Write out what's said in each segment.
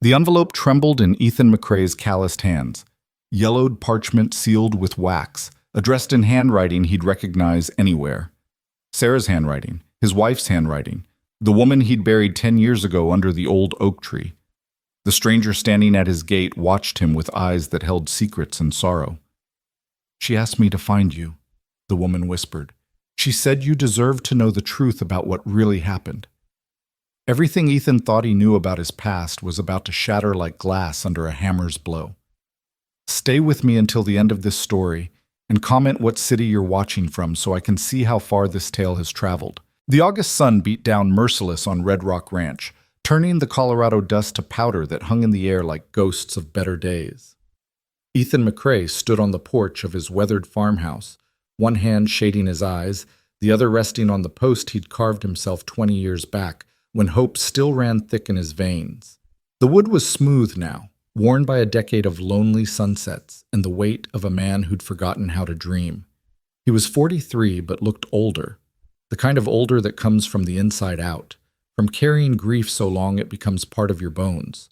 The envelope trembled in Ethan McCrae's calloused hands. Yellowed parchment sealed with wax, addressed in handwriting he'd recognize anywhere. Sarah's handwriting, his wife's handwriting, the woman he'd buried 10 years ago under the old oak tree. The stranger standing at his gate watched him with eyes that held secrets and sorrow. "She asked me to find you," the woman whispered. "She said you deserved to know the truth about what really happened." Everything Ethan thought he knew about his past was about to shatter like glass under a hammer's blow. "Stay with me until the end of this story, and comment what city you're watching from so I can see how far this tale has traveled." The August sun beat down merciless on Red Rock Ranch, turning the Colorado dust to powder that hung in the air like ghosts of better days. Ethan McCrae stood on the porch of his weathered farmhouse, one hand shading his eyes, the other resting on the post he'd carved himself 20 years back, when hope still ran thick in his veins. The wood was smooth now, worn by a decade of lonely sunsets and the weight of a man who'd forgotten how to dream. He was 43 but looked older, the kind of older that comes from the inside out, from carrying grief so long it becomes part of your bones.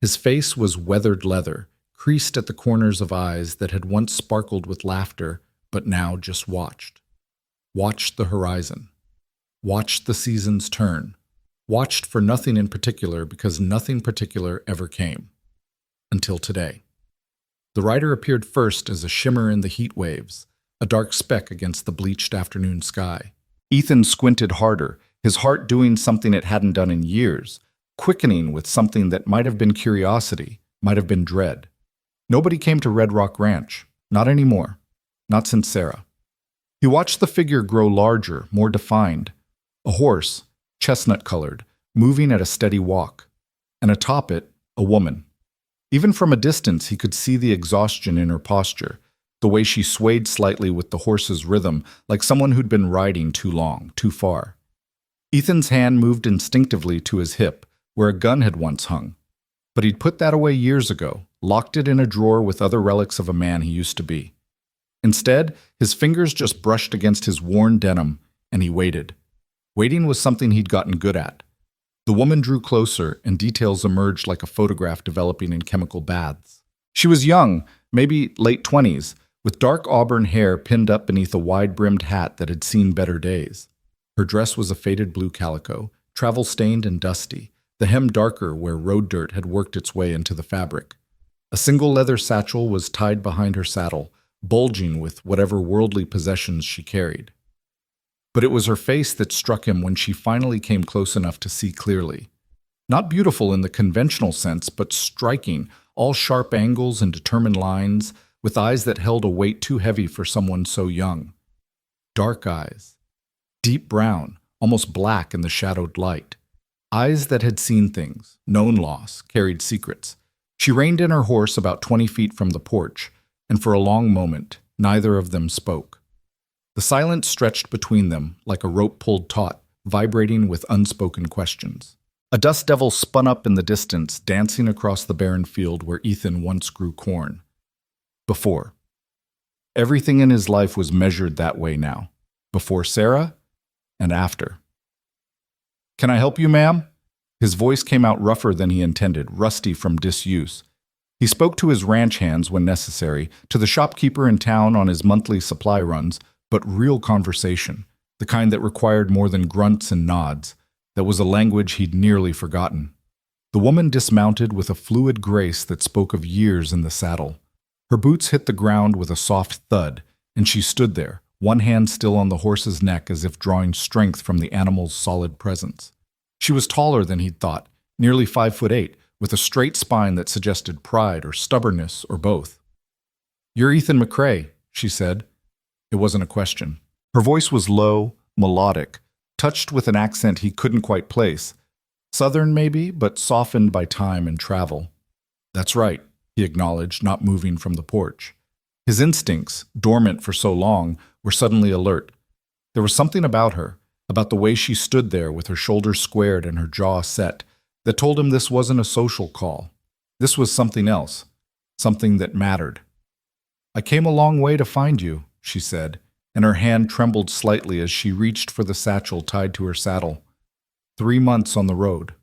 His face was weathered leather, creased at the corners of eyes that had once sparkled with laughter but now just watched. Watched the horizon. Watched the seasons turn. Watched for nothing in particular because nothing particular ever came. Until today. The rider appeared first as a shimmer in the heat waves, a dark speck against the bleached afternoon sky. Ethan squinted harder, his heart doing something it hadn't done in years, quickening with something that might have been curiosity, might have been dread. Nobody came to Red Rock Ranch. Not anymore. Not since Sarah. He watched the figure grow larger, more defined. A horse, chestnut-colored, moving at a steady walk. And atop it, a woman. Even from a distance, he could see the exhaustion in her posture, the way she swayed slightly with the horse's rhythm, like someone who'd been riding too long, too far. Ethan's hand moved instinctively to his hip, where a gun had once hung. But he'd put that away years ago, locked it in a drawer with other relics of a man he used to be. Instead, his fingers just brushed against his worn denim, and he waited. Waiting was something he'd gotten good at. The woman drew closer, and details emerged like a photograph developing in chemical baths. She was young, maybe late 20s, with dark auburn hair pinned up beneath a wide-brimmed hat that had seen better days. Her dress was a faded blue calico, travel-stained and dusty, the hem darker where road dirt had worked its way into the fabric. A single leather satchel was tied behind her saddle, bulging with whatever worldly possessions she carried. But it was her face that struck him when she finally came close enough to see clearly. Not beautiful in the conventional sense, but striking, all sharp angles and determined lines, with eyes that held a weight too heavy for someone so young. Dark eyes. Deep brown, almost black in the shadowed light. Eyes that had seen things, known loss, carried secrets. She reined in her horse about 20 feet from the porch, and for a long moment, neither of them spoke. The silence stretched between them like a rope pulled taut, vibrating with unspoken questions. A dust devil spun up in the distance, dancing across the barren field where Ethan once grew corn. Before. Everything in his life was measured that way now. Before Sarah, and after. "Can I help you, ma'am?" His voice came out rougher than he intended, rusty from disuse. He spoke to his ranch hands when necessary, to the shopkeeper in town on his monthly supply runs, but real conversation, the kind that required more than grunts and nods, that was a language he'd nearly forgotten. The woman dismounted with a fluid grace that spoke of years in the saddle. Her boots hit the ground with a soft thud, and she stood there, one hand still on the horse's neck as if drawing strength from the animal's solid presence. She was taller than he'd thought, nearly 5'8", with a straight spine that suggested pride or stubbornness or both. "You're Ethan McCrae," she said. It wasn't a question. Her voice was low, melodic, touched with an accent he couldn't quite place. Southern maybe, but softened by time and travel. "That's right," he acknowledged, not moving from the porch. His instincts, dormant for so long, were suddenly alert. There was something about her, about the way she stood there with her shoulders squared and her jaw set, that told him this wasn't a social call. This was something else, something that mattered. "I came a long way to find you," she said, and her hand trembled slightly as she reached for the satchel tied to her saddle. 3 months on the road.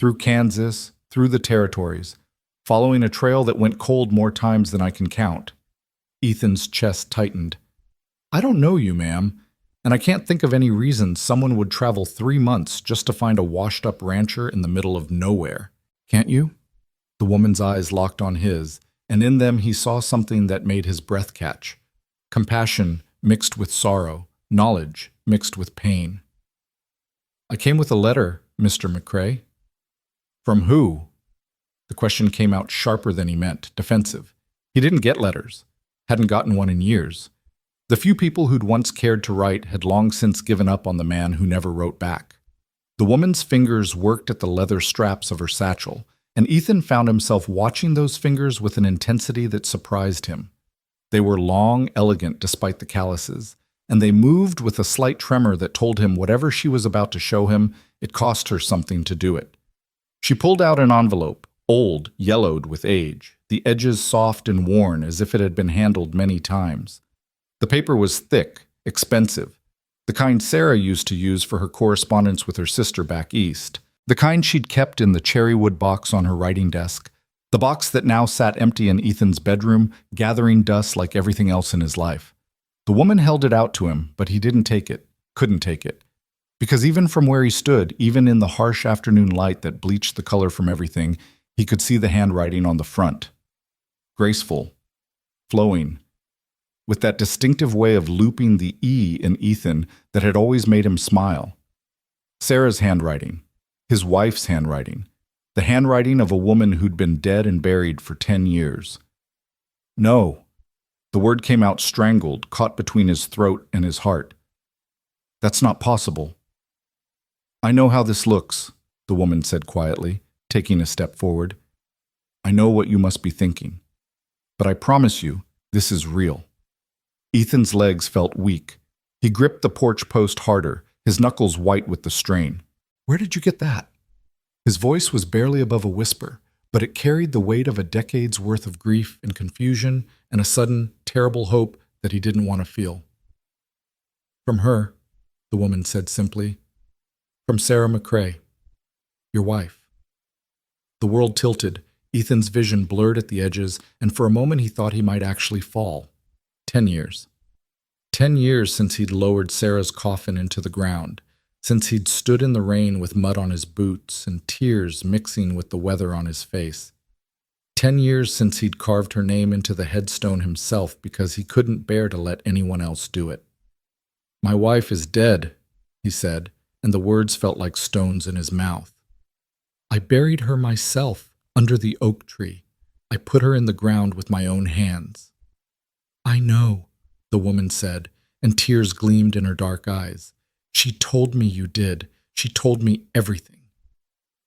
Through Kansas, through the territories, following a trail that went cold more times than I can count. Ethan's chest tightened. I don't know you, ma'am, and I can't think of any reason someone would travel 3 months just to find a washed-up rancher in the middle of nowhere. Can't you? The woman's eyes locked on his, and in them he saw something that made his breath catch. Compassion mixed with sorrow, knowledge mixed with pain. I came with a letter, Mr. McCrae. From who? The question came out sharper than he meant, defensive. He didn't get letters, hadn't gotten one in years. The few people who'd once cared to write had long since given up on the man who never wrote back. The woman's fingers worked at the leather straps of her satchel, and Ethan found himself watching those fingers with an intensity that surprised him. They were long, elegant despite the calluses, and they moved with a slight tremor that told him whatever she was about to show him, it cost her something to do it. She pulled out an envelope, old, yellowed with age, the edges soft and worn as if it had been handled many times. The paper was thick, expensive, the kind Sarah used to use for her correspondence with her sister back east, the kind she'd kept in the cherrywood box on her writing desk, the box that now sat empty in Ethan's bedroom, gathering dust like everything else in his life. The woman held it out to him, but he didn't take it, couldn't take it. Because even from where he stood, even in the harsh afternoon light that bleached the color from everything, he could see the handwriting on the front. Graceful, flowing, with that distinctive way of looping the E in Ethan that had always made him smile. Sarah's handwriting, his wife's handwriting, the handwriting of a woman who'd been dead and buried for 10 years. No. The word came out strangled, caught between his throat and his heart. That's not possible. I know how this looks, the woman said quietly, taking a step forward. I know what you must be thinking. But I promise you, this is real. Ethan's legs felt weak. He gripped the porch post harder, his knuckles white with the strain. Where did you get that? His voice was barely above a whisper, but it carried the weight of a decade's worth of grief and confusion and a sudden, terrible hope that he didn't want to feel. From her, the woman said simply. From Sarah McCrae, your wife. The world tilted, Ethan's vision blurred at the edges, and for a moment he thought he might actually fall. 10 years. 10 years since he'd lowered Sarah's coffin into the ground, since he'd stood in the rain with mud on his boots and tears mixing with the weather on his face. 10 years since he'd carved her name into the headstone himself because he couldn't bear to let anyone else do it. My wife is dead, he said, and the words felt like stones in his mouth. I buried her myself under the oak tree. I put her in the ground with my own hands. I know, the woman said, and tears gleamed in her dark eyes. She told me you did. She told me everything.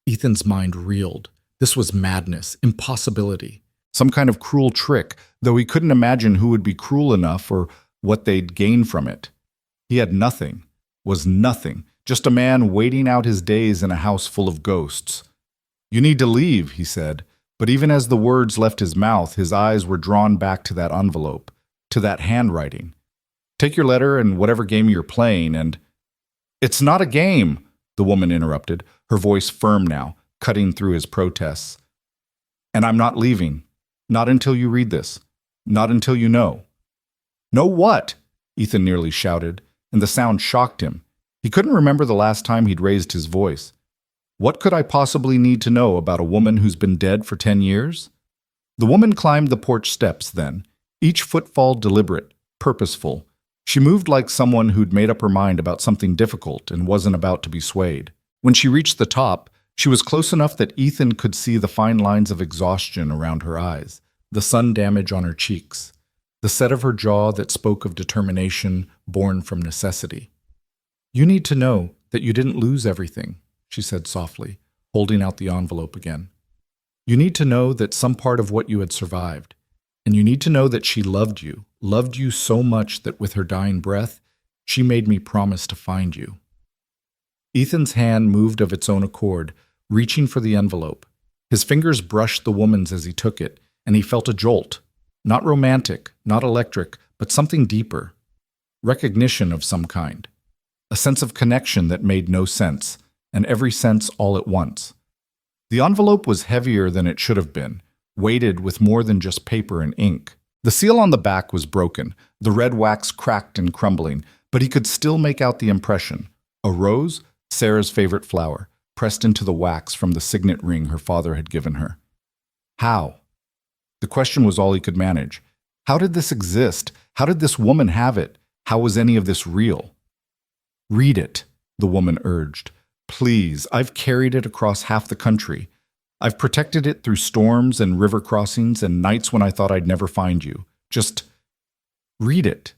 Ethan's mind reeled. This was madness, impossibility, some kind of cruel trick, though he couldn't imagine who would be cruel enough or what they'd gain from it. He had nothing, was nothing, just a man waiting out his days in a house full of ghosts. You need to leave, he said, but even as the words left his mouth, his eyes were drawn back to that envelope, to that handwriting. Take your letter and whatever game you're playing and... It's not a game, the woman interrupted, her voice firm now, cutting through his protests. And I'm not leaving. Not until you read this. Not until you know. Know what? Ethan nearly shouted, and the sound shocked him. He couldn't remember the last time he'd raised his voice. What could I possibly need to know about a woman who's been dead for 10 years? The woman climbed the porch steps then, each footfall deliberate, purposeful. She moved like someone who'd made up her mind about something difficult and wasn't about to be swayed. When she reached the top, she was close enough that Ethan could see the fine lines of exhaustion around her eyes, the sun damage on her cheeks, the set of her jaw that spoke of determination born from necessity. You need to know that you didn't lose everything, she said softly, holding out the envelope again. You need to know that some part of what you had survived. And you need to know that she loved you so much that with her dying breath, she made me promise to find you. Ethan's hand moved of its own accord, reaching for the envelope. His fingers brushed the woman's as he took it, and he felt a jolt. Not romantic, not electric, but something deeper. Recognition of some kind. A sense of connection that made no sense, and every sense all at once. The envelope was heavier than it should have been, weighted with more than just paper and ink. The seal on the back was broken, the red wax cracked and crumbling, but he could still make out the impression. A rose, Sarah's favorite flower, pressed into the wax from the signet ring her father had given her. How? The question was all he could manage. How did this exist? How did this woman have it? How was any of this real? Read it, the woman urged. Please, I've carried it across half the country. I've protected it through storms and river crossings and nights when I thought I'd never find you. Just read it.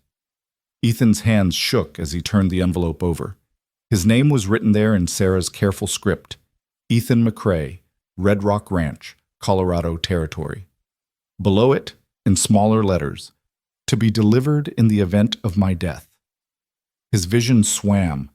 Ethan's hands shook as he turned the envelope over. His name was written there in Sarah's careful script. Ethan McCrae, Red Rock Ranch, Colorado Territory. Below it, in smaller letters, to be delivered in the event of my death. His vision swam.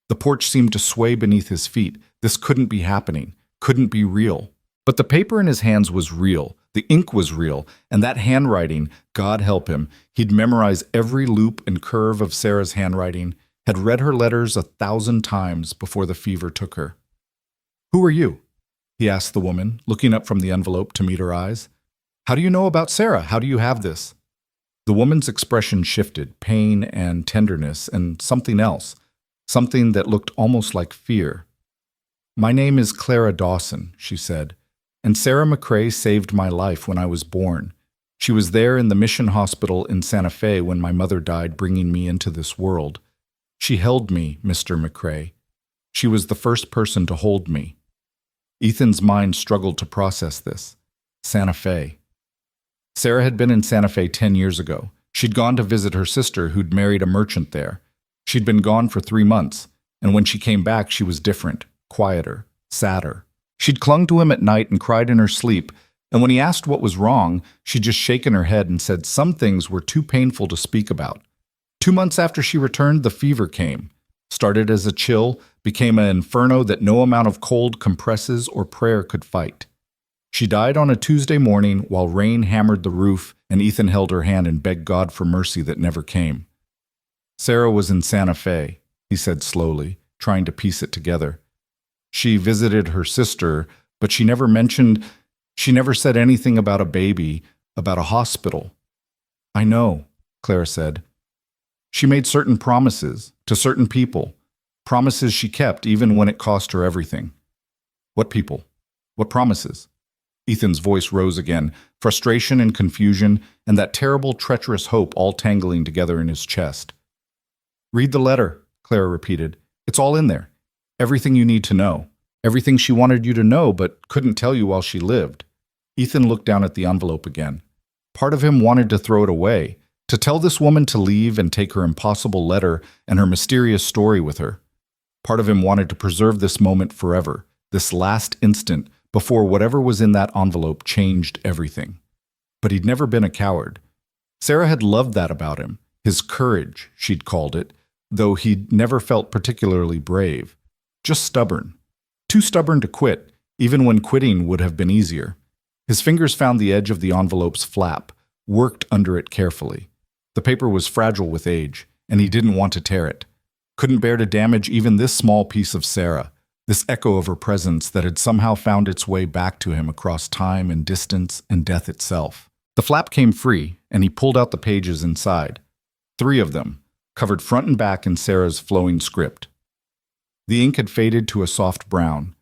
The porch seemed to sway beneath his feet. This couldn't be happening, couldn't be real. But the paper in his hands was real, the ink was real, and that handwriting, God help him, he'd memorized every loop and curve of Sarah's handwriting, had read her letters 1,000 times before the fever took her. Who are you? He asked the woman, looking up from the envelope to meet her eyes. How do you know about Sarah? How do you have this? The woman's expression shifted, pain and tenderness and something else, something that looked almost like fear. My name is Clara Dawson, she said, and Sarah McCrae saved my life when I was born. She was there in the mission hospital in Santa Fe when my mother died, bringing me into this world. She held me, Mr. McCrae. She was the first person to hold me. Ethan's mind struggled to process this. Santa Fe. Sarah had been in Santa Fe 10 years ago. She'd gone to visit her sister who'd married a merchant there. She'd been gone for 3 months, and when she came back she was different, quieter, sadder. She'd clung to him at night and cried in her sleep, and when he asked what was wrong, she'd just shaken her head and said some things were too painful to speak about. 2 months after she returned, the fever came. Started as a chill, became an inferno that no amount of cold compresses or prayer could fight. She died on a Tuesday morning while rain hammered the roof and Ethan held her hand and begged God for mercy that never came. Sarah was in Santa Fe, he said slowly, trying to piece it together. She visited her sister, but she never said anything about a baby, about a hospital. I know, Clara said. She made certain promises to certain people, promises she kept even when it cost her everything. What people? What promises? Ethan's voice rose again, frustration and confusion, and that terrible, treacherous hope all tangling together in his chest. Read the letter, Clara repeated. It's all in there. Everything you need to know. Everything she wanted you to know but couldn't tell you while she lived. Ethan looked down at the envelope again. Part of him wanted to throw it away, to tell this woman to leave and take her impossible letter and her mysterious story with her. Part of him wanted to preserve this moment forever, this last instant before whatever was in that envelope changed everything. But he'd never been a coward. Sarah had loved that about him, his courage, she'd called it, though he'd never felt particularly brave. Just stubborn. Too stubborn to quit, even when quitting would have been easier. His fingers found the edge of the envelope's flap, worked under it carefully. The paper was fragile with age, and he didn't want to tear it. Couldn't bear to damage even this small piece of Sarah, this echo of her presence that had somehow found its way back to him across time and distance and death itself. The flap came free, and he pulled out the pages inside. 3 of them, covered front and back in Sarah's flowing script. The ink had faded to a soft brown,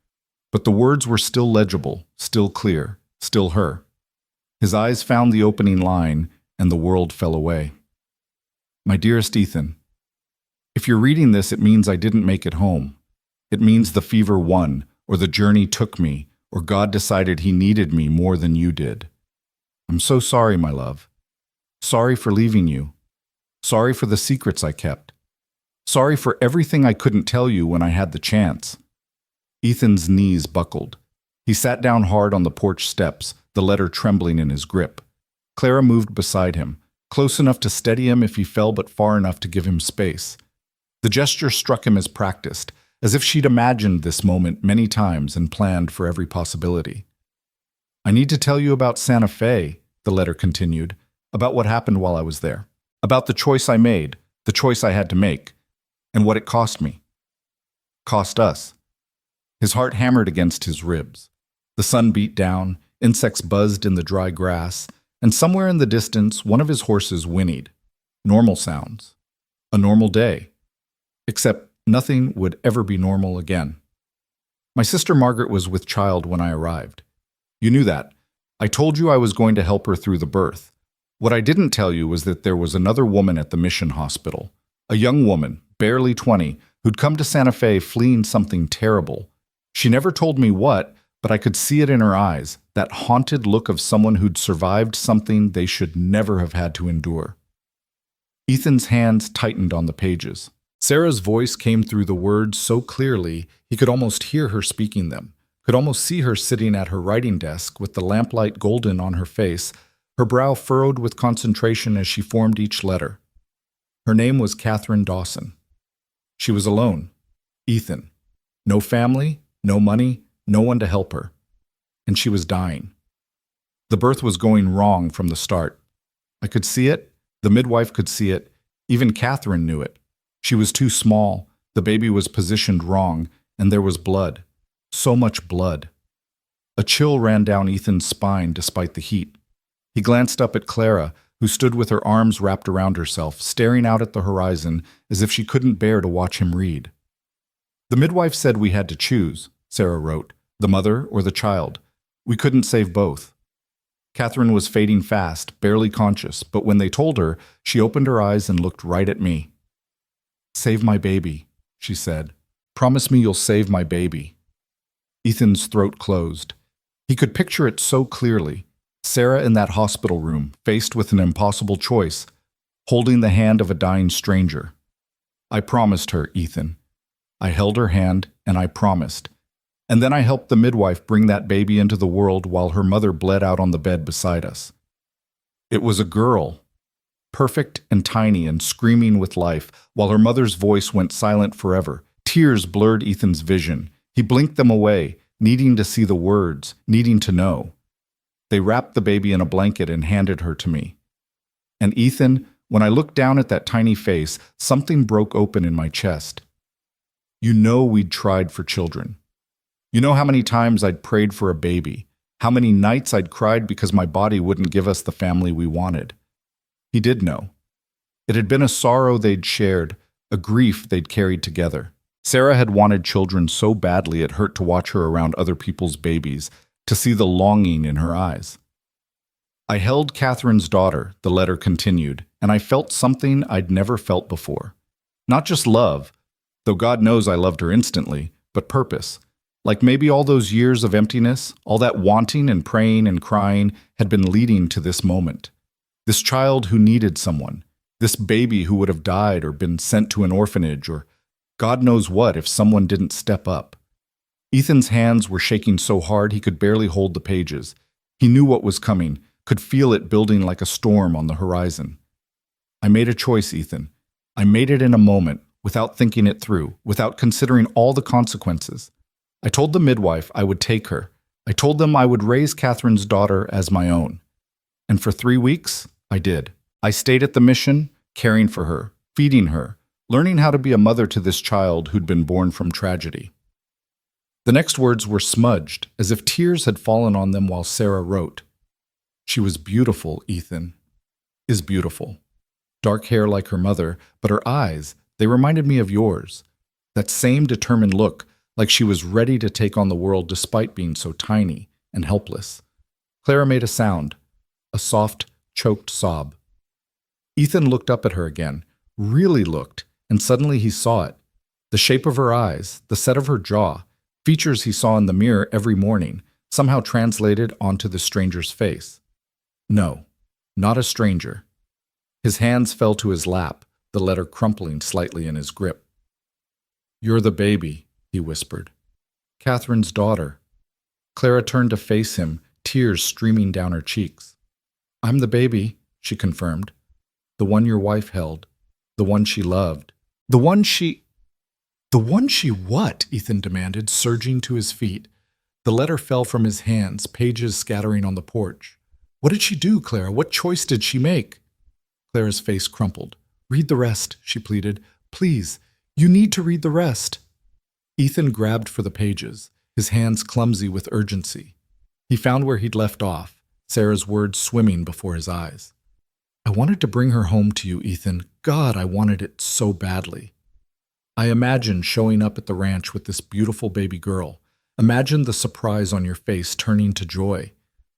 but the words were still legible, still clear, still her. His eyes found the opening line, and the world fell away. My dearest Ethan, if you're reading this, it means I didn't make it home. It means the fever won, or the journey took me, or God decided he needed me more than you did. I'm so sorry, my love. Sorry for leaving you. Sorry for the secrets I kept. Sorry for everything I couldn't tell you when I had the chance. Ethan's knees buckled. He sat down hard on the porch steps, the letter trembling in his grip. Clara moved beside him, close enough to steady him if he fell but far enough to give him space. The gesture struck him as practiced, as if she'd imagined this moment many times and planned for every possibility. I need to tell you about Santa Fe, the letter continued, about what happened while I was there, about the choice I made, the choice I had to make, and what it cost me. Cost us. His heart hammered against his ribs. The sun beat down, insects buzzed in the dry grass, and somewhere in the distance one of his horses whinnied. Normal sounds. A normal day. Except nothing would ever be normal again. My sister Margaret was with child when I arrived. You knew that. I told you I was going to help her through the birth. What I didn't tell you was that there was another woman at the mission hospital. A young woman, barely 20, who'd come to Santa Fe fleeing something terrible. She never told me what, but I could see it in her eyes, that haunted look of someone who'd survived something they should never have had to endure. Ethan's hands tightened on the pages. Sarah's voice came through the words so clearly he could almost hear her speaking them, could almost see her sitting at her writing desk with the lamplight golden on her face, her brow furrowed with concentration as she formed each letter. Her name was Catherine Dawson. She was alone. Ethan. No family, no money, no one to help her. And she was dying. The birth was going wrong from the start. I could see it, the midwife could see it, even Catherine knew it. She was too small, the baby was positioned wrong, and there was blood. So much blood. A chill ran down Ethan's spine despite the heat. He glanced up at Clara, who stood with her arms wrapped around herself, staring out at the horizon as if she couldn't bear to watch him read. The midwife said we had to choose, Sarah wrote, the mother or the child. We couldn't save both. Catherine was fading fast, barely conscious, but when they told her, she opened her eyes and looked right at me. Save my baby, she said. Promise me you'll save my baby. Ethan's throat closed. He could picture it so clearly. Sarah in that hospital room, faced with an impossible choice, holding the hand of a dying stranger. I promised her, Ethan. I held her hand, and I promised. And then I helped the midwife bring that baby into the world while her mother bled out on the bed beside us. It was a girl, perfect and tiny and screaming with life, while her mother's voice went silent forever. Tears blurred Ethan's vision. He blinked them away, needing to see the words, needing to know. They wrapped the baby in a blanket and handed her to me. And Ethan, when I looked down at that tiny face, something broke open in my chest. You know we'd tried for children. You know how many times I'd prayed for a baby, how many nights I'd cried because my body wouldn't give us the family we wanted. He did know. It had been a sorrow they'd shared, a grief they'd carried together. Sarah had wanted children so badly it hurt to watch her around other people's babies, to see the longing in her eyes. I held Catherine's daughter, the letter continued, and I felt something I'd never felt before. Not just love, though God knows I loved her instantly, but purpose. Like maybe all those years of emptiness, all that wanting and praying and crying had been leading to this moment. This child who needed someone, this baby who would have died or been sent to an orphanage or God knows what if someone didn't step up. Ethan's hands were shaking so hard he could barely hold the pages. He knew what was coming, could feel it building like a storm on the horizon. I made a choice, Ethan. I made it in a moment, without thinking it through, without considering all the consequences. I told the midwife I would take her. I told them I would raise Catherine's daughter as my own. And for 3 weeks, I did. I stayed at the mission, caring for her, feeding her, learning how to be a mother to this child who'd been born from tragedy. The next words were smudged, as if tears had fallen on them while Sarah wrote. She was beautiful, Ethan. Is beautiful. Dark hair like her mother, but her eyes, they reminded me of yours. That same determined look, like she was ready to take on the world despite being so tiny and helpless. Clara made a sound, a soft, choked sob. Ethan looked up at her again, really looked, and suddenly he saw it. The shape of her eyes, the set of her jaw, features he saw in the mirror every morning, somehow translated onto the stranger's face. No, not a stranger. His hands fell to his lap, the letter crumpling slightly in his grip. You're the baby, he whispered. Catherine's daughter. Clara turned to face him, tears streaming down her cheeks. I'm the baby, she confirmed. The one your wife held. The one she loved. The one she what? Ethan demanded, surging to his feet. The letter fell from his hands, pages scattering on the porch. What did she do, Clara? What choice did she make? Clara's face crumpled. Read the rest, she pleaded. Please, you need to read the rest. Ethan grabbed for the pages, his hands clumsy with urgency. He found where he'd left off, Sarah's words swimming before his eyes. I wanted to bring her home to you, Ethan. God, I wanted it so badly. I imagined showing up at the ranch with this beautiful baby girl. Imagined the surprise on your face turning to joy.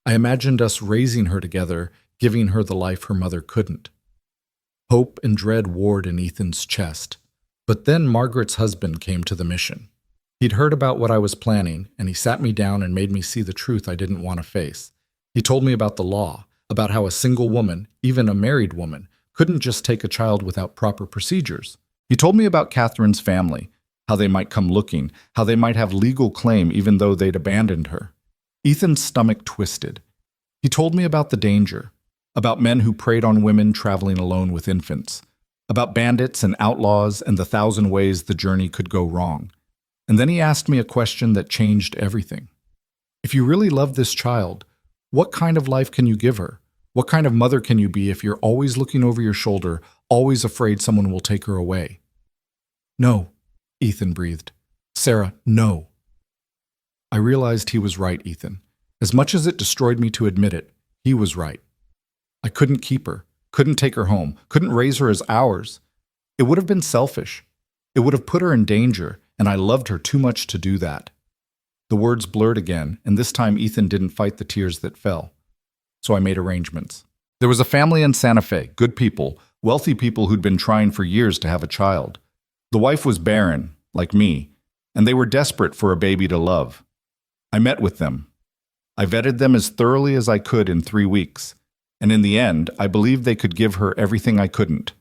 I imagined us raising her together, giving her the life her mother couldn't. Hope and dread warred in Ethan's chest. But then Margaret's husband came to the mission. He'd heard about what I was planning, and he sat me down and made me see the truth I didn't want to face. He told me about the law, about how a single woman, even a married woman, couldn't just take a child without proper procedures. He told me about Catherine's family, how they might come looking, how they might have legal claim even though they'd abandoned her. Ethan's stomach twisted. He told me about the danger, about men who preyed on women traveling alone with infants, about bandits and outlaws and the 1,000 ways the journey could go wrong. And then he asked me a question that changed everything. If you really love this child, what kind of life can you give her? What kind of mother can you be if you're always looking over your shoulder, always afraid someone will take her away? No, Ethan breathed. Sarah, no. I realized he was right, Ethan. As much as it destroyed me to admit it, he was right. I couldn't keep her, couldn't take her home, couldn't raise her as ours. It would have been selfish. It would have put her in danger, and I loved her too much to do that. The words blurred again, and this time Ethan didn't fight the tears that fell. So I made arrangements. There was a family in Santa Fe, good people, wealthy people who'd been trying for years to have a child. The wife was barren, like me, and they were desperate for a baby to love. I met with them. I vetted them as thoroughly as I could in 3 weeks, and in the end, I believed they could give her everything I couldn't.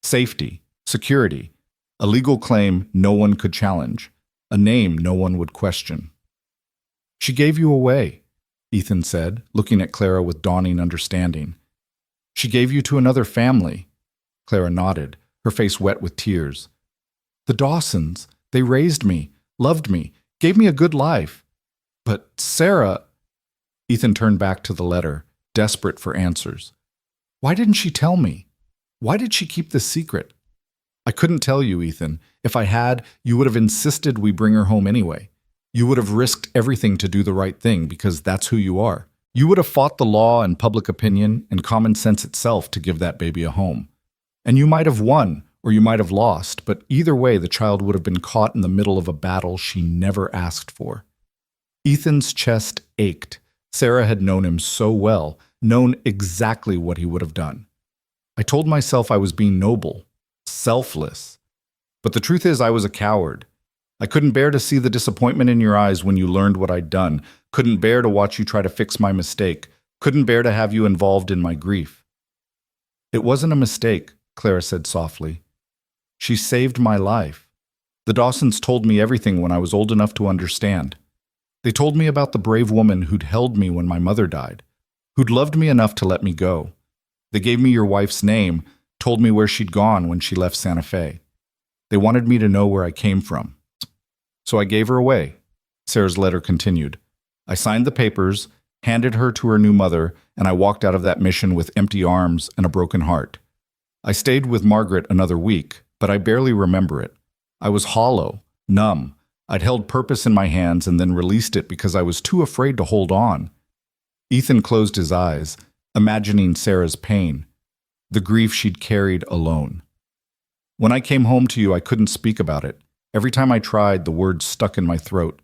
Safety, security, a legal claim no one could challenge, a name no one would question. She gave you away, Ethan said, looking at Clara with dawning understanding. She gave you to another family. Clara nodded, her face wet with tears. The Dawsons, they raised me, loved me, gave me a good life. But Sarah... Ethan turned back to the letter, desperate for answers. Why didn't she tell me? Why did she keep this secret? I couldn't tell you, Ethan. If I had, you would have insisted we bring her home anyway. You would have risked everything to do the right thing because that's who you are. You would have fought the law and public opinion and common sense itself to give that baby a home. And you might have won, or you might have lost, but either way the child would have been caught in the middle of a battle she never asked for. Ethan's chest ached. Sarah had known him so well, known exactly what he would have done. I told myself I was being noble, selfless. But the truth is I was a coward. I couldn't bear to see the disappointment in your eyes when you learned what I'd done, couldn't bear to watch you try to fix my mistake, couldn't bear to have you involved in my grief. It wasn't a mistake, Clara said softly. She saved my life. The Dawsons told me everything when I was old enough to understand. They told me about the brave woman who'd held me when my mother died, who'd loved me enough to let me go. They gave me your wife's name, told me where she'd gone when she left Santa Fe. They wanted me to know where I came from. So I gave her away, Sarah's letter continued. I signed the papers, handed her to her new mother, and I walked out of that mission with empty arms and a broken heart. I stayed with Margaret another week, but I barely remember it. I was hollow, numb. I'd held purpose in my hands and then released it because I was too afraid to hold on. Ethan closed his eyes, imagining Sarah's pain, the grief she'd carried alone. When I came home to you, I couldn't speak about it. Every time I tried, the words stuck in my throat.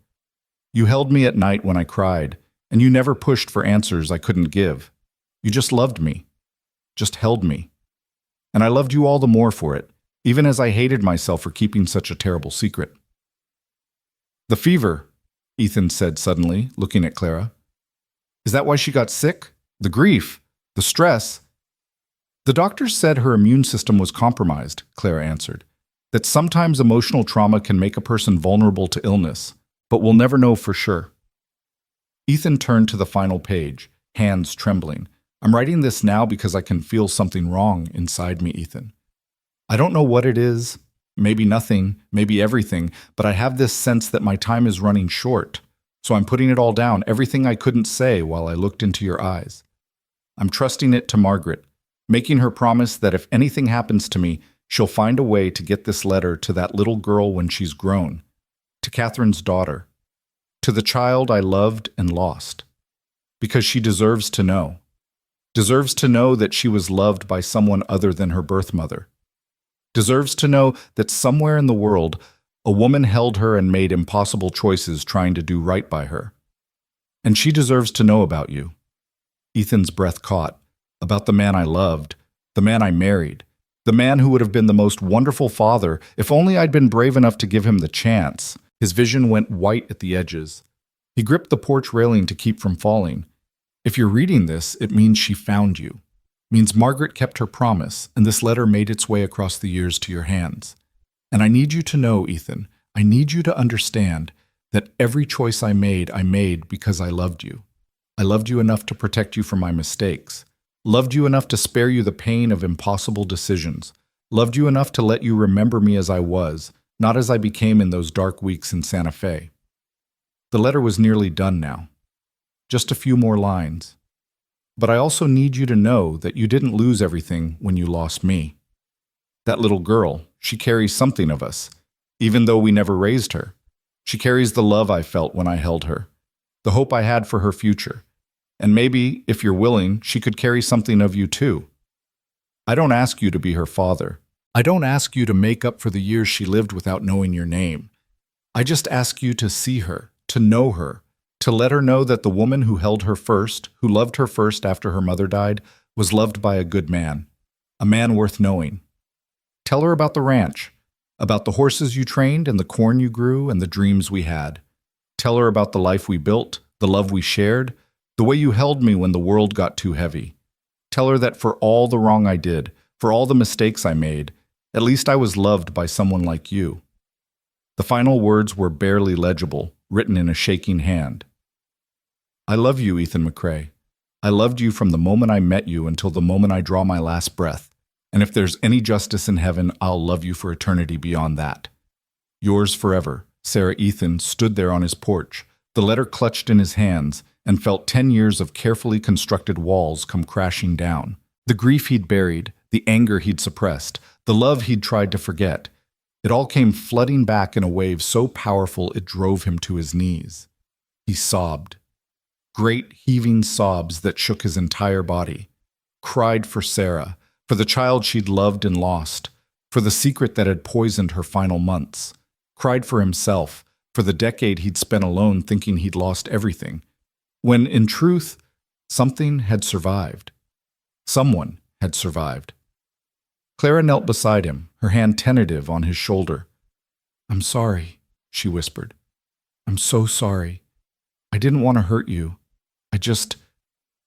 You held me at night when I cried, and you never pushed for answers I couldn't give. You just loved me, just held me. And I loved you all the more for it, even as I hated myself for keeping such a terrible secret. The fever, Ethan said suddenly, looking at Clara. Is that why she got sick? The grief? The stress? The doctors said her immune system was compromised, Clara answered. That sometimes emotional trauma can make a person vulnerable to illness, but we'll never know for sure. Ethan turned to the final page, hands trembling. I'm writing this now because I can feel something wrong inside me, Ethan. I don't know what it is, maybe nothing, maybe everything, but I have this sense that my time is running short. So I'm putting it all down, everything I couldn't say while I looked into your eyes. I'm trusting it to Margaret, making her promise that if anything happens to me, she'll find a way to get this letter to that little girl when she's grown, to Catherine's daughter, to the child I loved and lost. Because she deserves to know. Deserves to know that she was loved by someone other than her birth mother. Deserves to know that somewhere in the world, a woman held her and made impossible choices trying to do right by her. And she deserves to know about you. Ethan's breath caught. About the man I loved, the man I married, the man who would have been the most wonderful father if only I'd been brave enough to give him the chance. His vision went white at the edges. He gripped the porch railing to keep from falling. If you're reading this, it means she found you. Means Margaret kept her promise, and this letter made its way across the years to your hands. And I need you to know, Ethan, I need you to understand that every choice I made because I loved you. I loved you enough to protect you from my mistakes. Loved you enough to spare you the pain of impossible decisions. Loved you enough to let you remember me as I was, not as I became in those dark weeks in Santa Fe. The letter was nearly done now. Just a few more lines. But I also need you to know that you didn't lose everything when you lost me. That little girl, she carries something of us, even though we never raised her. She carries the love I felt when I held her, the hope I had for her future. And maybe, if you're willing, she could carry something of you too. I don't ask you to be her father. I don't ask you to make up for the years she lived without knowing your name. I just ask you to see her, to know her, to let her know that the woman who held her first, who loved her first after her mother died, was loved by a good man, a man worth knowing. Tell her about the ranch, about the horses you trained and the corn you grew and the dreams we had. Tell her about the life we built, the love we shared, the way you held me when the world got too heavy. Tell her that for all the wrong I did, for all the mistakes I made, at least I was loved by someone like you. The final words were barely legible, written in a shaking hand. I love you, Ethan McCrae. I loved you from the moment I met you until the moment I draw my last breath. And if there's any justice in heaven, I'll love you for eternity beyond that. Yours forever, Sarah. Ethan stood there on his porch, the letter clutched in his hands, and felt 10 years of carefully constructed walls come crashing down. The grief he'd buried, the anger he'd suppressed, the love he'd tried to forget, it all came flooding back in a wave so powerful it drove him to his knees. He sobbed. Great heaving sobs that shook his entire body. Cried for Sarah, for the child she'd loved and lost, for the secret that had poisoned her final months. Cried for himself, for the decade he'd spent alone thinking he'd lost everything, when in truth, something had survived. Someone had survived. Clara knelt beside him, her hand tentative on his shoulder. "I'm sorry," she whispered. "I'm so sorry. I didn't want to hurt you.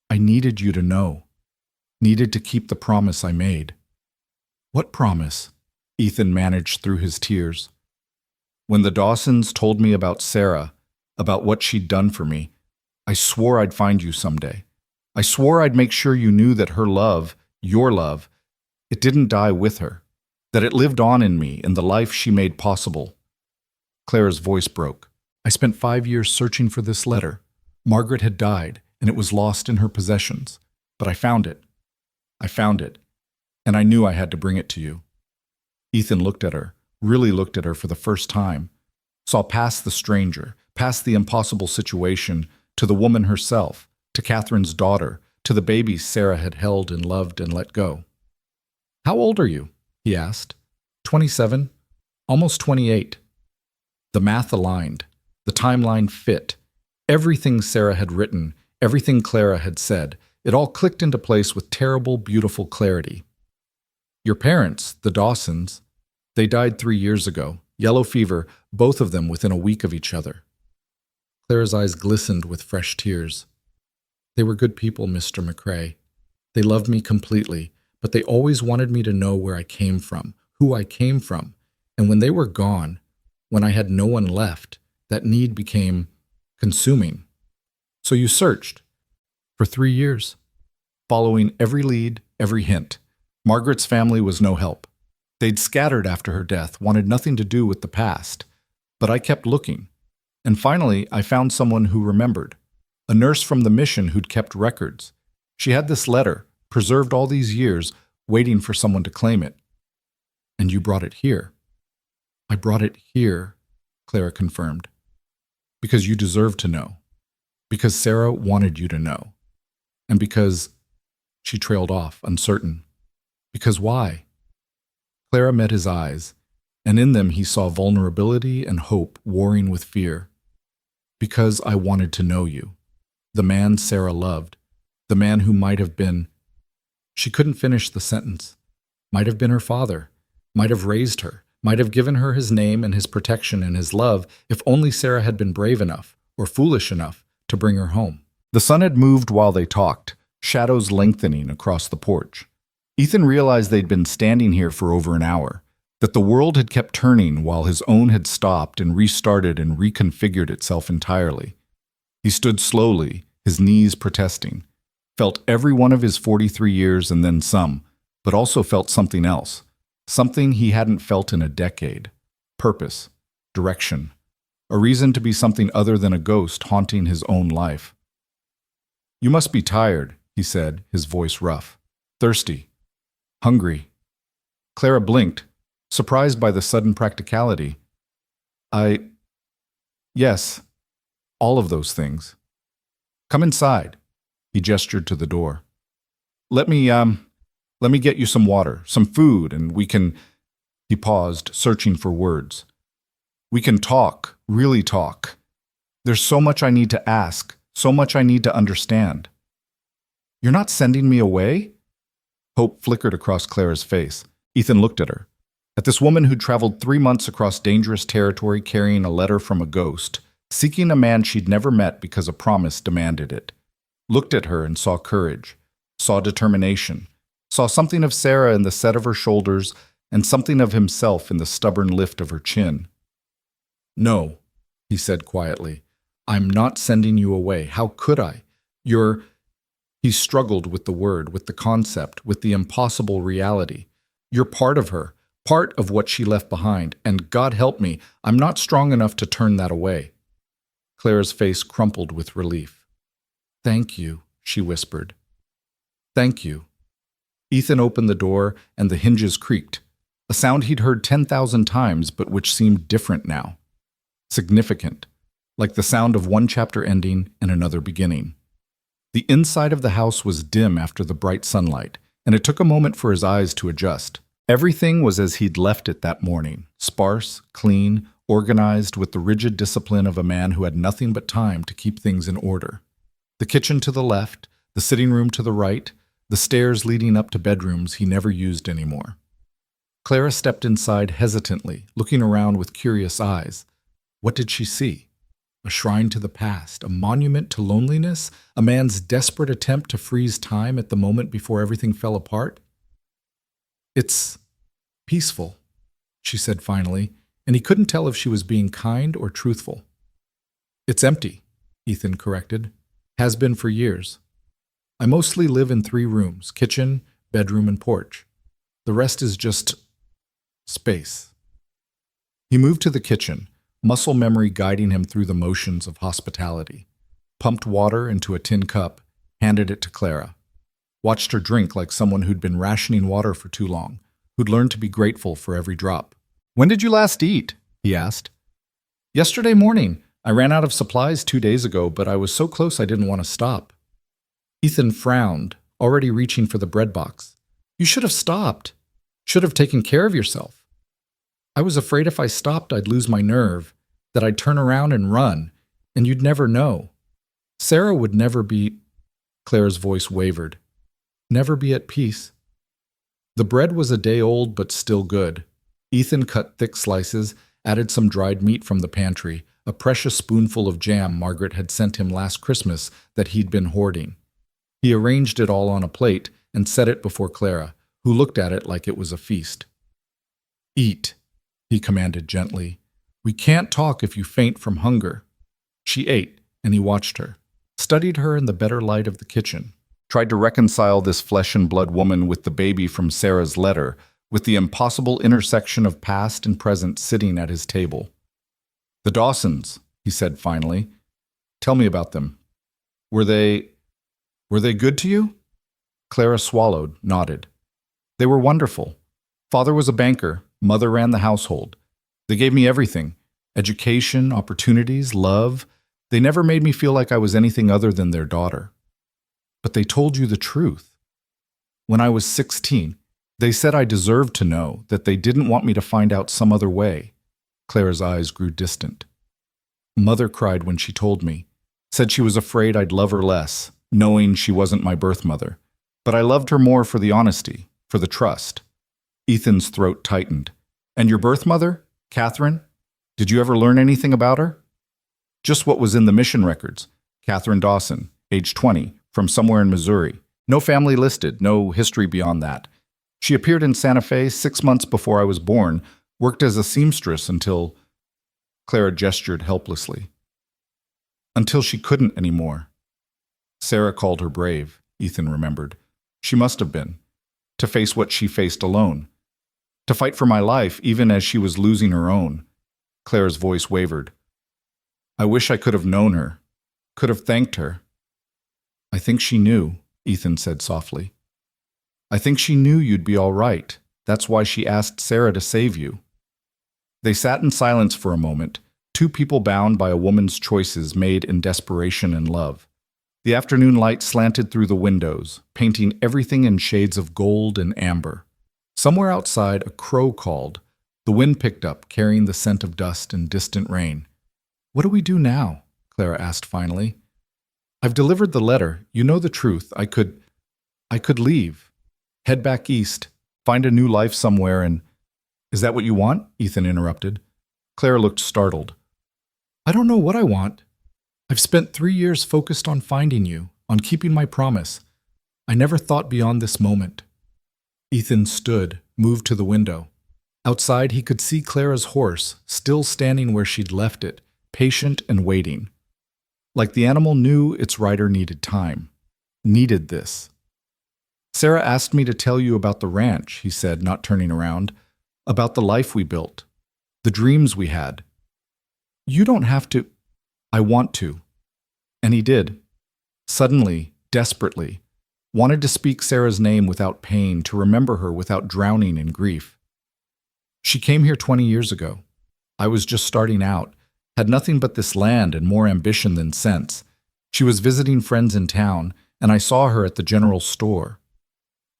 I needed you to know. Needed to keep the promise I made." "What promise?" Ethan managed through his tears. "When the Dawsons told me about Sarah, about what she'd done for me, I swore I'd find you someday. I swore I'd make sure you knew that her love, your love, it didn't die with her, that it lived on in me in the life she made possible." Clara's voice broke. "I spent 5 years searching for this letter. Margaret had died, and it was lost in her possessions. But I found it. I found it. And I knew I had to bring it to you." Ethan looked at her, really looked at her for the first time, saw past the stranger, past the impossible situation, to the woman herself, to Catherine's daughter, to the baby Sarah had held and loved and let go. "How old are you?" he asked. 27, almost 28. The math aligned. The timeline fit. Everything Sarah had written, everything Clara had said, it all clicked into place with terrible, beautiful clarity. "Your parents, the Dawsons, they died 3 years ago. Yellow fever, both of them within a week of each other." Clara's eyes glistened with fresh tears. "They were good people, Mr. McCrae. They loved me completely, but they always wanted me to know where I came from, who I came from. And when they were gone, when I had no one left, that need became consuming. So you searched for 3 years, following every lead, every hint. Margaret's family was no help. They'd scattered after her death, wanted nothing to do with the past. But I kept looking. And finally, I found someone who remembered. A nurse from the mission who'd kept records. She had this letter, preserved all these years, waiting for someone to claim it. And you brought it here." "I brought it here," Clara confirmed. "Because you deserve to know. Because Sarah wanted you to know. And because she trailed off, uncertain. Because why? Clara met his eyes, and in them he saw vulnerability and hope warring with fear. Because I wanted to know you. The man Sarah loved. The man who might have been. She couldn't finish the sentence. Might have been her father. Might have raised her. Might have given her his name and his protection and his love if only Sarah had been brave enough or foolish enough to bring her home. The sun had moved while they talked, shadows lengthening across the porch. Ethan realized they'd been standing here for over an hour, that the world had kept turning while his own had stopped and restarted and reconfigured itself entirely. He stood slowly, his knees protesting, felt every one of his 43 years and then some, but also felt something else, something he hadn't felt in a decade. Purpose, direction, a reason to be something other than a ghost haunting his own life. You must be tired, he said, his voice rough. Thirsty. Hungry. Clara blinked, surprised by the sudden practicality. Yes, all of those things. Come inside. He gestured to the door. Let me get you some water, some food, and we can. He paused, searching for words. We can talk, really talk. There's so much I need to ask, so much I need to understand. You're not sending me away? Hope flickered across Clara's face. Ethan looked at her. At this woman who'd traveled 3 months across dangerous territory carrying a letter from a ghost, seeking a man she'd never met because a promise demanded it. Looked at her and saw courage, saw determination, saw something of Sarah in the set of her shoulders and something of himself in the stubborn lift of her chin. No, he said quietly. I'm not sending you away. How could I? He struggled with the word, with the concept, with the impossible reality. You're part of her, part of what she left behind, and God help me, I'm not strong enough to turn that away. Clara's face crumpled with relief. Thank you, she whispered. Thank you. Ethan opened the door, and the hinges creaked, a sound he'd heard 10,000 times, but which seemed different now. Significant, like the sound of one chapter ending and another beginning. The inside of the house was dim after the bright sunlight, and it took a moment for his eyes to adjust. Everything was as he'd left it that morning, sparse, clean, organized with the rigid discipline of a man who had nothing but time to keep things in order. The kitchen to the left, the sitting room to the right, the stairs leading up to bedrooms he never used anymore. Clara stepped inside hesitantly, looking around with curious eyes. What did she see? A shrine to the past, a monument to loneliness, a man's desperate attempt to freeze time at the moment before everything fell apart? It's peaceful, she said finally, and he couldn't tell if she was being kind or truthful. It's empty, Ethan corrected. Has been for years. I mostly live in 3 rooms, kitchen, bedroom, and porch. The rest is just space. He moved to the kitchen, muscle memory guiding him through the motions of hospitality. Pumped water into a tin cup, handed it to Clara. Watched her drink like someone who'd been rationing water for too long, who'd learned to be grateful for every drop. When did you last eat? He asked. Yesterday morning. I ran out of supplies 2 days ago, but I was so close I didn't want to stop. Ethan frowned, already reaching for the bread box. You should have stopped. Should have taken care of yourself. I was afraid if I stopped I'd lose my nerve, that I'd turn around and run, and you'd never know. Sarah would never be. Clara's voice wavered. Never be at peace. The bread was a day old but still good. Ethan cut thick slices, added some dried meat from the pantry, a precious spoonful of jam Margaret had sent him last Christmas that he'd been hoarding. He arranged it all on a plate and set it before Clara, who looked at it like it was a feast. Eat, he commanded gently. We can't talk if you faint from hunger. She ate, and he watched her, studied her in the better light of the kitchen, tried to reconcile this flesh-and-blood woman with the baby from Sarah's letter, with the impossible intersection of past and present sitting at his table. The Dawsons, he said finally. Tell me about them. Were they good to you? Clara swallowed, nodded. They were wonderful. Father was a banker. Mother ran the household. They gave me everything. Education, opportunities, love. They never made me feel like I was anything other than their daughter. But they told you the truth. When I was 16, they said I deserved to know, that they didn't want me to find out some other way. Clara's eyes grew distant. Mother cried when she told me, said she was afraid I'd love her less, knowing she wasn't my birth mother. But I loved her more for the honesty, for the trust. Ethan's throat tightened. And your birth mother, Catherine? Did you ever learn anything about her? Just what was in the mission records. Catherine Dawson, age 20, from somewhere in Missouri. No family listed, no history beyond that. She appeared in Santa Fe 6 months before I was born, worked as a seamstress until... Clara gestured helplessly. Until she couldn't anymore. Sarah called her brave, Ethan remembered. She must have been. To face what she faced alone. To fight for my life, even as she was losing her own. Clara's voice wavered. I wish I could have known her. Could have thanked her. I think she knew, Ethan said softly. I think she knew you'd be all right. That's why she asked Sarah to save you. They sat in silence for a moment, two people bound by a woman's choices made in desperation and love. The afternoon light slanted through the windows, painting everything in shades of gold and amber. Somewhere outside, a crow called. The wind picked up, carrying the scent of dust and distant rain. What do we do now? Clara asked finally. I've delivered the letter. You know the truth. I could leave. Head back east. Find a new life somewhere and... Is that what you want? Ethan interrupted. Clara looked startled. I don't know what I want. I've spent 3 years focused on finding you, on keeping my promise. I never thought beyond this moment. Ethan stood, moved to the window. Outside, he could see Clara's horse, still standing where she'd left it, patient and waiting. Like the animal knew its rider needed time. Needed this. Sarah asked me to tell you about the ranch, he said, not turning around. About the life we built. The dreams we had. You don't have to. I want to. And he did. Suddenly, desperately. Wanted to speak Sarah's name without pain, to remember her without drowning in grief. She came here 20 years ago. I was just starting out. Had nothing but this land and more ambition than sense. She was visiting friends in town, and I saw her at the general store.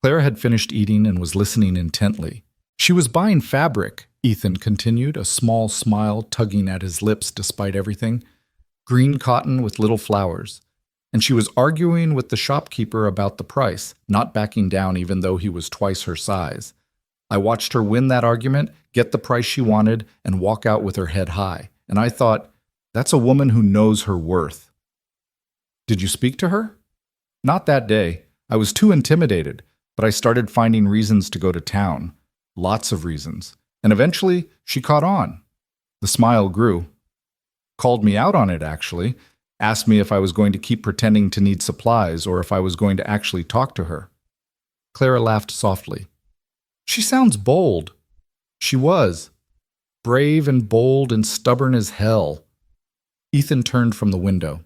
Clara had finished eating and was listening intently. She was buying fabric, Ethan continued, a small smile tugging at his lips despite everything. Green cotton with little flowers. And she was arguing with the shopkeeper about the price, not backing down even though he was twice her size. I watched her win that argument, get the price she wanted, and walk out with her head high. And I thought, that's a woman who knows her worth. Did you speak to her? Not that day. I was too intimidated, but I started finding reasons to go to town. Lots of reasons. And eventually, she caught on. The smile grew. Called me out on it, actually. Asked me if I was going to keep pretending to need supplies or if I was going to actually talk to her. Clara laughed softly. She sounds bold. She was. Brave and bold and stubborn as hell. Ethan turned from the window,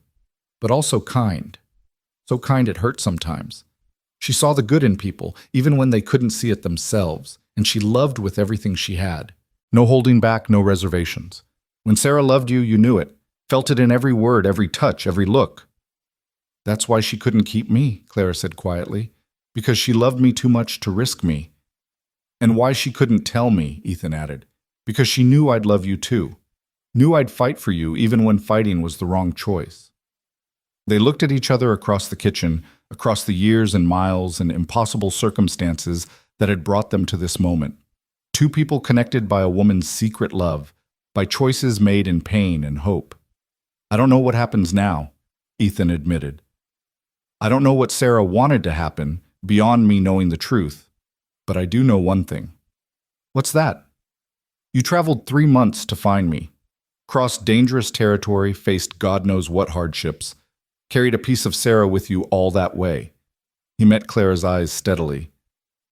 but also kind. So kind it hurt sometimes. She saw the good in people, even when they couldn't see it themselves, and she loved with everything she had. No holding back, no reservations. When Sarah loved you, you knew it. Felt it in every word, every touch, every look. That's why she couldn't keep me, Clara said quietly, because she loved me too much to risk me. And why she couldn't tell me, Ethan added, because she knew I'd love you too. Knew I'd fight for you even when fighting was the wrong choice. They looked at each other across the kitchen, across the years and miles and impossible circumstances that had brought them to this moment. Two people connected by a woman's secret love, by choices made in pain and hope. I don't know what happens now, Ethan admitted. I don't know what Sarah wanted to happen, beyond me knowing the truth. But I do know one thing. What's that? You traveled 3 months to find me. Crossed dangerous territory, faced God knows what hardships. Carried a piece of Sarah with you all that way. He met Clara's eyes steadily.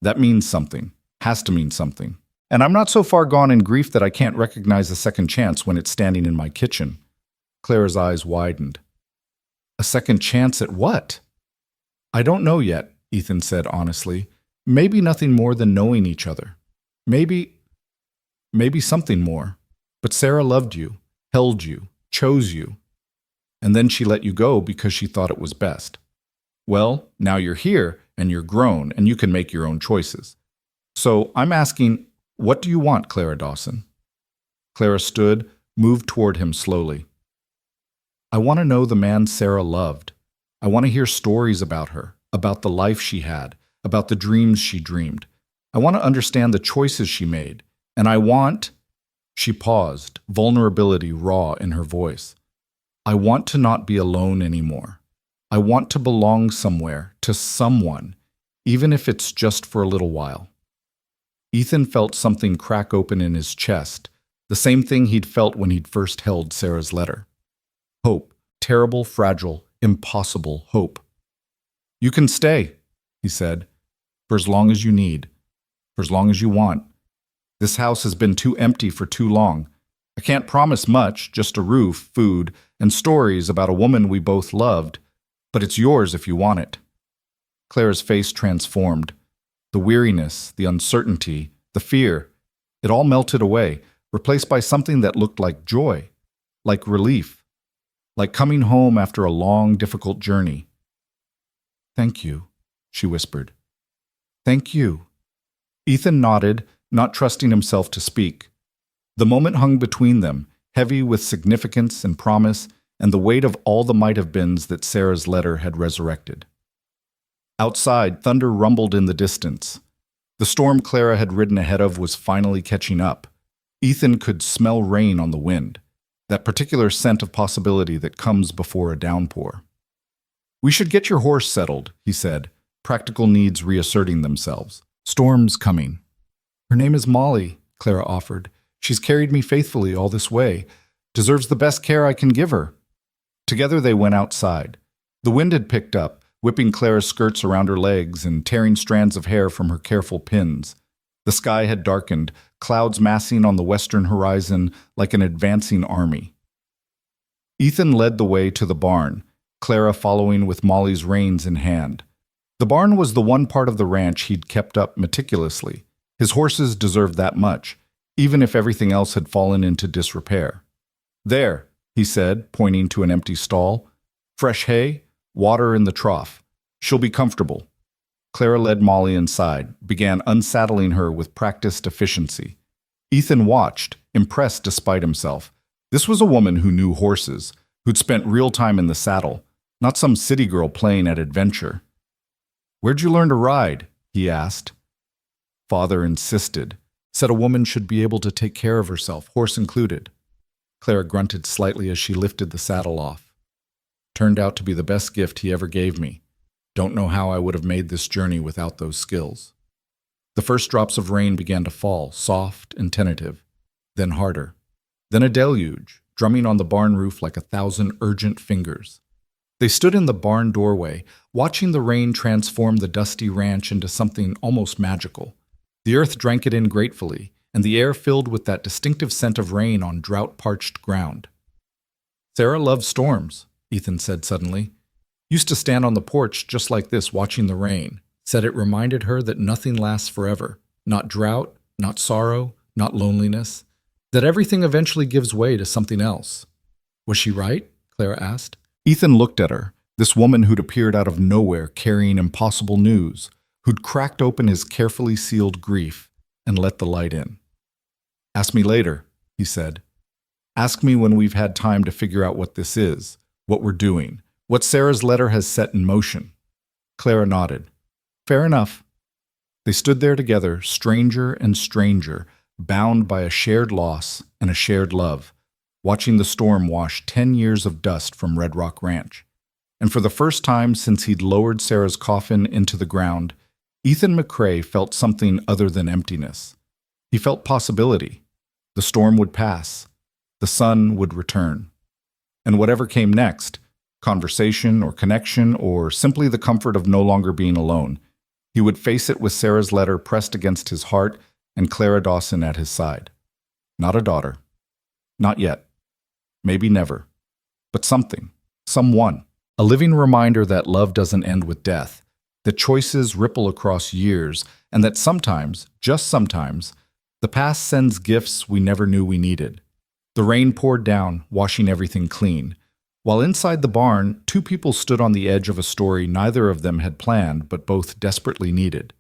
That means something. Has to mean something. And I'm not so far gone in grief that I can't recognize a second chance when it's standing in my kitchen. Clara's eyes widened. A second chance at what? I don't know yet, Ethan said honestly. Maybe nothing more than knowing each other. Maybe something more. But Sarah loved you, held you, chose you. and then she let you go because she thought it was best. Well, now you're here, and you're grown, and you can make your own choices. So I'm asking, what do you want, Clara Dawson? Clara stood, moved toward him slowly. I want to know the man Sarah loved. I want to hear stories about her, about the life she had, about the dreams she dreamed. I want to understand the choices she made, and I want... She paused, vulnerability raw in her voice. I want to not be alone anymore. I want to belong somewhere, to someone, even if it's just for a little while. Ethan felt something crack open in his chest, the same thing he'd felt when he'd first held Sarah's letter. Hope, terrible, fragile, impossible hope. You can stay, he said, for as long as you need, for as long as you want. This house has been too empty for too long. I can't promise much, just a roof, food, and stories about a woman we both loved, but it's yours if you want it. Clara's face transformed. The weariness, the uncertainty, the fear, it all melted away, replaced by something that looked like joy, like relief, like coming home after a long, difficult journey. Thank you, she whispered. Thank you. Ethan nodded, not trusting himself to speak. The moment hung between them, heavy with significance and promise, and the weight of all the might-have-beens that Sarah's letter had resurrected. Outside, thunder rumbled in the distance. The storm Clara had ridden ahead of was finally catching up. Ethan could smell rain on the wind, that particular scent of possibility that comes before a downpour. We should get your horse settled, he said, practical needs reasserting themselves. Storm's coming. Her name is Molly, Clara offered. She's carried me faithfully all this way. Deserves the best care I can give her. Together they went outside. The wind had picked up, whipping Clara's skirts around her legs and tearing strands of hair from her careful pins. The sky had darkened, clouds massing on the western horizon like an advancing army. Ethan led the way to the barn, Clara following with Molly's reins in hand. The barn was the one part of the ranch he'd kept up meticulously. His horses deserved that much, even if everything else had fallen into disrepair. There, he said, pointing to an empty stall. Fresh hay, water in the trough. She'll be comfortable. Clara led Molly inside, began unsaddling her with practiced efficiency. Ethan watched, impressed despite himself. This was a woman who knew horses, who'd spent real time in the saddle, not some city girl playing at adventure. Where'd you learn to ride? He asked. Father insisted, said a woman should be able to take care of herself, horse included. Clara grunted slightly as she lifted the saddle off. Turned out to be the best gift he ever gave me. Don't know how I would have made this journey without those skills. The first drops of rain began to fall, soft and tentative, then harder, then a deluge, drumming on the barn roof like 1,000 urgent fingers. They stood in the barn doorway, watching the rain transform the dusty ranch into something almost magical. The earth drank it in gratefully, and the air filled with that distinctive scent of rain on drought-parched ground. Sarah loves storms, Ethan said suddenly. Used to stand on the porch just like this watching the rain. Said it reminded her that nothing lasts forever. Not drought, not sorrow, not loneliness. That everything eventually gives way to something else. Was she right? Clara asked. Ethan looked at her, this woman who'd appeared out of nowhere carrying impossible news, who'd cracked open his carefully sealed grief and let the light in. Ask me later, he said. Ask me when we've had time to figure out what this is, what we're doing, what Sarah's letter has set in motion. Clara nodded. Fair enough. They stood there together, stranger and stranger, bound by a shared loss and a shared love, watching the storm wash 10 years of dust from Red Rock Ranch. And for the first time since he'd lowered Sarah's coffin into the ground, Ethan McCrae felt something other than emptiness. He felt possibility. The storm would pass. The sun would return. And whatever came next, conversation or connection or simply the comfort of no longer being alone, he would face it with Sarah's letter pressed against his heart and Clara Dawson at his side. Not a daughter. Not yet. Maybe never. But something. Someone. A living reminder that love doesn't end with death, that choices ripple across years, and that sometimes, just sometimes, the past sends gifts we never knew we needed. The rain poured down, washing everything clean. While inside the barn, two people stood on the edge of a story neither of them had planned but both desperately needed.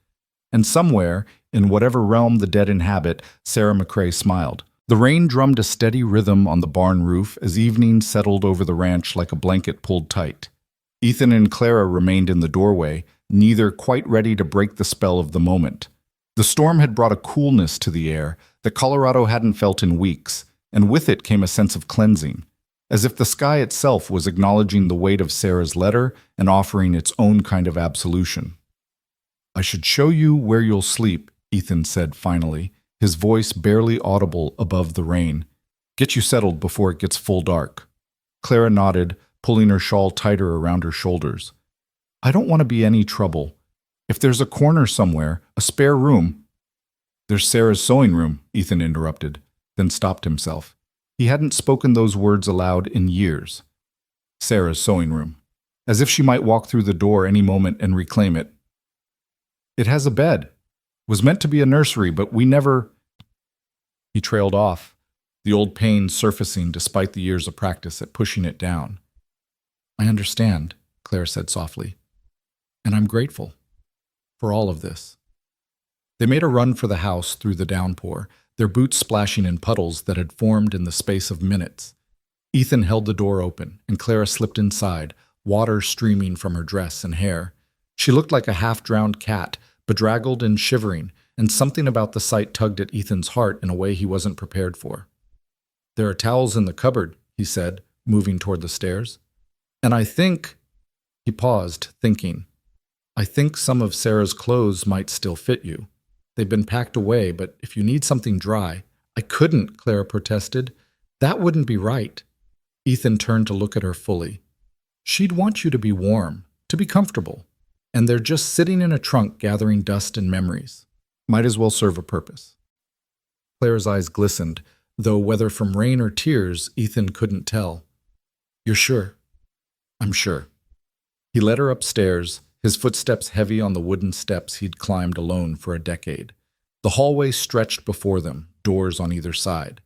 And somewhere, in whatever realm the dead inhabit, Sarah McCrae smiled. The rain drummed a steady rhythm on the barn roof as evening settled over the ranch like a blanket pulled tight. Ethan and Clara remained in the doorway, neither quite ready to break the spell of the moment. The storm had brought a coolness to the air that Colorado hadn't felt in weeks, and with it came a sense of cleansing, as if the sky itself was acknowledging the weight of Sarah's letter and offering its own kind of absolution. "I should show you where you'll sleep," Ethan said finally, his voice barely audible above the rain. "Get you settled before it gets full dark." Clara nodded, pulling her shawl tighter around her shoulders. "I don't want to be any trouble. If there's a corner somewhere, a spare room—" "There's Sarah's sewing room," Ethan interrupted, then stopped himself. He hadn't spoken those words aloud in years. Sarah's sewing room. As if she might walk through the door any moment and reclaim it. "It has a bed. Was meant to be a nursery, but we never—" He trailed off, the old pain surfacing despite the years of practice at pushing it down. "I understand," Claire said softly. "And I'm grateful for all of this." They made a run for the house through the downpour, their boots splashing in puddles that had formed in the space of minutes. Ethan held the door open, and Clara slipped inside, water streaming from her dress and hair. She looked like a half-drowned cat, bedraggled and shivering, and something about the sight tugged at Ethan's heart in a way he wasn't prepared for. "There are towels in the cupboard," he said, moving toward the stairs. "And I think—" He paused, thinking. "I think some of Sarah's clothes might still fit you. They've been packed away, but if you need something dry—" "I couldn't," Clara protested. "That wouldn't be right." Ethan turned to look at her fully. "She'd want you to be warm, to be comfortable. And they're just sitting in a trunk gathering dust and memories. Might as well serve a purpose." Claire's eyes glistened, though whether from rain or tears, Ethan couldn't tell. "You're sure?" "I'm sure." He led her upstairs, his footsteps heavy on the wooden steps he'd climbed alone for a decade. The hallway stretched before them, doors on either side.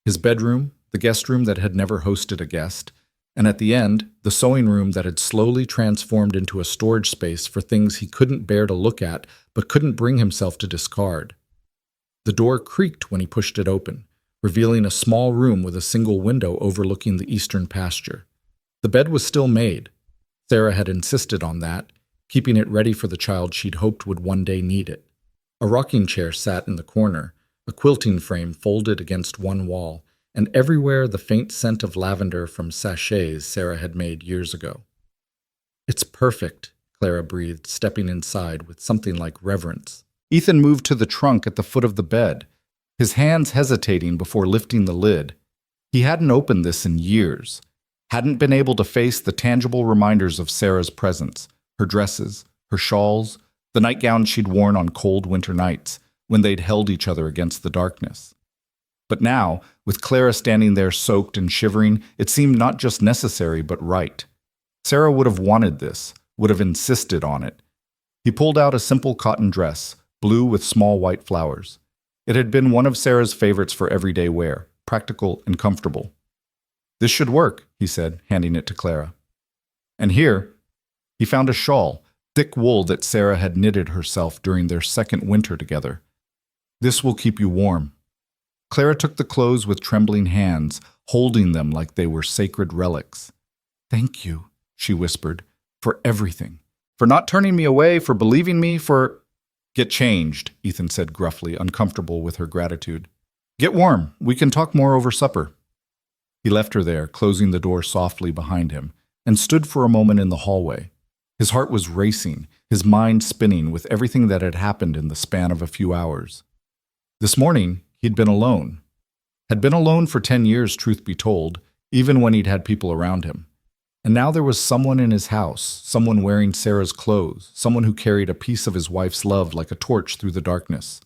His bedroom, the guest room that had never hosted a guest, and at the end, the sewing room that had slowly transformed into a storage space for things he couldn't bear to look at but couldn't bring himself to discard. The door creaked when he pushed it open, revealing a small room with a single window overlooking the eastern pasture. The bed was still made. Sarah had insisted on that, keeping it ready for the child she'd hoped would one day need it. A rocking chair sat in the corner, a quilting frame folded against one wall, and everywhere the faint scent of lavender from sachets Sarah had made years ago. "It's perfect," Clara breathed, stepping inside with something like reverence. Ethan moved to the trunk at the foot of the bed, his hands hesitating before lifting the lid. He hadn't opened this in years, hadn't been able to face the tangible reminders of Sarah's presence, her dresses, her shawls, the nightgown she'd worn on cold winter nights when they'd held each other against the darkness. But now, with Clara standing there soaked and shivering, it seemed not just necessary but right. Sarah would have wanted this, would have insisted on it. He pulled out a simple cotton dress, blue with small white flowers. It had been one of Sarah's favorites for everyday wear, practical and comfortable. "This should work," he said, handing it to Clara. And here, he found a shawl, thick wool that Sarah had knitted herself during their second winter together. "This will keep you warm." Clara took the clothes with trembling hands, holding them like they were sacred relics. "Thank you," she whispered, "for everything. For not turning me away, for believing me, for—" "Get changed," Ethan said gruffly, uncomfortable with her gratitude. "Get warm. We can talk more over supper." He left her there, closing the door softly behind him, and stood for a moment in the hallway. His heart was racing, his mind spinning with everything that had happened in the span of a few hours. This morning, he'd been alone. Had been alone for 10 years, truth be told, even when he'd had people around him. And now there was someone in his house, someone wearing Sarah's clothes, someone who carried a piece of his wife's love like a torch through the darkness.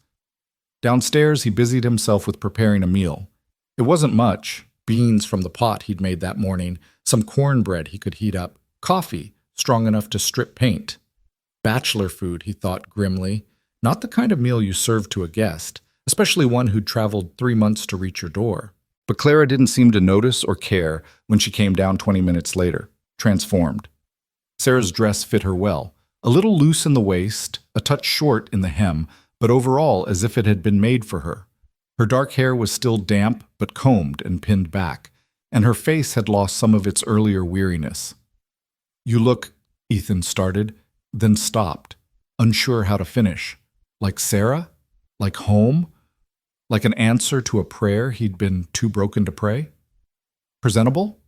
Downstairs, he busied himself with preparing a meal. It wasn't much: beans from the pot he'd made that morning, some cornbread he could heat up, coffee strong enough to strip paint. Bachelor food, he thought grimly, not the kind of meal you serve to a guest, especially one who'd traveled 3 months to reach your door. But Clara didn't seem to notice or care when she came down 20 minutes later, transformed. Sarah's dress fit her well, a little loose in the waist, a touch short in the hem, but overall as if it had been made for her. Her dark hair was still damp but combed and pinned back, and her face had lost some of its earlier weariness. "You look," Ethan started, then stopped, unsure how to finish. Like Sarah? Like home? Like an answer to a prayer he'd been too broken to pray? "Presentable?"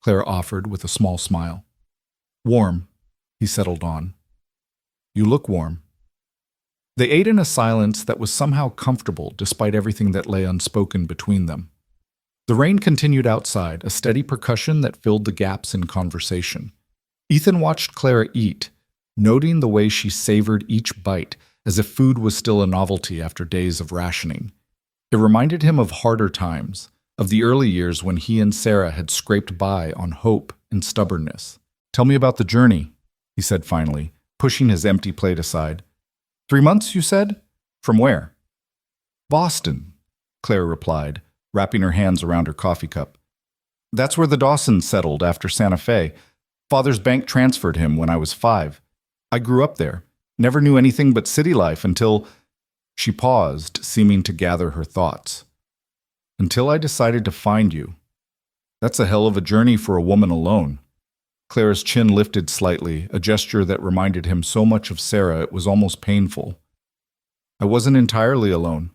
Clara offered with a small smile. "Warm," he settled on. "You look warm." They ate in a silence that was somehow comfortable despite everything that lay unspoken between them. The rain continued outside, a steady percussion that filled the gaps in conversation. Ethan watched Clara eat, noting the way she savored each bite as if food was still a novelty after days of rationing. It reminded him of harder times, of the early years when he and Sarah had scraped by on hope and stubbornness. "Tell me about the journey," he said finally, pushing his empty plate aside. 3 months, you said? From where?" "Boston," Clara replied, wrapping her hands around her coffee cup. "That's where the Dawsons settled after Santa Fe. Father's bank transferred him when I was 5. I grew up there, never knew anything but city life until—" She paused, seeming to gather her thoughts. "Until I decided to find you. That's a hell of a journey for a woman alone." Clara's chin lifted slightly, a gesture that reminded him so much of Sarah it was almost painful. "I wasn't entirely alone.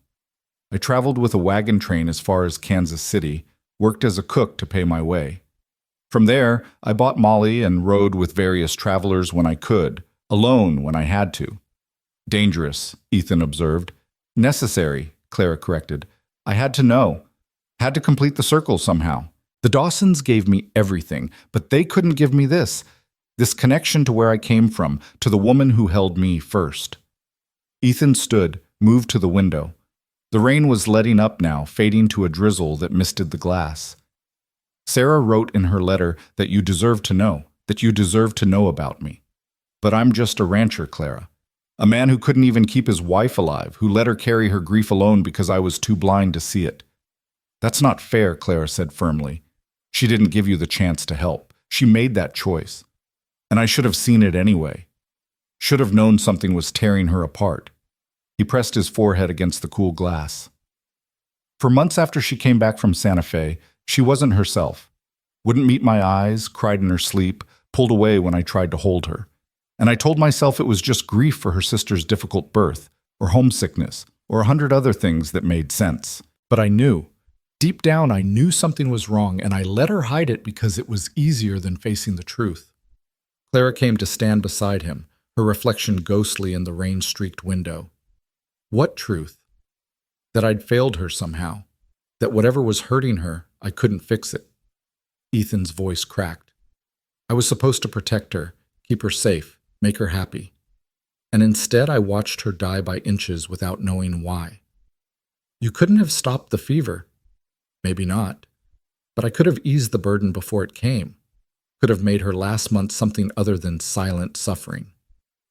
I traveled with a wagon train as far as Kansas City, worked as a cook to pay my way. From there, I bought Molly and rode with various travelers when I could, alone when I had to." "Dangerous," Ethan observed. "Necessary," Clara corrected. "I had to know. Had to complete the circle somehow. The Dawsons gave me everything, but they couldn't give me this connection to where I came from, to the woman who held me first." Ethan stood, moved to the window. The rain was letting up now, fading to a drizzle that misted the glass. "Sarah wrote in her letter that you deserve to know about me. But I'm just a rancher, Clara. A man who couldn't even keep his wife alive, who let her carry her grief alone because I was too blind to see it." "That's not fair," Clara said firmly. "She didn't give you the chance to help. She made that choice. And I should have seen it anyway. Should have known something was tearing her apart." He pressed his forehead against the cool glass. "For months after she came back from Santa Fe, she wasn't herself. Wouldn't meet my eyes, cried in her sleep, pulled away when I tried to hold her. And I told myself it was just grief for her sister's difficult birth, or homesickness, or 100 other things that made sense. But I knew. Deep down, I knew something was wrong, and I let her hide it because it was easier than facing the truth." Clara came to stand beside him, her reflection ghostly in the rain-streaked window. What truth? That I'd failed her somehow. That whatever was hurting her, I couldn't fix it. Ethan's voice cracked. "I was supposed to protect her, keep her safe, make her happy. And instead I watched her die by inches without knowing why. You couldn't have stopped the fever. Maybe not. But I could have eased the burden before it came. Could have made her last month something other than silent suffering."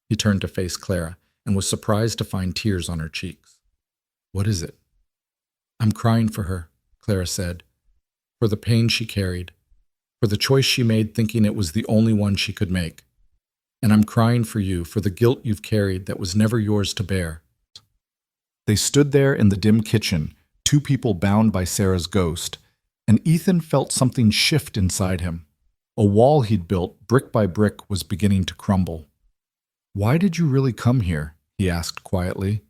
He turned to face Clara and was surprised to find tears on her cheeks. "What is it?" "I'm crying for her," Clara said. "For the pain she carried. For the choice she made thinking it was the only one she could make. And I'm crying for you, for the guilt you've carried that was never yours to bear." They stood there in the dim kitchen, 2 people bound by Sarah's ghost, and Ethan felt something shift inside him. A wall he'd built, brick by brick, was beginning to crumble. "Why did you really come here?" he asked quietly.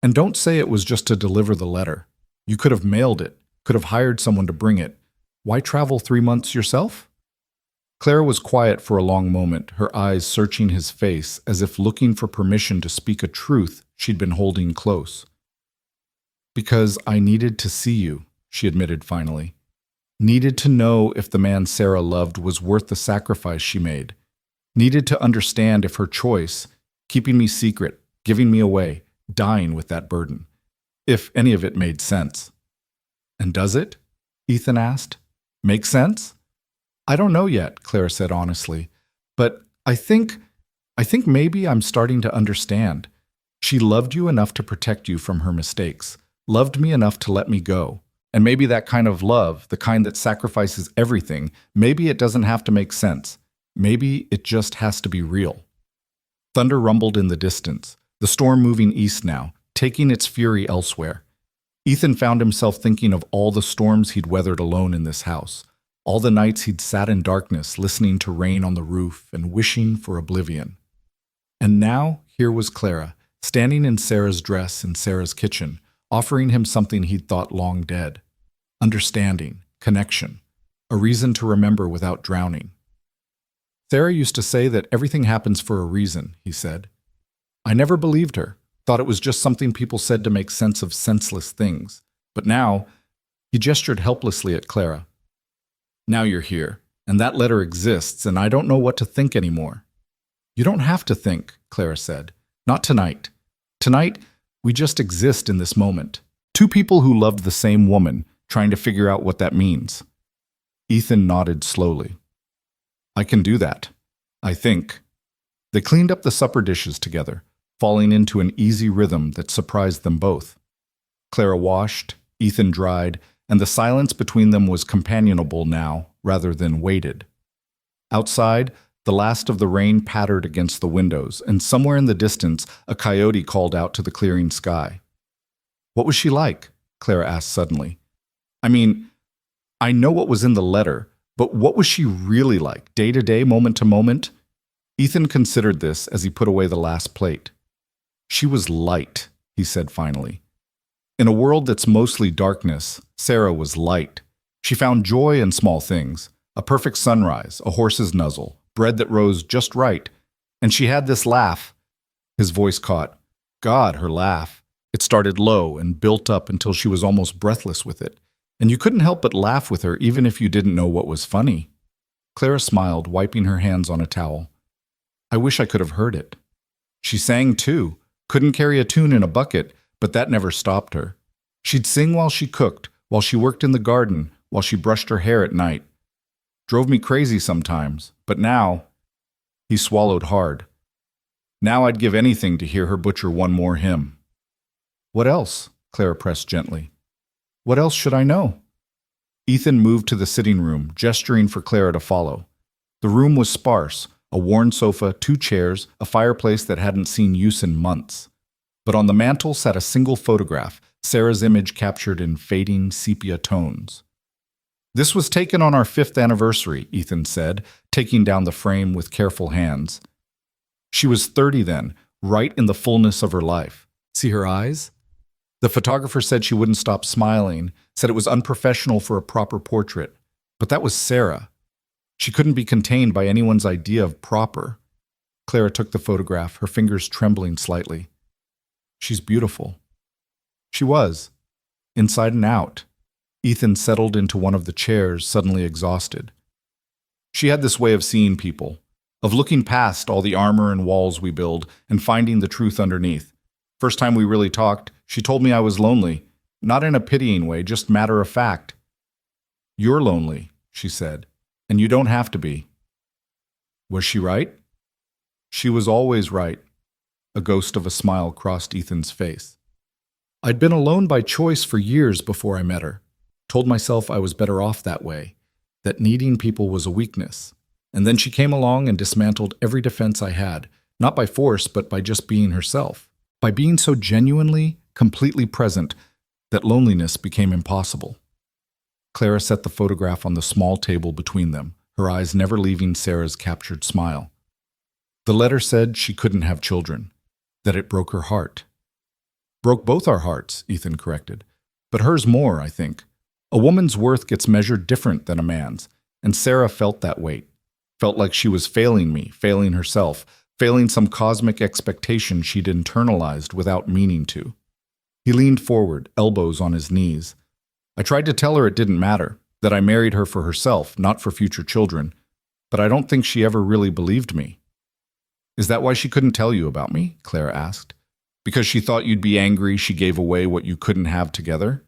"And don't say it was just to deliver the letter. You could have mailed it, could have hired someone to bring it. Why travel 3 months yourself?" Clara was quiet for a long moment, her eyes searching his face as if looking for permission to speak a truth she'd been holding close. "Because I needed to see you," she admitted finally. "Needed to know if the man Sarah loved was worth the sacrifice she made. Needed to understand if her choice, keeping me secret, giving me away, dying with that burden, if any of it made sense." "And does it?" Ethan asked. "Make sense?" "I don't know yet," Clara said honestly. "But I think maybe I'm starting to understand. She loved you enough to protect you from her mistakes, loved me enough to let me go, And maybe that kind of love, the kind that sacrifices everything, maybe it doesn't have to make sense. Maybe it just has to be real. Thunder rumbled in the distance, the storm moving east now, taking its fury elsewhere. Ethan found himself thinking of all the storms he'd weathered alone in this house, all the nights he'd sat in darkness listening to rain on the roof and wishing for oblivion. And now, here was Clara, standing in Sarah's dress in Sarah's kitchen, offering him something he'd thought long dead. Understanding, connection, a reason to remember without drowning. Sarah used to say that everything happens for a reason, he said. I never believed her, thought it was just something people said to make sense of senseless things. But now, he gestured helplessly at Clara. Now you're here, and that letter exists, and I don't know what to think anymore. You don't have to think, Clara said. Not tonight. Tonight, we just exist in this moment. Two people who loved the same woman, trying to figure out what that means. Ethan nodded slowly. I can do that, I think. They cleaned up the supper dishes together, falling into an easy rhythm that surprised them both. Clara washed, Ethan dried, and the silence between them was companionable now, rather than weighted. Outside, the last of the rain pattered against the windows, and somewhere in the distance, a coyote called out to the clearing sky. What was she like? Clara asked suddenly. I mean, I know what was in the letter, but what was she really like, day to day, moment to moment? Ethan considered this as he put away the last plate. She was light, he said finally. In a world that's mostly darkness, Sarah was light. She found joy in small things, a perfect sunrise, a horse's nuzzle, bread that rose just right. And she had this laugh. His voice caught. God, her laugh. It started low and built up until she was almost breathless with it. And you couldn't help but laugh with her even if you didn't know what was funny. Clara smiled, wiping her hands on a towel. I wish I could have heard it. She sang too, couldn't carry a tune in a bucket, but that never stopped her. She'd sing while she cooked, while she worked in the garden, while she brushed her hair at night. Drove me crazy sometimes, but now... He swallowed hard. Now I'd give anything to hear her butcher one more hymn. What else? Clara pressed gently. What else should I know? Ethan moved to the sitting room, gesturing for Clara to follow. The room was sparse, a worn sofa, 2 chairs, a fireplace that hadn't seen use in months. But on the mantel sat a single photograph, Sarah's image captured in fading sepia tones. This was taken on our 5th anniversary, Ethan said, taking down the frame with careful hands. She was 30 then, right in the fullness of her life. See her eyes? The photographer said she wouldn't stop smiling, said it was unprofessional for a proper portrait. But that was Sarah. She couldn't be contained by anyone's idea of proper. Clara took the photograph, her fingers trembling slightly. She's beautiful. She was, inside and out. Ethan settled into one of the chairs, suddenly exhausted. She had this way of seeing people, of looking past all the armor and walls we build and finding the truth underneath. First time we really talked, she told me I was lonely, not in a pitying way, just matter of fact. You're lonely, she said, and you don't have to be. Was she right? She was always right. A ghost of a smile crossed Ethan's face. I'd been alone by choice for years before I met her. Told myself I was better off that way, that needing people was a weakness. And then she came along and dismantled every defense I had, not by force, but by just being herself. By being so genuinely, completely present, that loneliness became impossible. Clara set the photograph on the small table between them, her eyes never leaving Sarah's captured smile. The letter said she couldn't have children, that it broke her heart. Broke both our hearts, Ethan corrected. But hers more, I think. A woman's worth gets measured different than a man's, and Sarah felt that weight. Felt like she was failing me, failing herself, failing some cosmic expectation she'd internalized without meaning to. He leaned forward, elbows on his knees. I tried to tell her it didn't matter, that I married her for herself, not for future children, but I don't think she ever really believed me. Is that why she couldn't tell you about me? Clara asked. Because she thought you'd be angry she gave away what you couldn't have together?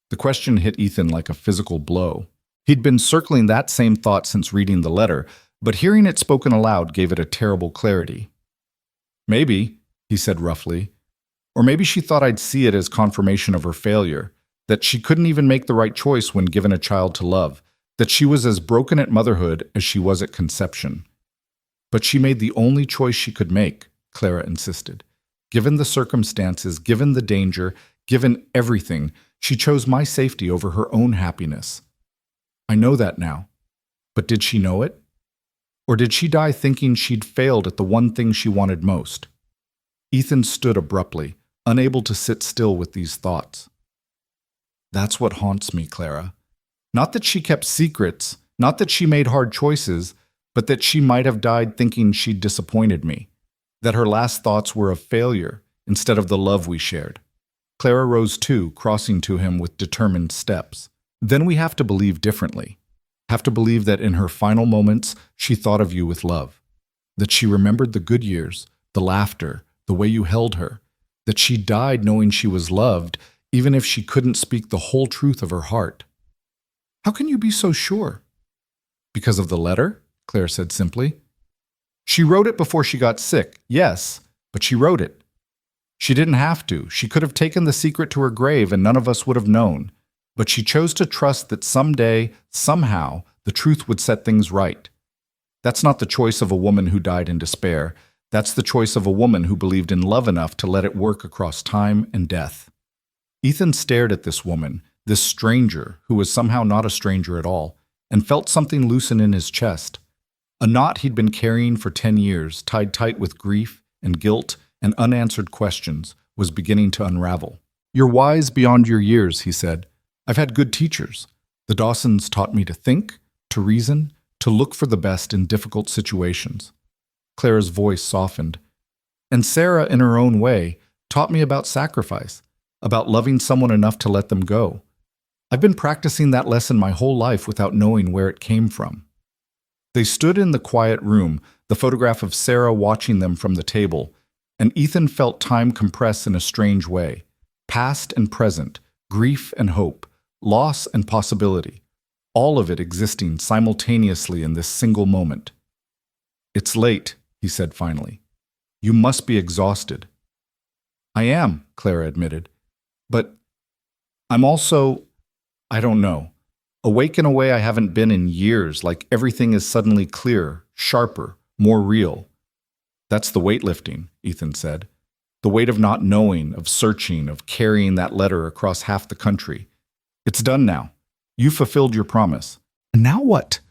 The question hit Ethan like a physical blow. He'd been circling that same thought since reading the letter, but hearing it spoken aloud gave it a terrible clarity. Maybe, he said roughly, or maybe she thought I'd see it as confirmation of her failure, that she couldn't even make the right choice when given a child to love, that she was as broken at motherhood as she was at conception. But she made the only choice she could make, Clara insisted. Given the circumstances, given the danger, given everything, she chose my safety over her own happiness. I know that now. But did she know it? Or did she die thinking she'd failed at the one thing she wanted most? Ethan stood abruptly, unable to sit still with these thoughts. That's what haunts me, Clara. Not that she kept secrets, not that she made hard choices, but that she might have died thinking she'd disappointed me, that her last thoughts were of failure instead of the love we shared. Clara rose too, crossing to him with determined steps. Then we have to believe differently. Have to believe that in her final moments, she thought of you with love. That she remembered the good years, the laughter, the way you held her. That she died knowing she was loved, even if she couldn't speak the whole truth of her heart. How can you be so sure? Because of the letter? Claire said simply. She wrote it before she got sick, yes, but she wrote it. She didn't have to. She could have taken the secret to her grave and none of us would have known. But she chose to trust that someday, somehow, the truth would set things right. That's not the choice of a woman who died in despair. That's the choice of a woman who believed in love enough to let it work across time and death. Ethan stared at this woman, this stranger, who was somehow not a stranger at all, and felt something loosen in his chest. A knot he'd been carrying for 10 years, tied tight with grief and guilt and unanswered questions, was beginning to unravel. You're wise beyond your years, he said. I've had good teachers. The Dawsons taught me to think, to reason, to look for the best in difficult situations. Clara's voice softened. And Sarah, in her own way, taught me about sacrifice, about loving someone enough to let them go. I've been practicing that lesson my whole life without knowing where it came from. They stood in the quiet room, the photograph of Sarah watching them from the table, and Ethan felt time compress in a strange way. Past and present, grief and hope, loss and possibility, all of it existing simultaneously in this single moment. It's late, he said finally. You must be exhausted. I am, Clara admitted. But I'm also, I don't know, awake in a way I haven't been in years, like everything is suddenly clearer, sharper, more real. That's the weightlifting, Ethan said. The weight of not knowing, of searching, of carrying that letter across half the country. It's done now. You fulfilled your promise. And now what?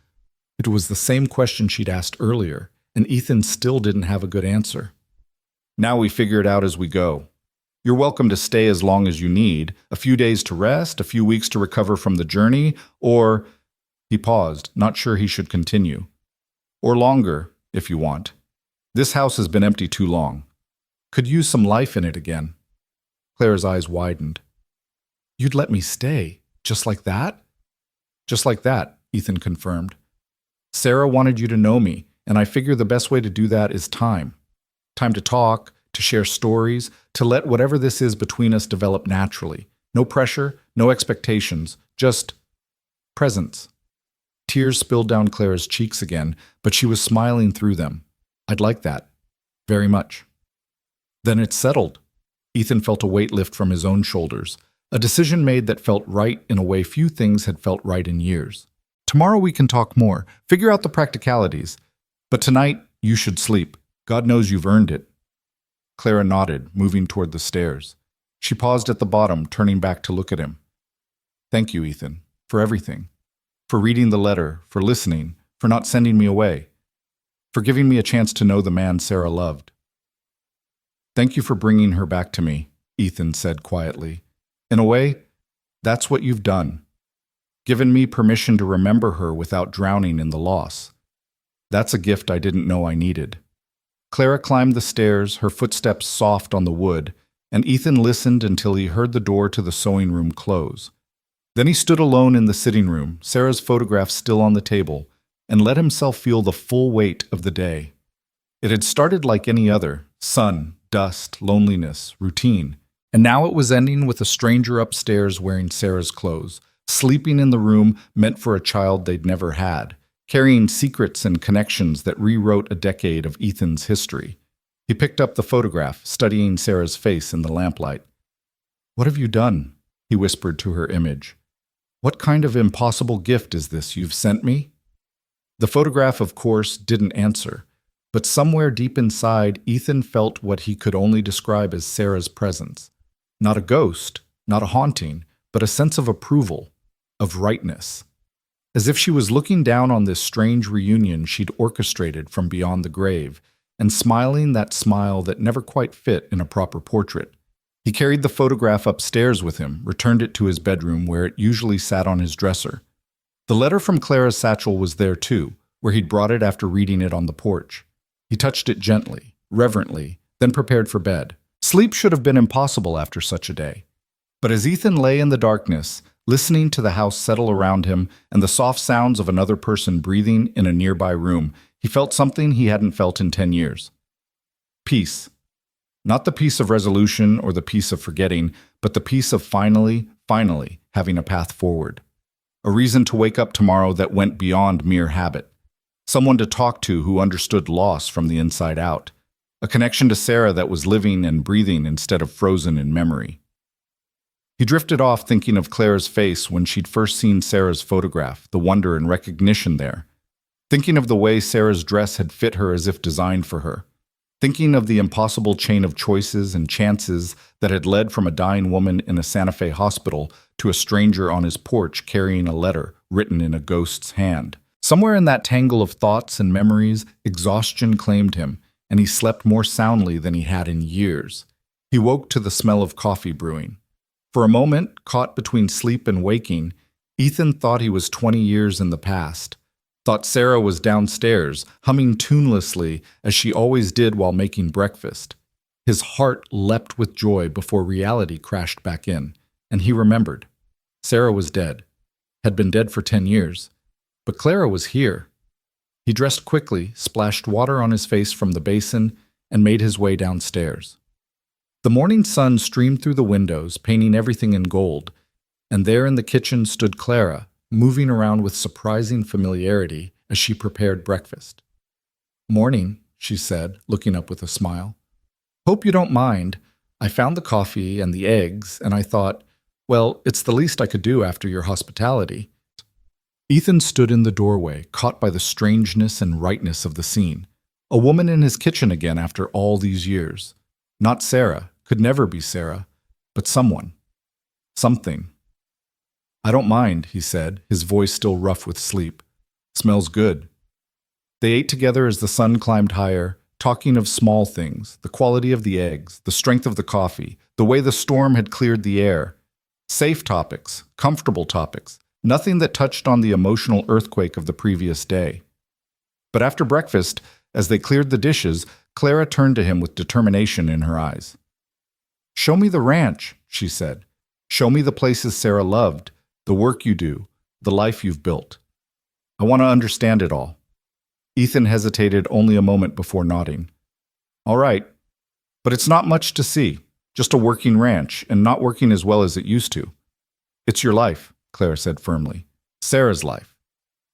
It was the same question she'd asked earlier, and Ethan still didn't have a good answer. Now we figure it out as we go. You're welcome to stay as long as you need, a few days to rest, a few weeks to recover from the journey, or... He paused, not sure he should continue. Or longer, if you want. This house has been empty too long. Could use some life in it again. Clara's eyes widened. You'd let me stay, just like that? Just like that, Ethan confirmed. Sarah wanted you to know me, and I figure the best way to do that is time. Time to talk, to share stories, to let whatever this is between us develop naturally. No pressure, no expectations, just presence. Tears spilled down Clara's cheeks again, but she was smiling through them. I'd like that. Very much. Then it's settled. Ethan felt a weight lift from his own shoulders, a decision made that felt right in a way few things had felt right in years. Tomorrow we can talk more, figure out the practicalities. But tonight, you should sleep. God knows you've earned it. Clara nodded, moving toward the stairs. She paused at the bottom, turning back to look at him. Thank you, Ethan, for everything. For reading the letter, for listening, for not sending me away. For giving me a chance to know the man Sarah loved. Thank you for bringing her back to me, Ethan said quietly. In a way, that's what you've done. Given me permission to remember her without drowning in the loss. That's a gift I didn't know I needed. Clara climbed the stairs, her footsteps soft on the wood, and Ethan listened until he heard the door to the sewing room close. Then he stood alone in the sitting room, Sarah's photograph still on the table, and let himself feel the full weight of the day. It had started like any other, sun, dust, loneliness, routine, and now it was ending with a stranger upstairs wearing Sarah's clothes, sleeping in the room meant for a child they'd never had, carrying secrets and connections that rewrote a decade of Ethan's history. He picked up the photograph, studying Sarah's face in the lamplight. What have you done? he whispered to her image. "What kind of impossible gift is this you've sent me?" The photograph, of course, didn't answer, but somewhere deep inside, Ethan felt what he could only describe as Sarah's presence. Not a ghost, not a haunting, but a sense of approval, of rightness. As if she was looking down on this strange reunion she'd orchestrated from beyond the grave, and smiling that smile that never quite fit in a proper portrait. He carried the photograph upstairs with him, returned it to his bedroom where it usually sat on his dresser. The letter from Clara's satchel was there too, where he'd brought it after reading it on the porch. He touched it gently, reverently, then prepared for bed. Sleep should have been impossible after such a day. But as Ethan lay in the darkness, listening to the house settle around him and the soft sounds of another person breathing in a nearby room, he felt something he hadn't felt in 10 years. Peace. Not the peace of resolution or the peace of forgetting, but the peace of finally having a path forward. A reason to wake up tomorrow that went beyond mere habit. Someone to talk to who understood loss from the inside out. A connection to Sarah that was living and breathing instead of frozen in memory. He drifted off thinking of Clara's face when she'd first seen Sarah's photograph, the wonder and recognition there. Thinking of the way Sarah's dress had fit her as if designed for her. Thinking of the impossible chain of choices and chances that had led from a dying woman in a Santa Fe hospital to a stranger on his porch carrying a letter written in a ghost's hand. Somewhere in that tangle of thoughts and memories, exhaustion claimed him, and he slept more soundly than he had in years. He woke to the smell of coffee brewing. For a moment, caught between sleep and waking, Ethan thought he was 20 years in the past. Thought Sarah was downstairs, humming tunelessly as she always did while making breakfast. His heart leapt with joy before reality crashed back in, and he remembered. Sarah was dead, had been dead for 10 years, but Clara was here. He dressed quickly, splashed water on his face from the basin, and made his way downstairs. The morning sun streamed through the windows, painting everything in gold, and there in the kitchen stood Clara, moving around with surprising familiarity as she prepared breakfast. "Morning," she said, looking up with a smile. "Hope you don't mind. I found the coffee and the eggs, and I thought, well, it's the least I could do after your hospitality." Ethan stood in the doorway, caught by the strangeness and rightness of the scene. A woman in his kitchen again after all these years. Not Sarah, could never be Sarah, but someone. Something. "I don't mind," he said, his voice still rough with sleep. "Smells good." They ate together as the sun climbed higher, talking of small things, the quality of the eggs, the strength of the coffee, the way the storm had cleared the air. Safe topics, comfortable topics, nothing that touched on the emotional earthquake of the previous day. But after breakfast, as they cleared the dishes, Clara turned to him with determination in her eyes. "Show me the ranch," she said. "Show me the places Sarah loved, the work you do, the life you've built. I want to understand it all." Ethan hesitated only a moment before nodding. "All right, but it's not much to see, just a working ranch, and not working as well as it used to." "It's your life," Clara said firmly. "Sarah's life.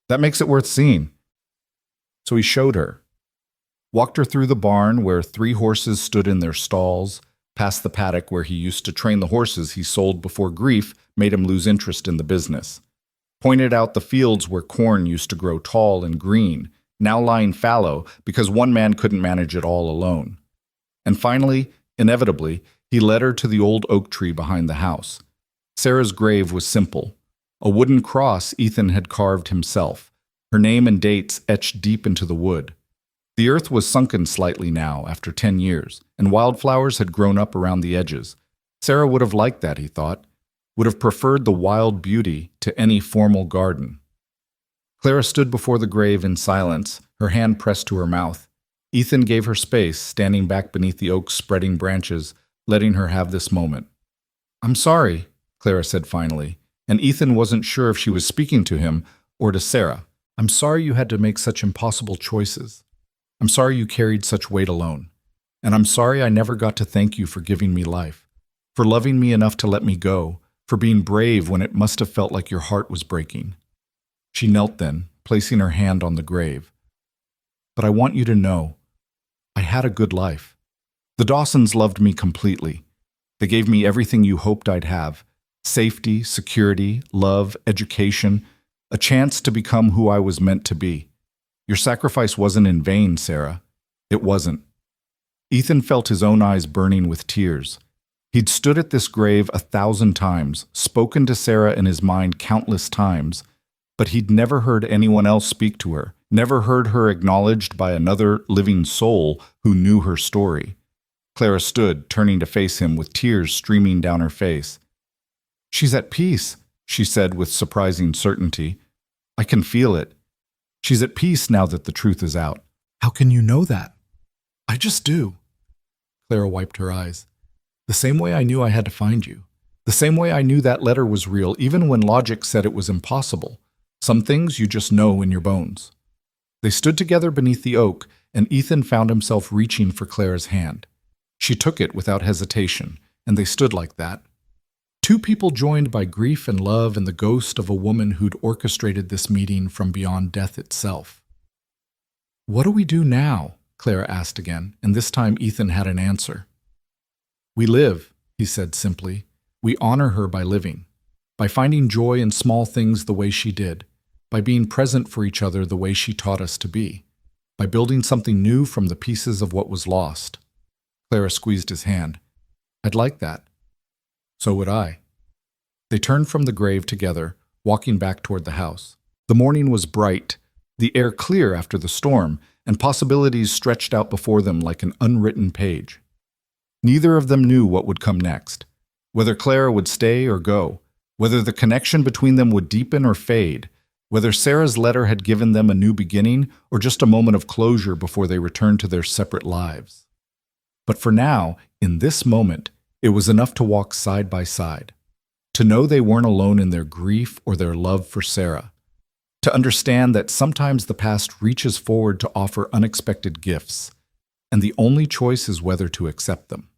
That makes it worth seeing." So he showed her. Walked her through the barn where 3 horses stood in their stalls, past the paddock where he used to train the horses he sold before grief made him lose interest in the business. Pointed out the fields where corn used to grow tall and green, now lying fallow because one man couldn't manage it all alone. And finally, inevitably, he led her to the old oak tree behind the house. Sarah's grave was simple. A wooden cross Ethan had carved himself, her name and dates etched deep into the wood. The earth was sunken slightly now after 10 years, and wildflowers had grown up around the edges. Sarah would have liked that, he thought, would have preferred the wild beauty to any formal garden. Clara stood before the grave in silence, her hand pressed to her mouth. Ethan gave her space, standing back beneath the oak's spreading branches, letting her have this moment. "I'm sorry," Clara said finally, and Ethan wasn't sure if she was speaking to him or to Sarah. "I'm sorry you had to make such impossible choices. I'm sorry you carried such weight alone. And I'm sorry I never got to thank you for giving me life, for loving me enough to let me go, for being brave when it must have felt like your heart was breaking." She knelt then, placing her hand on the grave. "But I want you to know, I had a good life. The Dawsons loved me completely. They gave me everything you hoped I'd have. Safety, security, love, education, a chance to become who I was meant to be. Your sacrifice wasn't in vain, Sarah. It wasn't. Ethan felt his own eyes burning with tears. He'd stood at this grave 1,000 times, spoken to Sarah in his mind countless times, but he'd never heard anyone else speak to her, never heard her acknowledged by another living soul who knew her story. Clara stood, turning to face him with tears streaming down her face. "She's at peace," she said with surprising certainty. "I can feel it. She's at peace now that the truth is out." "How can you know that?" "I just do." Clara wiped her eyes. "The same way I knew I had to find you. The same way I knew that letter was real, even when logic said it was impossible. Some things you just know in your bones." They stood together beneath the oak, and Ethan found himself reaching for Clara's hand. She took it without hesitation, and they stood like that. Two people joined by grief and love and the ghost of a woman who'd orchestrated this meeting from beyond death itself. "What do we do now?" Clara asked again, and this time Ethan had an answer. "We live," he said simply. "We honor her by living, by finding joy in small things the way she did, by being present for each other the way she taught us to be, by building something new from the pieces of what was lost." Clara squeezed his hand. "I'd like that." "So would I." They turned from the grave together, walking back toward the house. The morning was bright, the air clear after the storm, and possibilities stretched out before them like an unwritten page. Neither of them knew what would come next, whether Clara would stay or go, whether the connection between them would deepen or fade, whether Sarah's letter had given them a new beginning or just a moment of closure before they returned to their separate lives. But for now, in this moment, it was enough to walk side by side, to know they weren't alone in their grief or their love for Sarah, to understand that sometimes the past reaches forward to offer unexpected gifts, and the only choice is whether to accept them.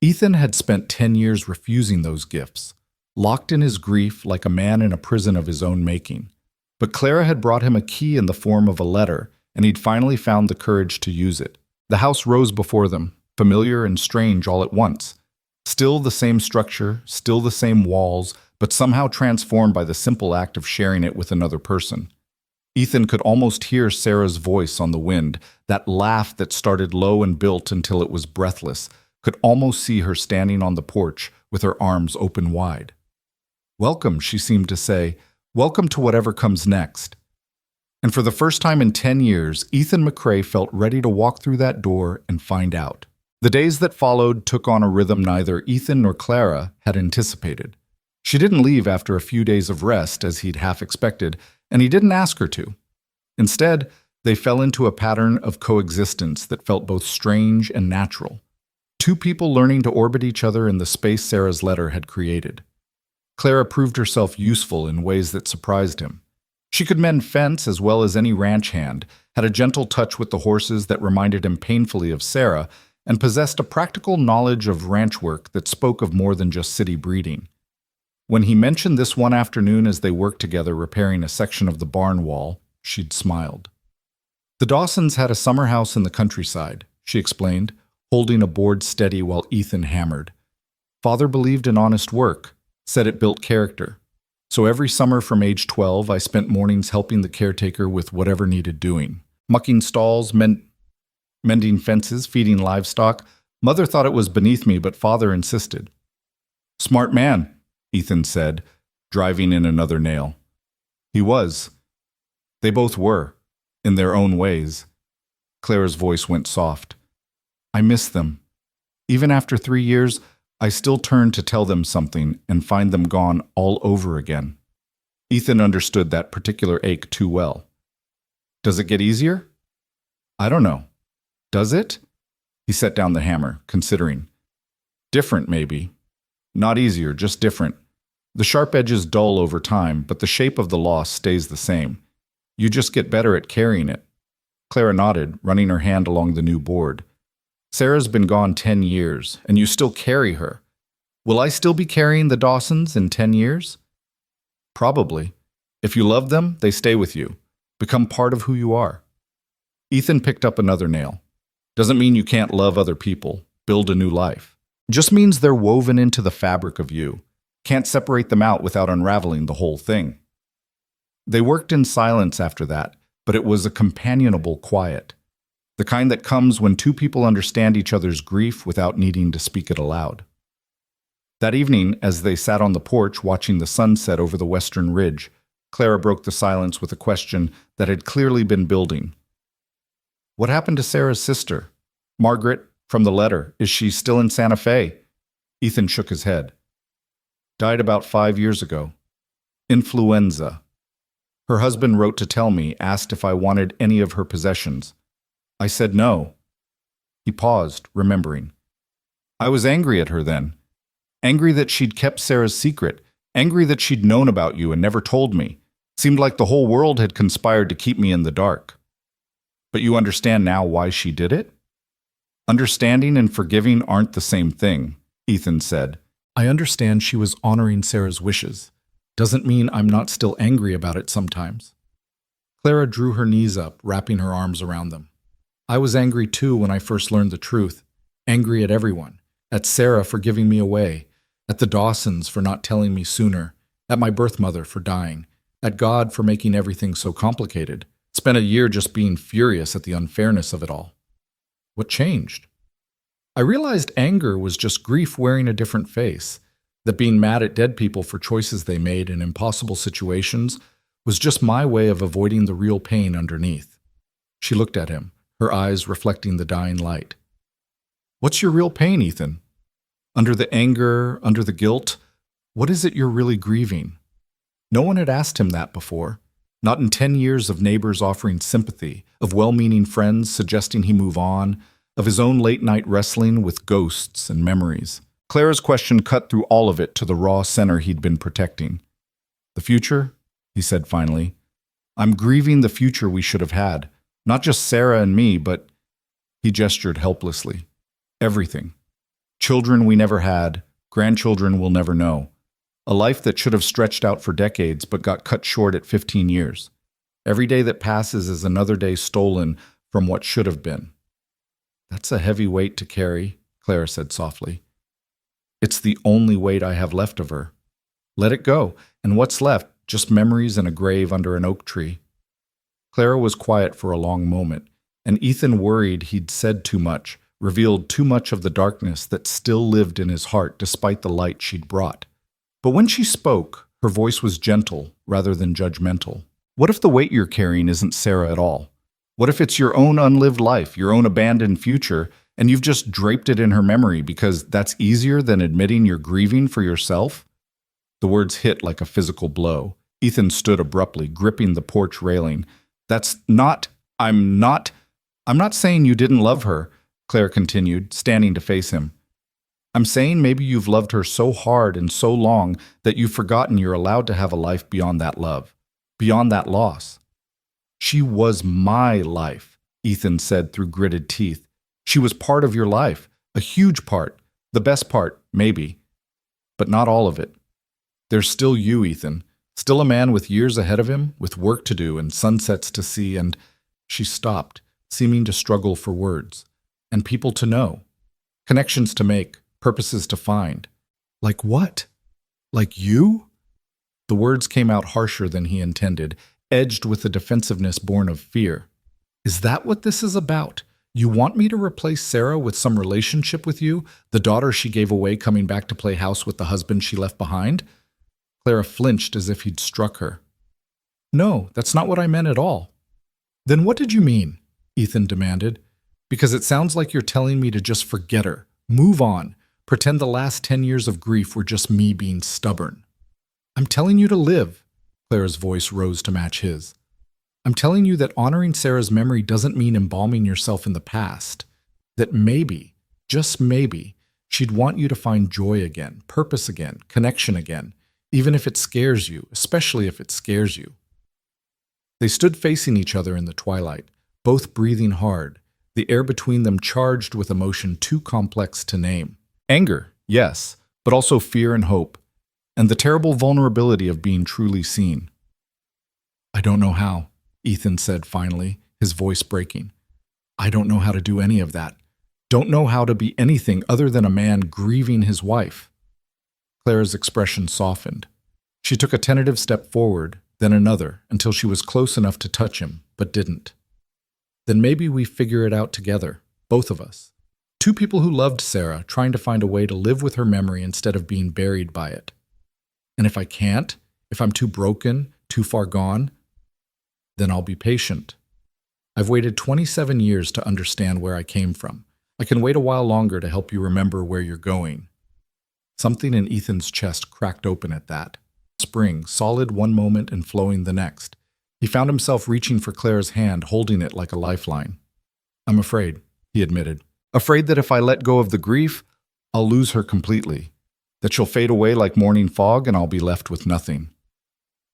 Ethan had spent 10 years refusing those gifts, locked in his grief like a man in a prison of his own making. But Clara had brought him a key in the form of a letter, and he'd finally found the courage to use it. The house rose before them, familiar and strange all at once. Still the same structure, still the same walls, but somehow transformed by the simple act of sharing it with another person. Ethan could almost hear Sarah's voice on the wind, that laugh that started low and built until it was breathless, could almost see her standing on the porch with her arms open wide. "Welcome," she seemed to say, "welcome to whatever comes next." And for the first time in 10 years, Ethan McCrae felt ready to walk through that door and find out. The days that followed took on a rhythm neither Ethan nor Clara had anticipated. She didn't leave after a few days of rest, as he'd half expected, and he didn't ask her to. Instead, they fell into a pattern of coexistence that felt both strange and natural. Two people learning to orbit each other in the space Sarah's letter had created. Clara proved herself useful in ways that surprised him. She could mend fence as well as any ranch hand, had a gentle touch with the horses that reminded him painfully of Sarah, and possessed a practical knowledge of ranch work that spoke of more than just city breeding. When he mentioned this one afternoon as they worked together repairing a section of the barn wall, she'd smiled. "The Dawsons had a summer house in the countryside," she explained, holding a board steady while Ethan hammered. "Father believed in honest work, said it built character. So every summer from age 12, I spent mornings helping the caretaker with whatever needed doing. Mucking stalls, mending fences, feeding livestock. Mother thought it was beneath me, but Father insisted." "Smart man," Ethan said, driving in another nail. He was. They both were, in their own ways. Clara's voice went soft. "I miss them. Even after 3 years, I still turn to tell them something and find them gone all over again." Ethan understood that particular ache too well. "Does it get easier?" "I don't know. Does it?" He set down the hammer, considering. "Different, maybe. Not easier, just different. The sharp edges dull over time, but the shape of the loss stays the same. You just get better at carrying it." Clara nodded, running her hand along the new board. "Sarah's been gone 10 years, and you still carry her. Will I still be carrying the Dawsons in 10 years? Probably. If you love them, they stay with you, become part of who you are." Ethan picked up another nail. "Doesn't mean you can't love other people, build a new life. Just means they're woven into the fabric of you. Can't separate them out without unraveling the whole thing. They worked in silence after that, but it was a companionable quiet. The kind that comes when two people understand each other's grief without needing to speak it aloud. That evening, as they sat on the porch watching the sunset over the western ridge, Clara broke the silence with a question that had clearly been building. What happened to Sarah's sister? Margaret, from the letter, is she still in Santa Fe? Ethan shook his head. Died about 5 years ago. Influenza. Her husband wrote to tell me, asked if I wanted any of her possessions. I said no. He paused, remembering. I was angry at her then. Angry that she'd kept Sarah's secret. Angry that she'd known about you and never told me. Seemed like the whole world had conspired to keep me in the dark. But you understand now why she did it? Understanding and forgiving aren't the same thing, Ethan said. I understand she was honoring Sarah's wishes. Doesn't mean I'm not still angry about it sometimes. Clara drew her knees up, wrapping her arms around them. I was angry too when I first learned the truth. Angry at everyone. At Sarah for giving me away. At the Dawsons for not telling me sooner. At my birth mother for dying. At God for making everything so complicated. Spent a year just being furious at the unfairness of it all. What changed? I realized anger was just grief wearing a different face. That being mad at dead people for choices they made in impossible situations was just my way of avoiding the real pain underneath. She looked at him, her eyes reflecting the dying light. What's your real pain, Ethan? Under the anger, under the guilt, what is it you're really grieving? No one had asked him that before. Not in 10 years of neighbors offering sympathy, of well-meaning friends suggesting he move on, of his own late-night wrestling with ghosts and memories. Clara's question cut through all of it to the raw center he'd been protecting. The future? He said finally. I'm grieving the future we should have had. Not just Sarah and me, but... He gestured helplessly. Everything. Children we never had, grandchildren we'll never know. A life that should have stretched out for decades but got cut short at 15 years. Every day that passes is another day stolen from what should have been. That's a heavy weight to carry, Clara said softly. It's the only weight I have left of her. Let it go, and what's left, just memories and a grave under an oak tree. Clara was quiet for a long moment, and Ethan worried he'd said too much, revealed too much of the darkness that still lived in his heart despite the light she'd brought. But when she spoke, her voice was gentle rather than judgmental. What if the weight you're carrying isn't Sarah at all? What if it's your own unlived life, your own abandoned future, and you've just draped it in her memory because that's easier than admitting you're grieving for yourself? The words hit like a physical blow. Ethan stood abruptly, gripping the porch railing. I'm not saying you didn't love her, Claire continued, standing to face him. I'm saying maybe you've loved her so hard and so long that you've forgotten you're allowed to have a life beyond that love, beyond that loss. She was my life, Ethan said through gritted teeth. She was part of your life, a huge part, the best part, maybe, but not all of it. There's still you, Ethan, still a man with years ahead of him, with work to do and sunsets to see, and she stopped, seeming to struggle for words, and people to know, connections to make, purposes to find. Like what? Like you? The words came out harsher than he intended, edged with a defensiveness born of fear. Is that what this is about? You want me to replace Sarah with some relationship with you, the daughter she gave away coming back to play house with the husband she left behind? Clara flinched as if he'd struck her. No, that's not what I meant at all. Then what did you mean? Ethan demanded. Because it sounds like you're telling me to just forget her, move on, pretend the last 10 years of grief were just me being stubborn. I'm telling you to live. Clara's voice rose to match his. I'm telling you that honoring Sarah's memory doesn't mean embalming yourself in the past. That maybe, just maybe, she'd want you to find joy again, purpose again, connection again, even if it scares you, especially if it scares you. They stood facing each other in the twilight, both breathing hard, the air between them charged with emotion too complex to name. Anger, yes, but also fear and hope, and the terrible vulnerability of being truly seen. I don't know how, Ethan said finally, his voice breaking. I don't know how to do any of that. Don't know how to be anything other than a man grieving his wife. Clara's expression softened. She took a tentative step forward, then another, until she was close enough to touch him, but didn't. Then maybe we figure it out together, both of us. Two people who loved Sarah, trying to find a way to live with her memory instead of being buried by it. And if I can't, if I'm too broken, too far gone, then I'll be patient. I've waited 27 years to understand where I came from. I can wait a while longer to help you remember where you're going. Something in Ethan's chest cracked open at that. Spring, solid one moment and flowing the next. He found himself reaching for Clara's hand, holding it like a lifeline. I'm afraid, he admitted. Afraid that if I let go of the grief, I'll lose her completely. That she'll fade away like morning fog and I'll be left with nothing.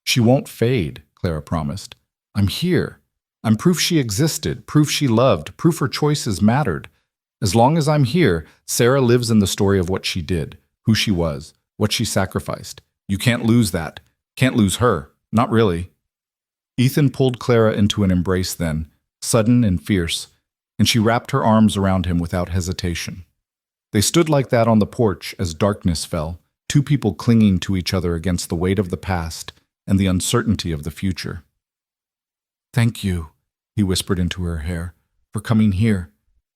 She won't fade, Clara promised. I'm here. I'm proof she existed, proof she loved, proof her choices mattered. As long as I'm here, Sarah lives in the story of what she did, who she was, what she sacrificed. You can't lose that. Can't lose her. Not really. Ethan pulled Clara into an embrace then, sudden and fierce, and she wrapped her arms around him without hesitation. They stood like that on the porch as darkness fell, two people clinging to each other against the weight of the past and the uncertainty of the future. Thank you, he whispered into her hair, for coming here,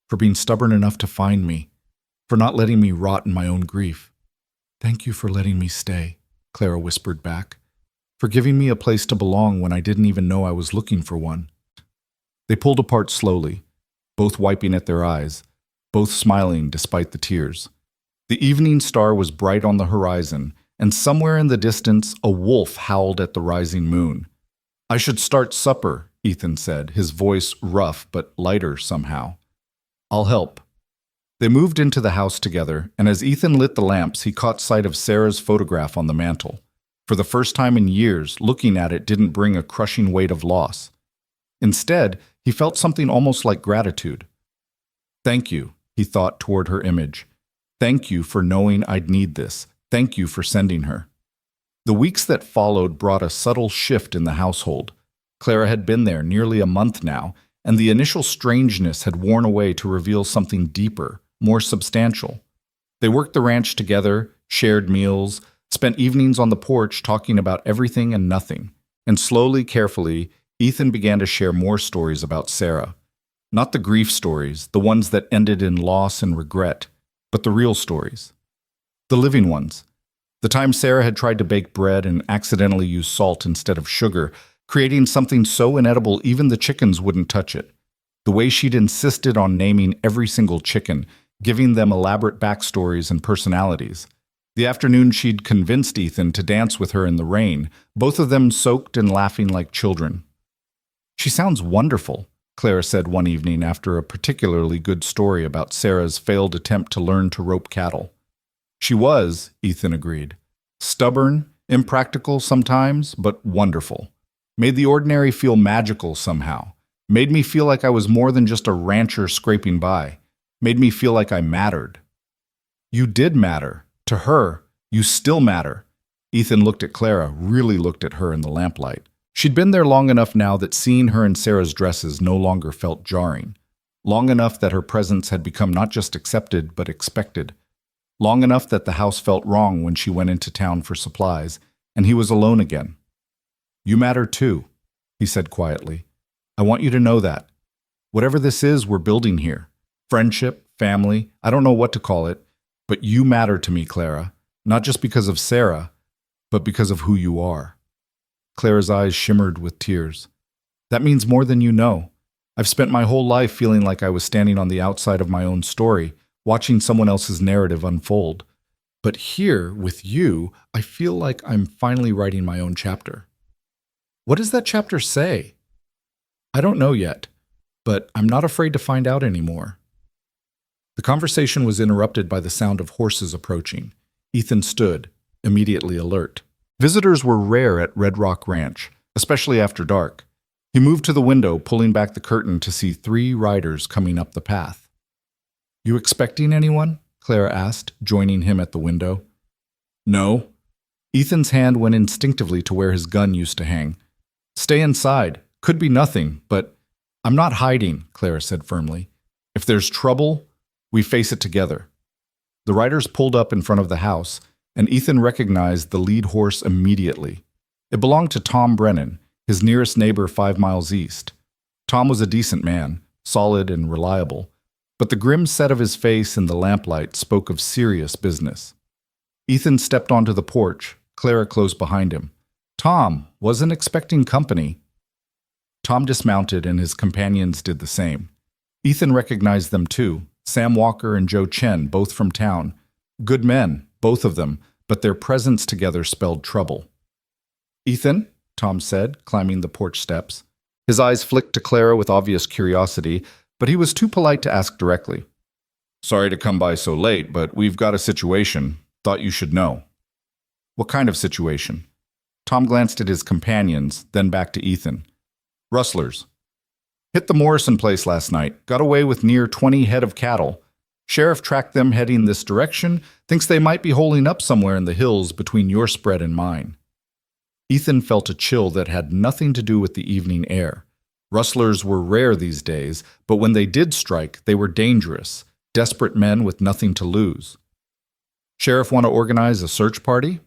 for being stubborn enough to find me, for not letting me rot in my own grief. Thank you for letting me stay, Clara whispered back, for giving me a place to belong when I didn't even know I was looking for one. They pulled apart slowly, both wiping at their eyes, both smiling despite the tears. The evening star was bright on the horizon, and somewhere in the distance a wolf howled at the rising moon. I should start supper, Ethan said, his voice rough but lighter somehow. I'll help. They moved into the house together, and as Ethan lit the lamps, he caught sight of Sarah's photograph on the mantel. For the first time in years, looking at it didn't bring a crushing weight of loss. Instead, he felt something almost like gratitude. Thank you, he thought toward her image. Thank you for knowing I'd need this. Thank you for sending her. The weeks that followed brought a subtle shift in the household. Clara had been there nearly a month now, and the initial strangeness had worn away to reveal something deeper, more substantial. They worked the ranch together, shared meals, spent evenings on the porch talking about everything and nothing. And slowly, carefully, Ethan began to share more stories about Sarah. Not the grief stories, the ones that ended in loss and regret, but the real stories. The living ones. The time Sarah had tried to bake bread and accidentally used salt instead of sugar, creating something so inedible even the chickens wouldn't touch it. The way she'd insisted on naming every single chicken, giving them elaborate backstories and personalities. The afternoon she'd convinced Ethan to dance with her in the rain, both of them soaked and laughing like children. She sounds wonderful, Clara said one evening after a particularly good story about Sarah's failed attempt to learn to rope cattle. She was, Ethan agreed. Stubborn, impractical sometimes, but wonderful. Made the ordinary feel magical somehow. Made me feel like I was more than just a rancher scraping by. Made me feel like I mattered. You did matter. To her, you still matter. Ethan looked at Clara, really looked at her in the lamplight. She'd been there long enough now that seeing her in Sarah's dresses no longer felt jarring. Long enough that her presence had become not just accepted, but expected. Long enough that the house felt wrong when she went into town for supplies, and he was alone again. You matter too, he said quietly. I want you to know that. Whatever this is we're building here, friendship, family, I don't know what to call it, but you matter to me, Clara, not just because of Sarah, but because of who you are. Clara's eyes shimmered with tears. That means more than you know. I've spent my whole life feeling like I was standing on the outside of my own story, watching someone else's narrative unfold. But here, with you, I feel like I'm finally writing my own chapter. What does that chapter say? I don't know yet, but I'm not afraid to find out anymore. The conversation was interrupted by the sound of horses approaching. Ethan stood, immediately alert. Visitors were rare at Red Rock Ranch, especially after dark. He moved to the window, pulling back the curtain to see 3 riders coming up the path. You expecting anyone? Clara asked, joining him at the window. No. Ethan's hand went instinctively to where his gun used to hang. Stay inside. Could be nothing, but I'm not hiding, Clara said firmly. If there's trouble, we face it together. The riders pulled up in front of the house, and Ethan recognized the lead horse immediately. It belonged to Tom Brennan, his nearest neighbor 5 miles east. Tom was a decent man, solid and reliable, but the grim set of his face in the lamplight spoke of serious business. Ethan stepped onto the porch, Clara close behind him. Tom wasn't expecting company. Tom dismounted and his companions did the same. Ethan recognized them too, Sam Walker and Joe Chen, both from town. Good men, both of them, but their presence together spelled trouble. "Ethan," Tom said, climbing the porch steps. His eyes flicked to Clara with obvious curiosity, but he was too polite to ask directly. "Sorry to come by so late, but we've got a situation. Thought you should know." "What kind of situation?" Tom glanced at his companions, then back to Ethan. "Rustlers. Hit the Morrison place last night, got away with near 20 head of cattle. Sheriff tracked them heading this direction, thinks they might be holing up somewhere in the hills between your spread and mine." Ethan felt a chill that had nothing to do with the evening air. Rustlers were rare these days, but when they did strike, they were dangerous, desperate men with nothing to lose. "Sheriff want to organize a search party?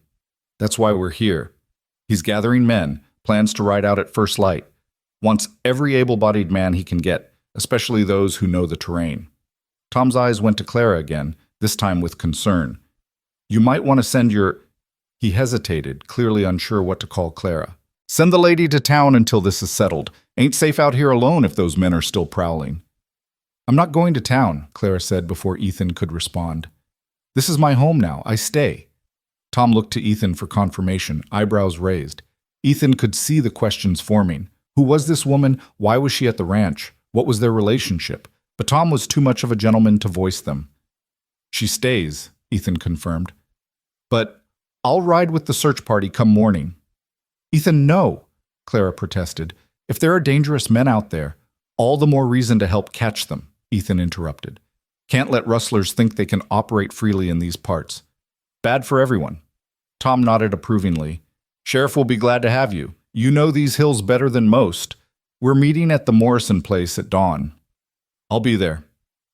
That's why we're here. He's gathering men, plans to ride out at first light. Wants every able-bodied man he can get, especially those who know the terrain." Tom's eyes went to Clara again, this time with concern. "You might want to send your—" He hesitated, clearly unsure what to call Clara. "Send the lady to town until this is settled. Ain't safe out here alone if those men are still prowling." "I'm not going to town," Clara said before Ethan could respond. "This is my home now. I stay." Tom looked to Ethan for confirmation, eyebrows raised. Ethan could see the questions forming. Who was this woman? Why was she at the ranch? What was their relationship? But Tom was too much of a gentleman to voice them. "She stays," Ethan confirmed. "But I'll ride with the search party come morning." "Ethan, no," Clara protested. "If there are dangerous men out there, all the more reason to help catch them," Ethan interrupted. "Can't let rustlers think they can operate freely in these parts. Bad for everyone." Tom nodded approvingly. "Sheriff will be glad to have you. You know these hills better than most. We're meeting at the Morrison place at dawn." "I'll be there."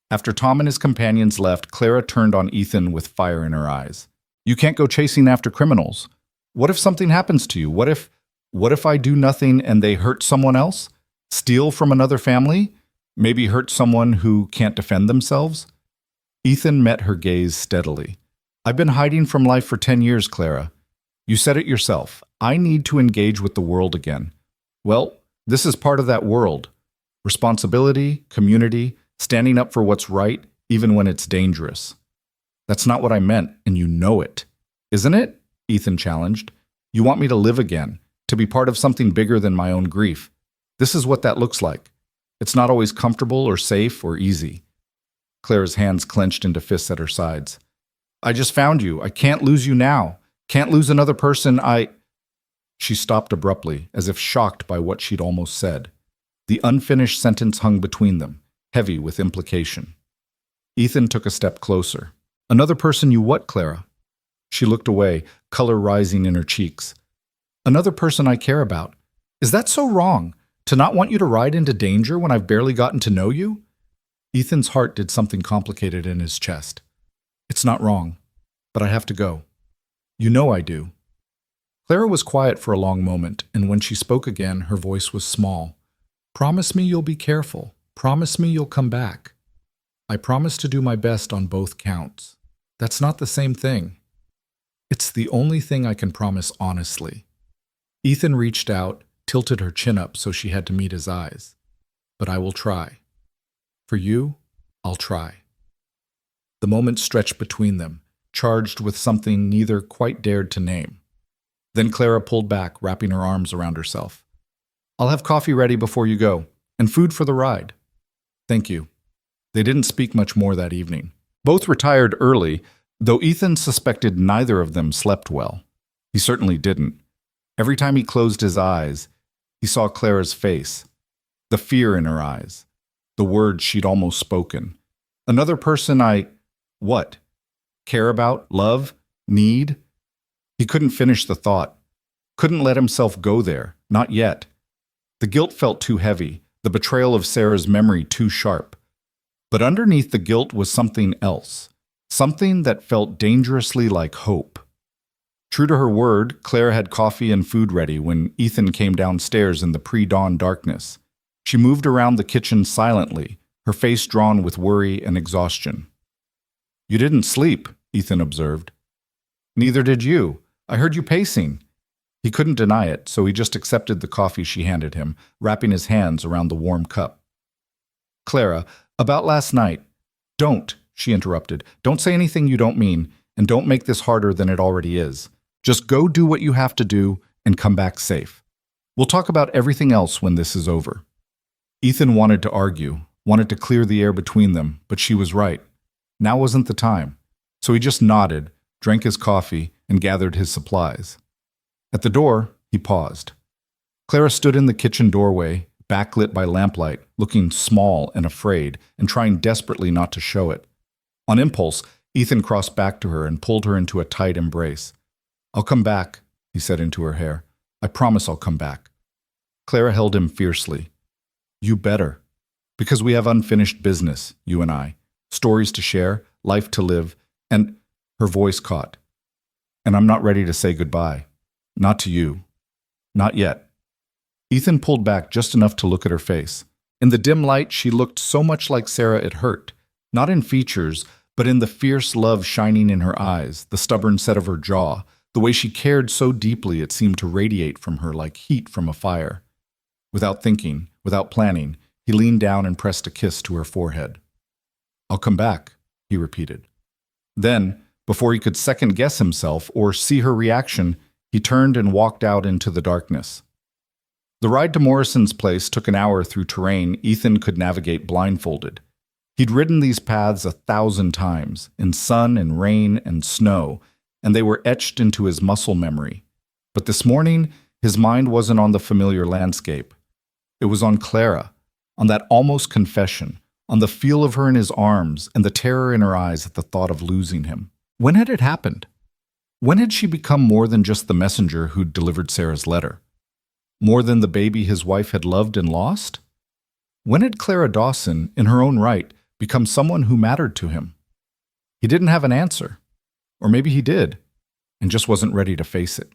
After Tom and his companions left, Clara turned on Ethan with fire in her eyes. "You can't go chasing after criminals. What if something happens to you? What if I do nothing and they hurt someone else? Steal from another family? Maybe hurt someone who can't defend themselves?" Ethan met her gaze steadily. "I've been hiding from life for 10 years, Clara. You said it yourself. I need to engage with the world again. Well, this is part of that world. Responsibility, community, standing up for what's right, even when it's dangerous." "That's not what I meant, and you know it." "Isn't it?" Ethan challenged. "You want me to live again, to be part of something bigger than my own grief. This is what that looks like. It's not always comfortable or safe or easy." Clara's hands clenched into fists at her sides. "I just found you. I can't lose you now. Can't lose another person She stopped abruptly, as if shocked by what she'd almost said. The unfinished sentence hung between them, heavy with implication. Ethan took a step closer. "Another person you what, Clara?" She looked away, color rising in her cheeks. "Another person I care about. Is that so wrong, to not want you to ride into danger when I've barely gotten to know you?" Ethan's heart did something complicated in his chest. "It's not wrong, but I have to go. You know I do." Clara was quiet for a long moment, and when she spoke again, her voice was small. "Promise me you'll be careful. Promise me you'll come back." "I promise to do my best on both counts." "That's not the same thing." "It's the only thing I can promise honestly." Ethan reached out, tilted her chin up so she had to meet his eyes. "But I will try. For you, I'll try." The moment stretched between them, charged with something neither quite dared to name. Then Clara pulled back, wrapping her arms around herself. "I'll have coffee ready before you go, and food for the ride." "Thank you." They didn't speak much more that evening. Both retired early, though Ethan suspected neither of them slept well. He certainly didn't. Every time he closed his eyes, he saw Clara's face, the fear in her eyes, the words she'd almost spoken. "Another person what? Care about, love, need?" He couldn't finish the thought. Couldn't let himself go there, not yet. The guilt felt too heavy, the betrayal of Sarah's memory too sharp. But underneath the guilt was something else, something that felt dangerously like hope. True to her word, Claire had coffee and food ready when Ethan came downstairs in the pre-dawn darkness. She moved around the kitchen silently, her face drawn with worry and exhaustion. "You didn't sleep," Ethan observed. "Neither did you. I heard you pacing." He couldn't deny it, so he just accepted the coffee she handed him, wrapping his hands around the warm cup. "Clara, about last night." "Don't," she interrupted. "Don't say anything you don't mean, and don't make this harder than it already is. Just go do what you have to do and come back safe. We'll talk about everything else when this is over." Ethan wanted to argue, wanted to clear the air between them, but she was right. Now wasn't the time. So he just nodded, drank his coffee, and gathered his supplies. At the door, he paused. Clara stood in the kitchen doorway, backlit by lamplight, looking small and afraid, and trying desperately not to show it. On impulse, Ethan crossed back to her and pulled her into a tight embrace. "I'll come back," he said into her hair. "I promise I'll come back." Clara held him fiercely. "You better. Because we have unfinished business, you and I. Stories to share, life to live, and—" her voice caught. "And I'm not ready to say goodbye. Not to you. Not yet." Ethan pulled back just enough to look at her face. In the dim light, she looked so much like Sarah it hurt. Not in features, but in the fierce love shining in her eyes, the stubborn set of her jaw, the way she cared so deeply it seemed to radiate from her like heat from a fire. Without thinking, without planning, he leaned down and pressed a kiss to her forehead. "I'll come back," he repeated. Then, before he could second-guess himself or see her reaction, he turned and walked out into the darkness. The ride to Morrison's place took an hour through terrain Ethan could navigate blindfolded. He'd ridden these paths 1,000 times, in sun and rain and snow, and they were etched into his muscle memory. But this morning, his mind wasn't on the familiar landscape. It was on Clara, on that almost confession, on the feel of her in his arms and the terror in her eyes at the thought of losing him. When had it happened? When had she become more than just the messenger who'd delivered Sarah's letter? More than the baby his wife had loved and lost? When had Clara Dawson, in her own right, become someone who mattered to him? He didn't have an answer. Or maybe he did, and just wasn't ready to face it.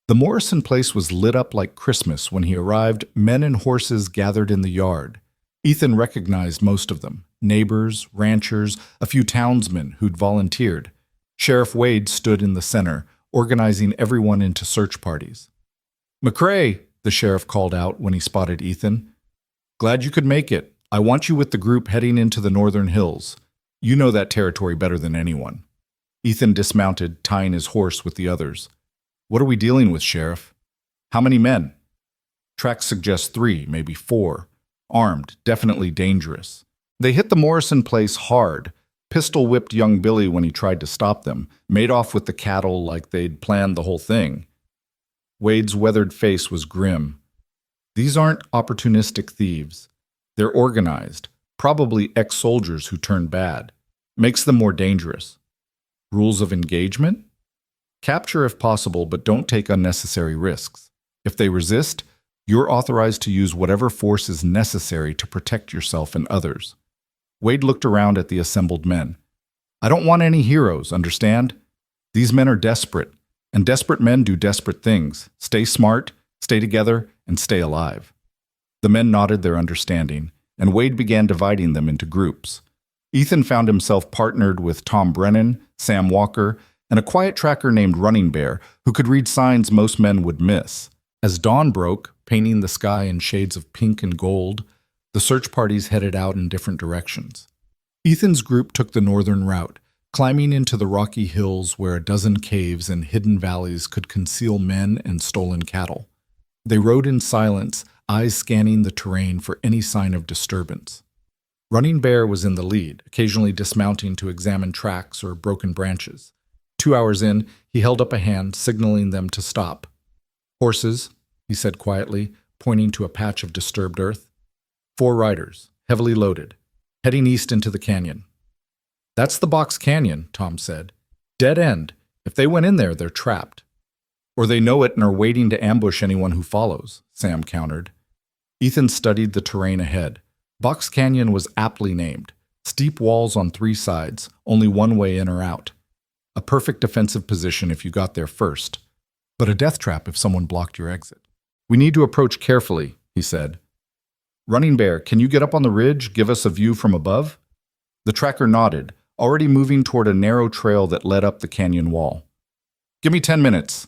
The Morrison place was lit up like Christmas when he arrived. Men and horses gathered in the yard. Ethan recognized most of them, neighbors, ranchers, a few townsmen who'd volunteered. Sheriff Wade stood in the center, organizing everyone into search parties. "McCrae," the sheriff called out when he spotted Ethan. "Glad you could make it. I want you with the group heading into the northern hills. You know that territory better than anyone." Ethan dismounted, tying his horse with the others. "What are we dealing with, Sheriff?" "How many men?" "Tracks suggest 3, maybe 4. Armed, definitely dangerous. They hit the Morrison place hard, pistol-whipped young Billy when he tried to stop them, made off with the cattle like they'd planned the whole thing." Wade's weathered face was grim. "These aren't opportunistic thieves. They're organized, probably ex-soldiers who turned bad. Makes them more dangerous. Rules of engagement? Capture if possible, but don't take unnecessary risks. If they resist, you're authorized to use whatever force is necessary to protect yourself and others." Wade looked around at the assembled men. "I don't want any heroes, understand? These men are desperate, and desperate men do desperate things. Stay smart, stay together, and stay alive." The men nodded their understanding, and Wade began dividing them into groups. Ethan found himself partnered with Tom Brennan, Sam Walker, and a quiet tracker named Running Bear, who could read signs most men would miss. As dawn broke, painting the sky in shades of pink and gold, the search parties headed out in different directions. Ethan's group took the northern route, climbing into the rocky hills where a dozen caves and hidden valleys could conceal men and stolen cattle. They rode in silence, eyes scanning the terrain for any sign of disturbance. Running Bear was in the lead, occasionally dismounting to examine tracks or broken branches. 2 hours in, he held up a hand, signaling them to stop. "Horses," he said quietly, pointing to a patch of disturbed earth. 4 riders, heavily loaded, heading east into the canyon. "That's the Box Canyon," Tom said. "Dead end. If they went in there, they're trapped." "Or they know it and are waiting to ambush anyone who follows," Sam countered. Ethan studied the terrain ahead. Box Canyon was aptly named. Steep walls on 3 sides, only one way in or out. A perfect defensive position if you got there first, but a death trap if someone blocked your exit. "We need to approach carefully," he said. "Running Bear, can you get up on the ridge, give us a view from above?" The tracker nodded, already moving toward a narrow trail that led up the canyon wall. "Give me 10 minutes."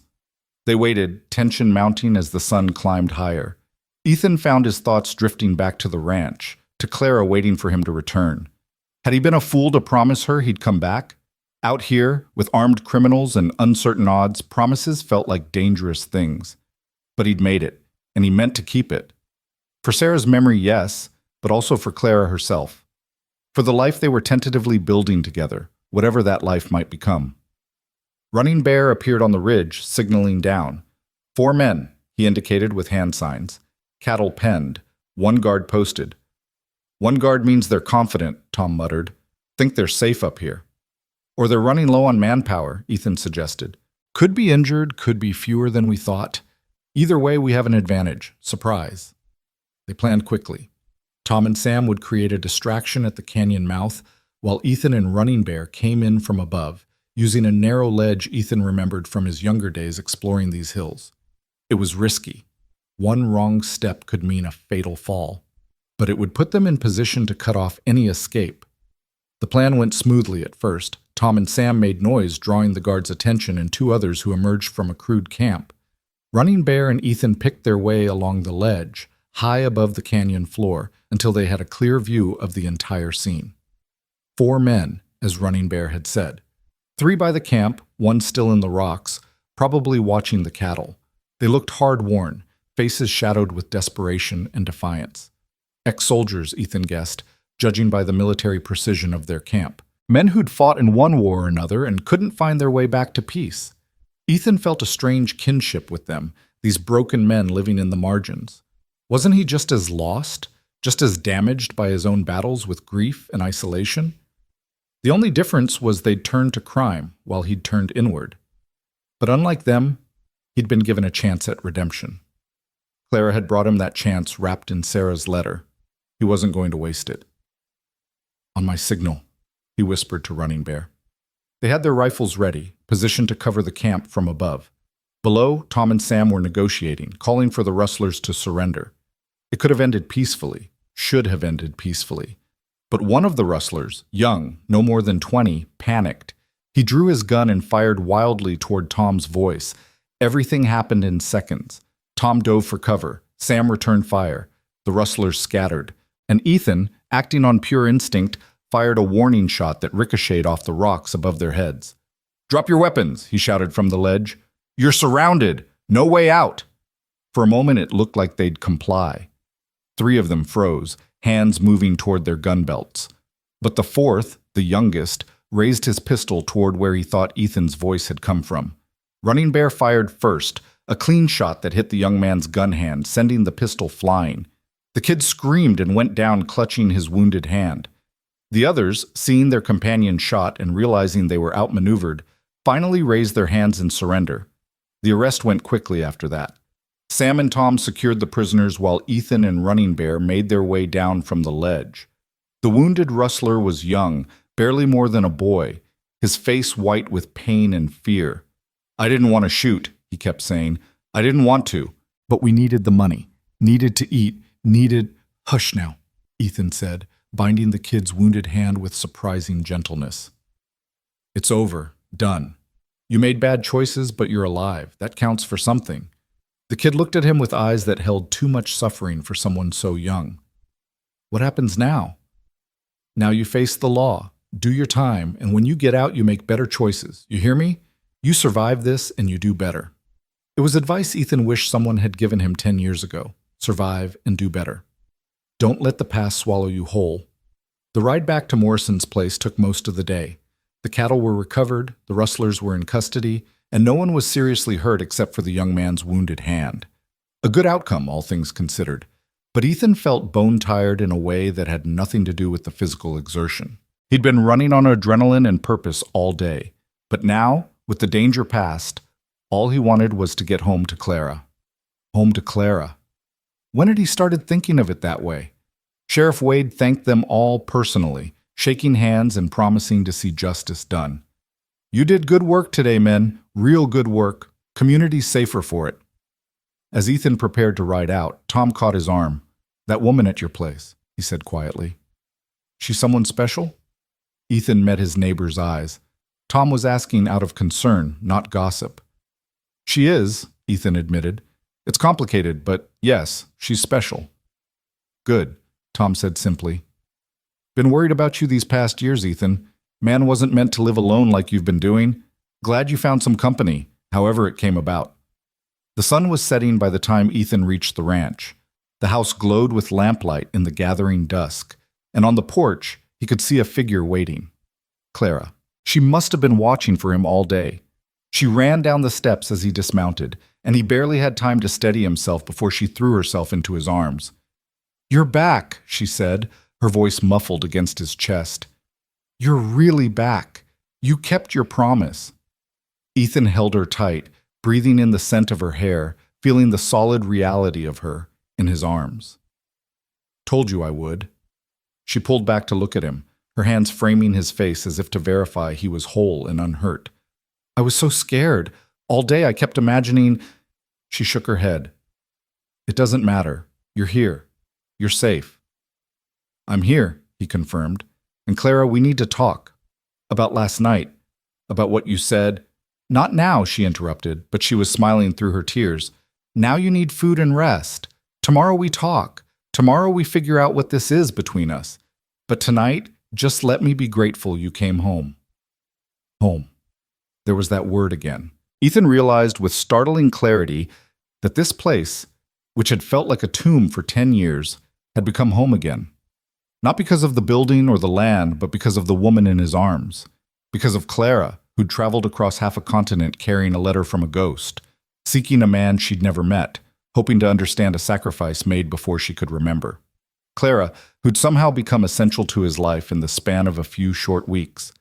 They waited, tension mounting as the sun climbed higher. Ethan found his thoughts drifting back to the ranch, to Clara waiting for him to return. Had he been a fool to promise her he'd come back? Out here, with armed criminals and uncertain odds, promises felt like dangerous things. But he'd made it, and he meant to keep it. For Sarah's memory, yes, but also for Clara herself. For the life they were tentatively building together, whatever that life might become. Running Bear appeared on the ridge, signaling down. 4 men, he indicated with hand signs. Cattle penned, 1 guard posted. 1 guard means they're confident, Tom muttered. Think they're safe up here. Or they're running low on manpower, Ethan suggested. Could be injured, could be fewer than we thought. Either way, we have an advantage. Surprise. They planned quickly. Tom and Sam would create a distraction at the canyon mouth, while Ethan and Running Bear came in from above, using a narrow ledge Ethan remembered from his younger days exploring these hills. It was risky. 1 wrong step could mean a fatal fall, but it would put them in position to cut off any escape. The plan went smoothly at first. Tom and Sam made noise, drawing the guards' attention and 2 others who emerged from a crude camp. Running Bear and Ethan picked their way along the ledge, high above the canyon floor, until they had a clear view of the entire scene. 4 men, as Running Bear had said. 3 by the camp, 1 still in the rocks, probably watching the cattle. They looked hard-worn, faces shadowed with desperation and defiance. Ex-soldiers, Ethan guessed, judging by the military precision of their camp. Men who'd fought in one war or another and couldn't find their way back to peace. Ethan felt a strange kinship with them, these broken men living in the margins. Wasn't he just as lost, just as damaged by his own battles with grief and isolation? The only difference was they'd turned to crime while he'd turned inward. But unlike them, he'd been given a chance at redemption. Clara had brought him that chance wrapped in Sarah's letter. He wasn't going to waste it. "On my signal," he whispered to Running Bear. They had their rifles ready, positioned to cover the camp from above. Below, Tom and Sam were negotiating, calling for the rustlers to surrender. It could have ended peacefully, should have ended peacefully. But one of the rustlers, young, no more than 20, panicked. He drew his gun and fired wildly toward Tom's voice. Everything happened in seconds. Tom dove for cover. Sam returned fire. The rustlers scattered. And Ethan, acting on pure instinct, fired a warning shot that ricocheted off the rocks above their heads. "Drop your weapons," he shouted from the ledge. "You're surrounded. No way out." For a moment it looked like they'd comply. 3 of them froze, hands moving toward their gun belts. But the 4th, the youngest, raised his pistol toward where he thought Ethan's voice had come from. Running Bear fired first, a clean shot that hit the young man's gun hand, sending the pistol flying. The kid screamed and went down, clutching his wounded hand. The others, seeing their companion shot and realizing they were outmaneuvered, finally raised their hands in surrender. The arrest went quickly after that. Sam and Tom secured the prisoners while Ethan and Running Bear made their way down from the ledge. The wounded rustler was young, barely more than a boy, his face white with pain and fear. "I didn't want to shoot," he kept saying. "I didn't want to." "But we needed the money, needed to eat, needed—" "Hush now," Ethan said, binding the kid's wounded hand with surprising gentleness. "It's over. Done. You made bad choices, but you're alive. That counts for something." The kid looked at him with eyes that held too much suffering for someone so young. "What happens now?" "Now you face the law, do your time, and when you get out you make better choices. You hear me? You survive this and you do better." It was advice Ethan wished someone had given him 10 years ago. Survive and do better. Don't let the past swallow you whole. The ride back to Morrison's place took most of the day. The cattle were recovered, the rustlers were in custody, and no one was seriously hurt except for the young man's wounded hand. A good outcome, all things considered. But Ethan felt bone-tired in a way that had nothing to do with the physical exertion. He'd been running on adrenaline and purpose all day. But now, with the danger past, all he wanted was to get home to Clara. Home to Clara. When had he started thinking of it that way? Sheriff Wade thanked them all personally, shaking hands and promising to see justice done. You did good work today, men. Real good work. Community's safer for it. As Ethan prepared to ride out, Tom caught his arm. That woman at your place, he said quietly. She someone special? Ethan met his neighbor's eyes. Tom was asking out of concern, not gossip. She is, Ethan admitted. It's complicated, but yes, she's special. Good, Tom said simply. Been worried about you these past years, Ethan. Man wasn't meant to live alone like you've been doing. Glad you found some company, however it came about. The sun was setting by the time Ethan reached the ranch. The house glowed with lamplight in the gathering dusk, and on the porch he could see a figure waiting. Clara. She must have been watching for him all day. She ran down the steps as he dismounted, and he barely had time to steady himself before she threw herself into his arms. You're back, she said, her voice muffled against his chest. You're really back. You kept your promise. Ethan held her tight, breathing in the scent of her hair, feeling the solid reality of her in his arms. Told you I would. She pulled back to look at him, her hands framing his face as if to verify he was whole and unhurt. I was so scared. All day I kept imagining... She shook her head. It doesn't matter. You're here. You're safe. I'm here, he confirmed. And Clara, we need to talk. About last night. About what you said. Not now, she interrupted, but she was smiling through her tears. Now you need food and rest. Tomorrow we talk. Tomorrow we figure out what this is between us. But tonight, just let me be grateful you came home. Home. There was that word again. Ethan realized with startling clarity that this place, which had felt like a tomb for 10 years, had become home again. Not because of the building or the land, but because of the woman in his arms. Because of Clara, who'd traveled across half a continent carrying a letter from a ghost, seeking a man she'd never met, hoping to understand a sacrifice made before she could remember. Clara, who'd somehow become essential to his life in the span of a few short weeks.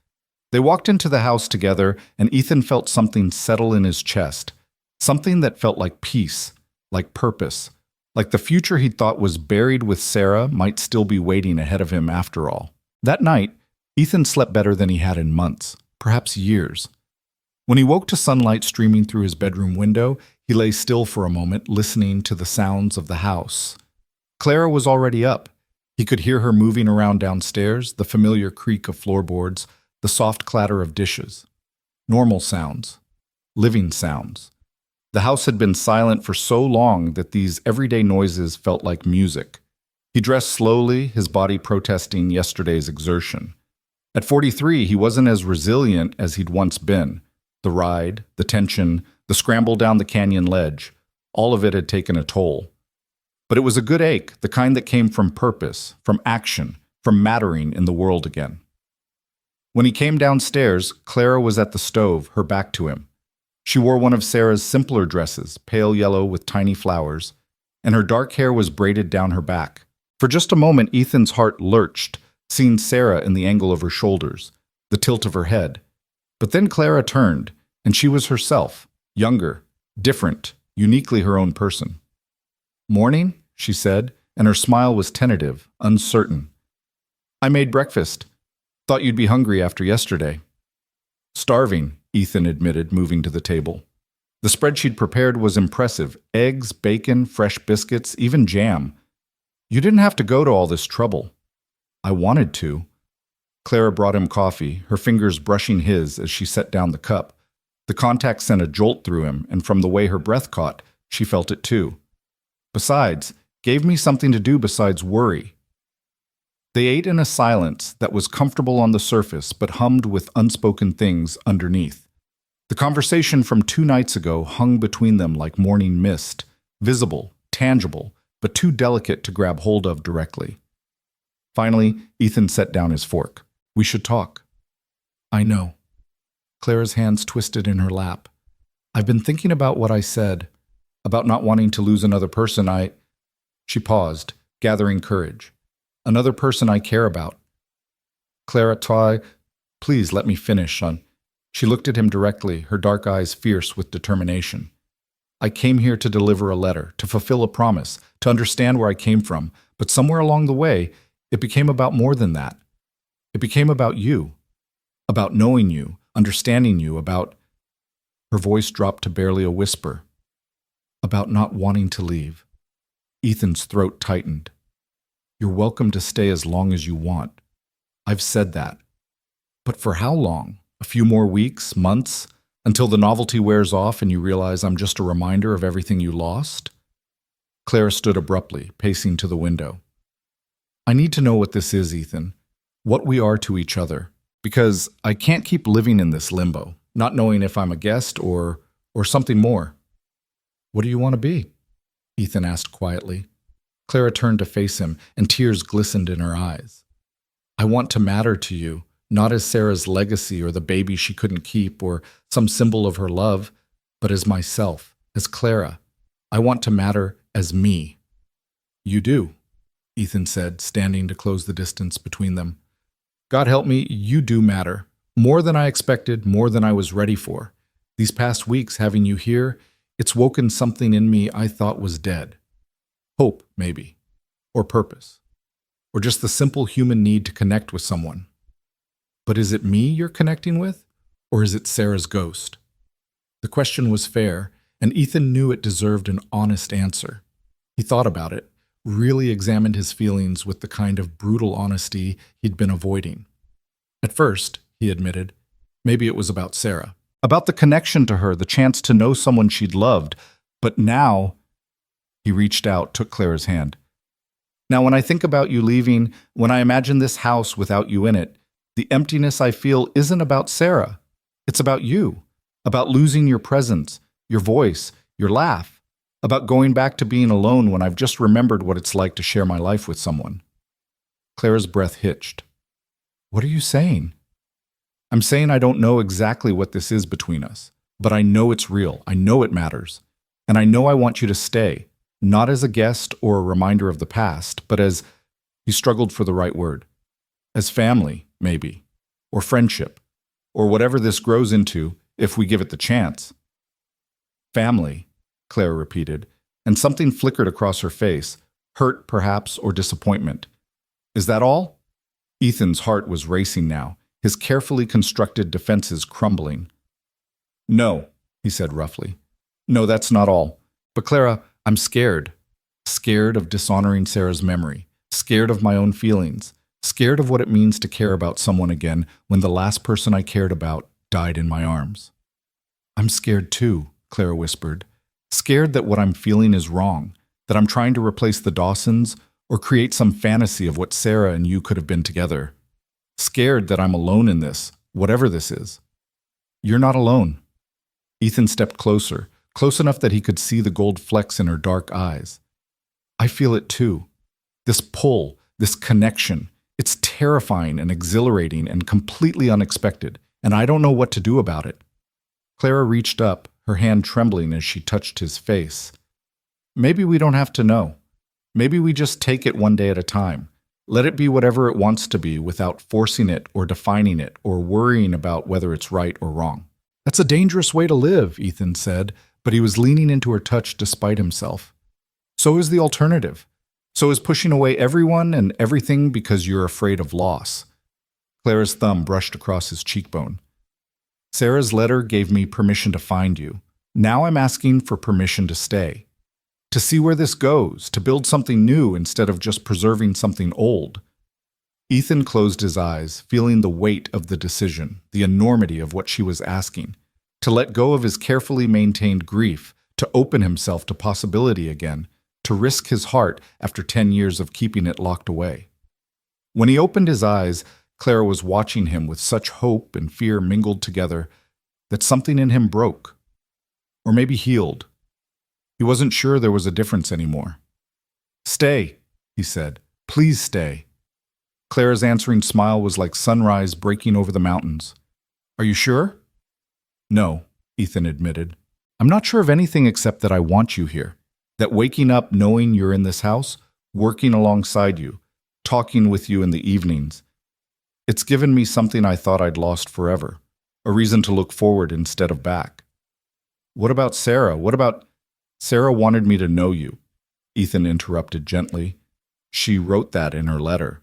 They walked into the house together, and Ethan felt something settle in his chest, something that felt like peace, like purpose, like the future he'd thought was buried with Sarah might still be waiting ahead of him after all. That night, Ethan slept better than he had in months, perhaps years. When he woke to sunlight streaming through his bedroom window, he lay still for a moment, listening to the sounds of the house. Clara was already up. He could hear her moving around downstairs, the familiar creak of floorboards, the soft clatter of dishes. Normal sounds. Living sounds. The house had been silent for so long that these everyday noises felt like music. He dressed slowly, his body protesting yesterday's exertion. At 43, he wasn't as resilient as he'd once been. The ride, the tension, the scramble down the canyon ledge, all of it had taken a toll. But it was a good ache, the kind that came from purpose, from action, from mattering in the world again. When he came downstairs, Clara was at the stove, her back to him. She wore one of Sarah's simpler dresses, pale yellow with tiny flowers, and her dark hair was braided down her back. For just a moment, Ethan's heart lurched, seeing Sarah in the angle of her shoulders, the tilt of her head. But then Clara turned, and she was herself, younger, different, uniquely her own person. Morning, she said, and her smile was tentative, uncertain. I made breakfast. Thought you'd be hungry after yesterday. Starving, Ethan admitted, moving to the table. The spread she'd prepared was impressive. Eggs, bacon, fresh biscuits, even jam. You didn't have to go to all this trouble. I wanted to. Clara brought him coffee, her fingers brushing his as she set down the cup. The contact sent a jolt through him, and from the way her breath caught, she felt it too. Besides, gave me something to do besides worry. They ate in a silence that was comfortable on the surface but hummed with unspoken things underneath. The conversation from 2 nights ago hung between them like morning mist, visible, tangible, but too delicate to grab hold of directly. Finally, Ethan set down his fork. We should talk. I know. Clara's hands twisted in her lap. I've been thinking about what I said, about not wanting to lose another person She paused, gathering courage. Another person I care about. Clara, please let me finish, son. She looked at him directly, her dark eyes fierce with determination. I came here to deliver a letter, to fulfill a promise, to understand where I came from, but somewhere along the way, it became about more than that. It became about you, about knowing you, understanding you, about, her voice dropped to barely a whisper, about not wanting to leave. Ethan's throat tightened. You're welcome to stay as long as you want. I've said that. But for how long? A few more weeks, months, until the novelty wears off and you realize I'm just a reminder of everything you lost? Clara stood abruptly, pacing to the window. I need to know what this is, Ethan. What we are to each other. Because I can't keep living in this limbo, not knowing if I'm a guest or something more. What do you want to be? Ethan asked quietly. Clara turned to face him, and tears glistened in her eyes. I want to matter to you, not as Sarah's legacy or the baby she couldn't keep or some symbol of her love, but as myself, as Clara. I want to matter as me. You do, Ethan said, standing to close the distance between them. God help me, you do matter. More than I expected, more than I was ready for. These past weeks, having you here, it's woken something in me I thought was dead. Hope, maybe. Or purpose. Or just the simple human need to connect with someone. But is it me you're connecting with? Or is it Sarah's ghost? The question was fair, and Ethan knew it deserved an honest answer. He thought about it, really examined his feelings with the kind of brutal honesty he'd been avoiding. At first, he admitted, maybe it was about Sarah. About the connection to her, the chance to know someone she'd loved. But now, he reached out, took Clara's hand. Now, when I think about you leaving, when I imagine this house without you in it, the emptiness I feel isn't about Sarah. It's about you. About losing your presence, your voice, your laugh. About going back to being alone when I've just remembered what it's like to share my life with someone. Clara's breath hitched. What are you saying? I'm saying I don't know exactly what this is between us, but I know it's real. I know it matters. And I know I want you to stay, not as a guest or a reminder of the past, but as, he struggled for the right word, as family, maybe, or friendship, or whatever this grows into if we give it the chance. Family, Clara repeated, and something flickered across her face, hurt perhaps or disappointment. Is that all? Ethan's heart was racing now, his carefully constructed defenses crumbling. No, he said roughly. No, that's not all. But Clara, I'm scared. Scared of dishonoring Sarah's memory. Scared of my own feelings. Scared of what it means to care about someone again when the last person I cared about died in my arms. I'm scared too, Clara whispered. Scared that what I'm feeling is wrong, that I'm trying to replace the Dawsons or create some fantasy of what Sarah and you could have been together. Scared that I'm alone in this, whatever this is. You're not alone. Ethan stepped closer, close enough that he could see the gold flecks in her dark eyes. I feel it too. This pull, this connection, it's terrifying and exhilarating and completely unexpected, and I don't know what to do about it. Clara reached up, her hand trembling as she touched his face. Maybe we don't have to know. Maybe we just take it one day at a time. Let it be whatever it wants to be without forcing it or defining it or worrying about whether it's right or wrong. That's a dangerous way to live, Ethan said, but he was leaning into her touch despite himself. So is the alternative. So is pushing away everyone and everything because you're afraid of loss. Clara's thumb brushed across his cheekbone. Sarah's letter gave me permission to find you. Now I'm asking for permission to stay. To see where this goes, to build something new instead of just preserving something old. Ethan closed his eyes, feeling the weight of the decision, the enormity of what she was asking. To let go of his carefully maintained grief, to open himself to possibility again, to risk his heart after 10 years of keeping it locked away. When he opened his eyes, Clara was watching him with such hope and fear mingled together that something in him broke. Or maybe healed. He wasn't sure there was a difference anymore. Stay, he said. Please stay. Clara's answering smile was like sunrise breaking over the mountains. Are you sure? No, Ethan admitted. I'm not sure of anything except that I want you here. That waking up knowing you're in this house, working alongside you, talking with you in the evenings, it's given me something I thought I'd lost forever, a reason to look forward instead of back. What about Sarah? Sarah wanted me to know you, Ethan interrupted gently. She wrote that in her letter.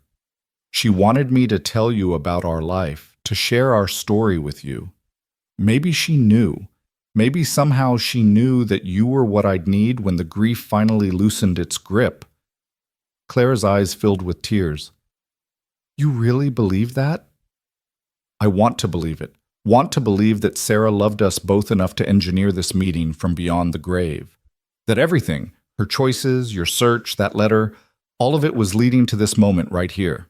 She wanted me to tell you about our life, to share our story with you. Maybe she knew. Maybe somehow she knew that you were what I'd need when the grief finally loosened its grip. Clara's eyes filled with tears. You really believe that? I want to believe it. Want to believe that Sarah loved us both enough to engineer this meeting from beyond the grave. That everything, her choices, your search, that letter, all of it was leading to this moment right here.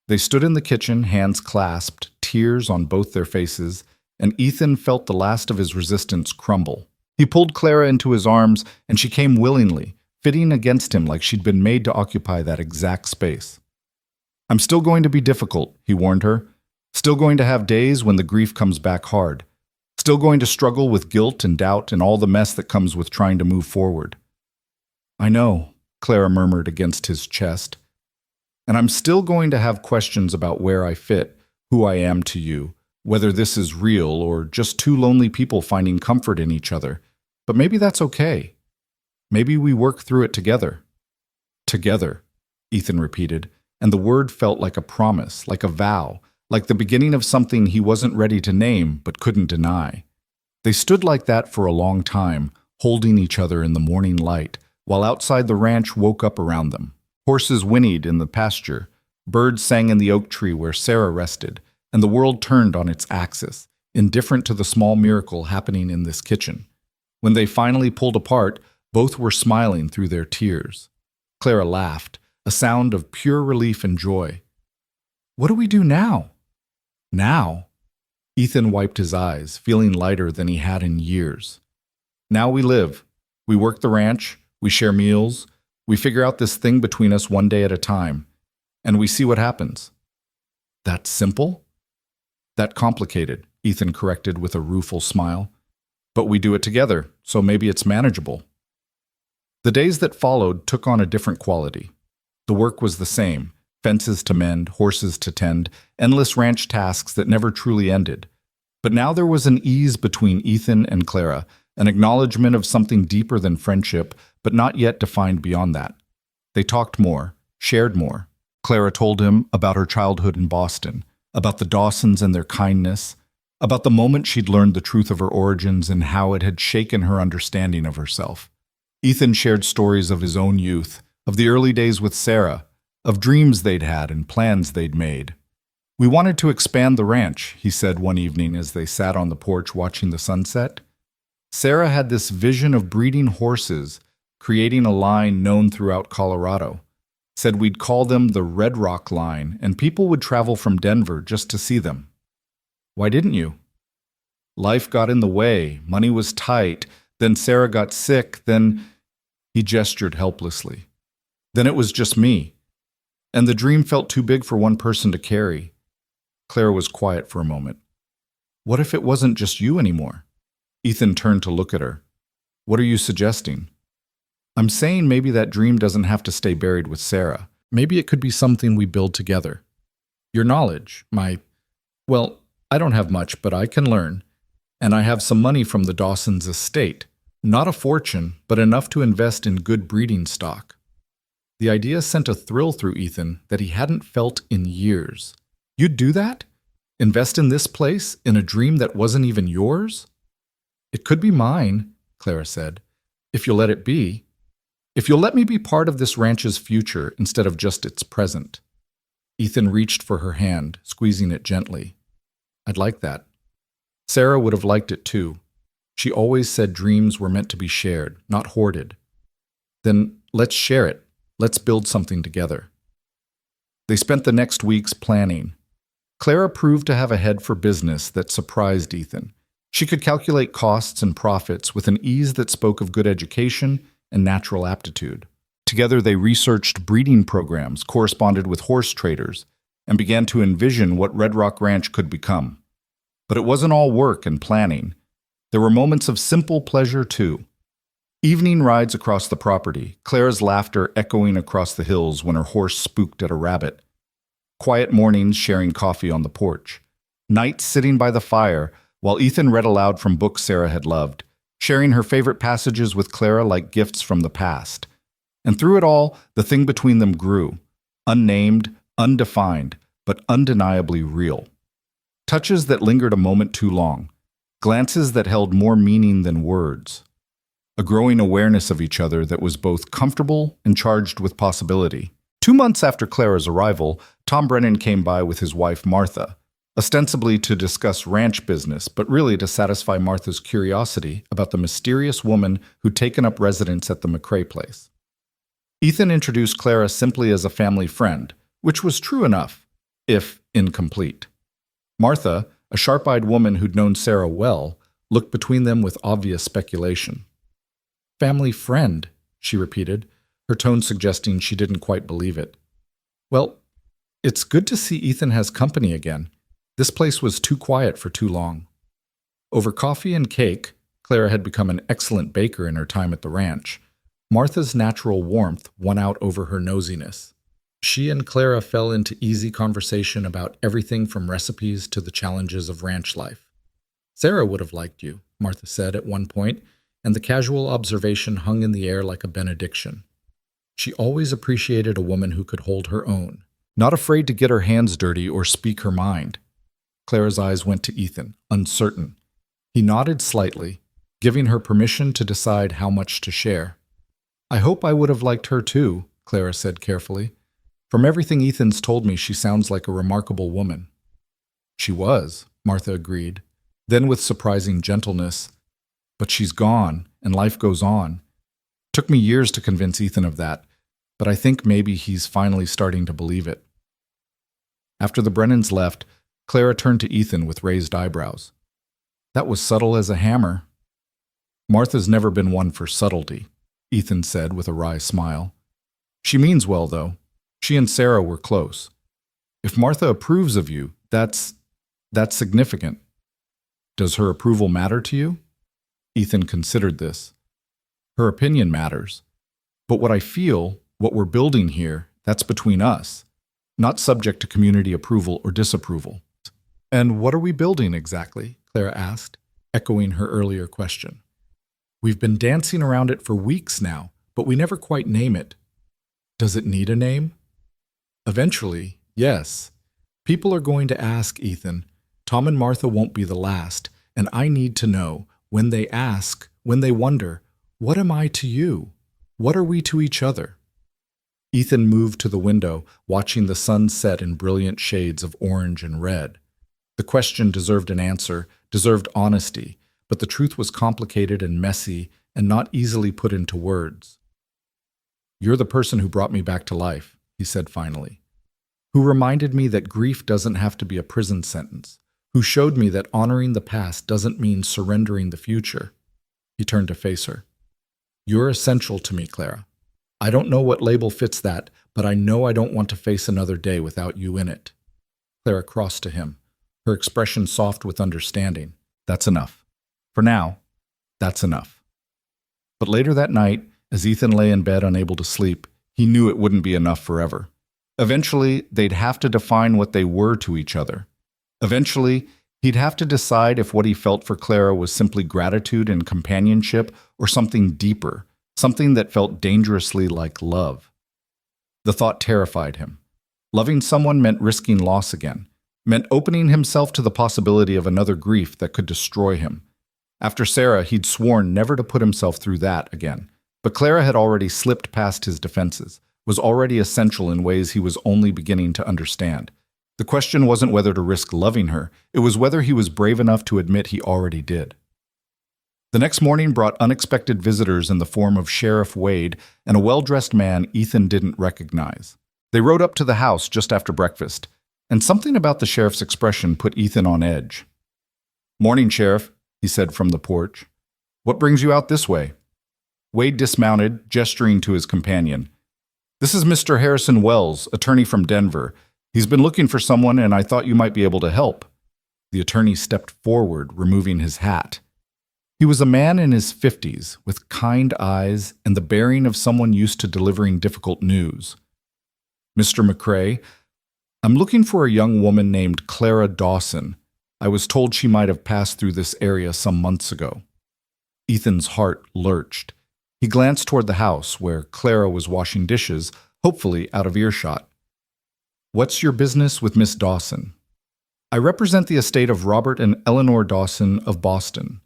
They stood in the kitchen, hands clasped, tears on both their faces, and Ethan felt the last of his resistance crumble. He pulled Clara into his arms, and she came willingly, fitting against him like she'd been made to occupy that exact space. I'm still going to be difficult, he warned her. Still going to have days when the grief comes back hard. Still going to struggle with guilt and doubt and all the mess that comes with trying to move forward. I know, Clara murmured against his chest. And I'm still going to have questions about where I fit, who I am to you, whether this is real or just two lonely people finding comfort in each other. But maybe that's okay. Maybe we work through it together. Together, Ethan repeated, and the word felt like a promise, like a vow, like the beginning of something he wasn't ready to name but couldn't deny. They stood like that for a long time, holding each other in the morning light, while outside the ranch woke up around them. Horses whinnied in the pasture, birds sang in the oak tree where Sarah rested, and the world turned on its axis, indifferent to the small miracle happening in this kitchen. When they finally pulled apart, both were smiling through their tears. Clara laughed, a sound of pure relief and joy. What do we do now? Now? Ethan wiped his eyes, feeling lighter than he had in years. Now we live. We work the ranch. We share meals. We figure out this thing between us one day at a time. And we see what happens. That simple? That complicated, Ethan corrected with a rueful smile. But we do it together, so maybe it's manageable. The days that followed took on a different quality. The work was the same. Fences to mend, horses to tend, endless ranch tasks that never truly ended. But now there was an ease between Ethan and Clara, an acknowledgement of something deeper than friendship, but not yet defined beyond that. They talked more, shared more. Clara told him about her childhood in Boston, about the Dawsons and their kindness, about the moment she'd learned the truth of her origins and how it had shaken her understanding of herself. Ethan shared stories of his own youth, of the early days with Sarah, of dreams they'd had and plans they'd made. We wanted to expand the ranch, he said one evening as they sat on the porch watching the sunset. Sarah had this vision of breeding horses, creating a line known throughout Colorado. Said we'd call them the Red Rock Line, and people would travel from Denver just to see them. Why didn't you? Life got in the way, money was tight, then Sarah got sick, then... He gestured helplessly. Then it was just me. And the dream felt too big for one person to carry. Clara was quiet for a moment. What if it wasn't just you anymore? Ethan turned to look at her. What are you suggesting? I'm saying maybe that dream doesn't have to stay buried with Sarah. Maybe it could be something we build together. Your knowledge, well, I don't have much, but I can learn. And I have some money from the Dawsons' estate. Not a fortune, but enough to invest in good breeding stock. The idea sent a thrill through Ethan that he hadn't felt in years. You'd do that? Invest in this place, in a dream that wasn't even yours? It could be mine, Clara said, if you'll let it be. If you'll let me be part of this ranch's future instead of just its present. Ethan reached for her hand, squeezing it gently. I'd like that. Sarah would have liked it too. She always said dreams were meant to be shared, not hoarded. Then let's share it. Let's build something together. They spent the next weeks planning. Clara proved to have a head for business that surprised Ethan. She could calculate costs and profits with an ease that spoke of good education and natural aptitude. Together they researched breeding programs, corresponded with horse traders, and began to envision what Red Rock Ranch could become. But it wasn't all work and planning. There were moments of simple pleasure too. Evening rides across the property, Clara's laughter echoing across the hills when her horse spooked at a rabbit. Quiet mornings sharing coffee on the porch. Nights sitting by the fire while Ethan read aloud from books Sarah had loved, sharing her favorite passages with Clara like gifts from the past. And through it all, the thing between them grew. Unnamed, undefined, but undeniably real. Touches that lingered a moment too long. glances that held more meaning than words, a growing awareness of each other that was both comfortable and charged with possibility. 2 months after Clara's arrival, Tom Brennan came by with his wife Martha, ostensibly to discuss ranch business, but really to satisfy Martha's curiosity about the mysterious woman who'd taken up residence at the McCrae place. Ethan introduced Clara simply as a family friend, which was true enough, if incomplete. Martha, a sharp-eyed woman who'd known Sarah well, looked between them with obvious speculation. "Family friend," she repeated, her tone suggesting she didn't quite believe it. "Well, it's good to see Ethan has company again. This place was too quiet for too long." Over coffee and cake, Clara had become an excellent baker in her time at the ranch. Martha's natural warmth won out over her nosiness. She and Clara fell into easy conversation about everything from recipes to the challenges of ranch life. "Sarah would have liked you," Martha said at one point, and the casual observation hung in the air like a benediction. She always appreciated a woman who could hold her own, not afraid to get her hands dirty or speak her mind. Clara's eyes went to Ethan, uncertain. He nodded slightly, giving her permission to decide how much to share. "I hope I would have liked her too," Clara said carefully. "From everything Ethan's told me, she sounds like a remarkable woman." "She was," Martha agreed. Then with surprising gentleness, "But she's gone, and life goes on. Took me years to convince Ethan of that, but I think maybe he's finally starting to believe it." After the Brennans left, Clara turned to Ethan with raised eyebrows. "That was subtle as a hammer." "Martha's never been one for subtlety," Ethan said with a wry smile. "She means well, though. She and Sarah were close. If Martha approves of you, that's significant. Does her approval matter to you?" Ethan considered this. "Her opinion matters. But what I feel, what we're building here, that's between us, not subject to community approval or disapproval." "And what are we building exactly?" Clara asked, echoing her earlier question. "We've been dancing around it for weeks now, but we never quite name it." "Does it need a name?" "Eventually, yes. People are going to ask, Ethan. Tom and Martha won't be the last, and I need to know, when they ask, when they wonder, what am I to you? What are we to each other?" Ethan moved to the window, watching the sun set in brilliant shades of orange and red. The question deserved an answer, deserved honesty, but the truth was complicated and messy and not easily put into words. "You're the person who brought me back to life," he said finally. "Who reminded me that grief doesn't have to be a prison sentence. Who showed me that honoring the past doesn't mean surrendering the future." He turned to face her. "You're essential to me, Clara. I don't know what label fits that, but I know I don't want to face another day without you in it." Clara crossed to him, her expression soft with understanding. "That's enough. For now, that's enough." But later that night, as Ethan lay in bed unable to sleep, he knew it wouldn't be enough forever. Eventually, they'd have to define what they were to each other. Eventually, he'd have to decide if what he felt for Clara was simply gratitude and companionship or something deeper, something that felt dangerously like love. The thought terrified him. Loving someone meant risking loss again, meant opening himself to the possibility of another grief that could destroy him. After Sarah, he'd sworn never to put himself through that again. But Clara had already slipped past his defenses, was already essential in ways he was only beginning to understand. The question wasn't whether to risk loving her, it was whether he was brave enough to admit he already did. The next morning brought unexpected visitors in the form of Sheriff Wade and a well-dressed man Ethan didn't recognize. They rode up to the house just after breakfast, and something about the sheriff's expression put Ethan on edge. "Morning, Sheriff," he said from the porch. "What brings you out this way?" Wade dismounted, gesturing to his companion. "This is Mr. Harrison Wells, attorney from Denver. He's been looking for someone, and I thought you might be able to help." The attorney stepped forward, removing his hat. He was a man in his 50s, with kind eyes and the bearing of someone used to delivering difficult news. "Mr. McCrae, I'm looking for a young woman named Clara Dawson. I was told she might have passed through this area some months ago." Ethan's heart lurched. He glanced toward the house, where Clara was washing dishes, hopefully out of earshot. "What's your business with Miss Dawson?" I represent the estate of Robert and Eleanor Dawson of Boston.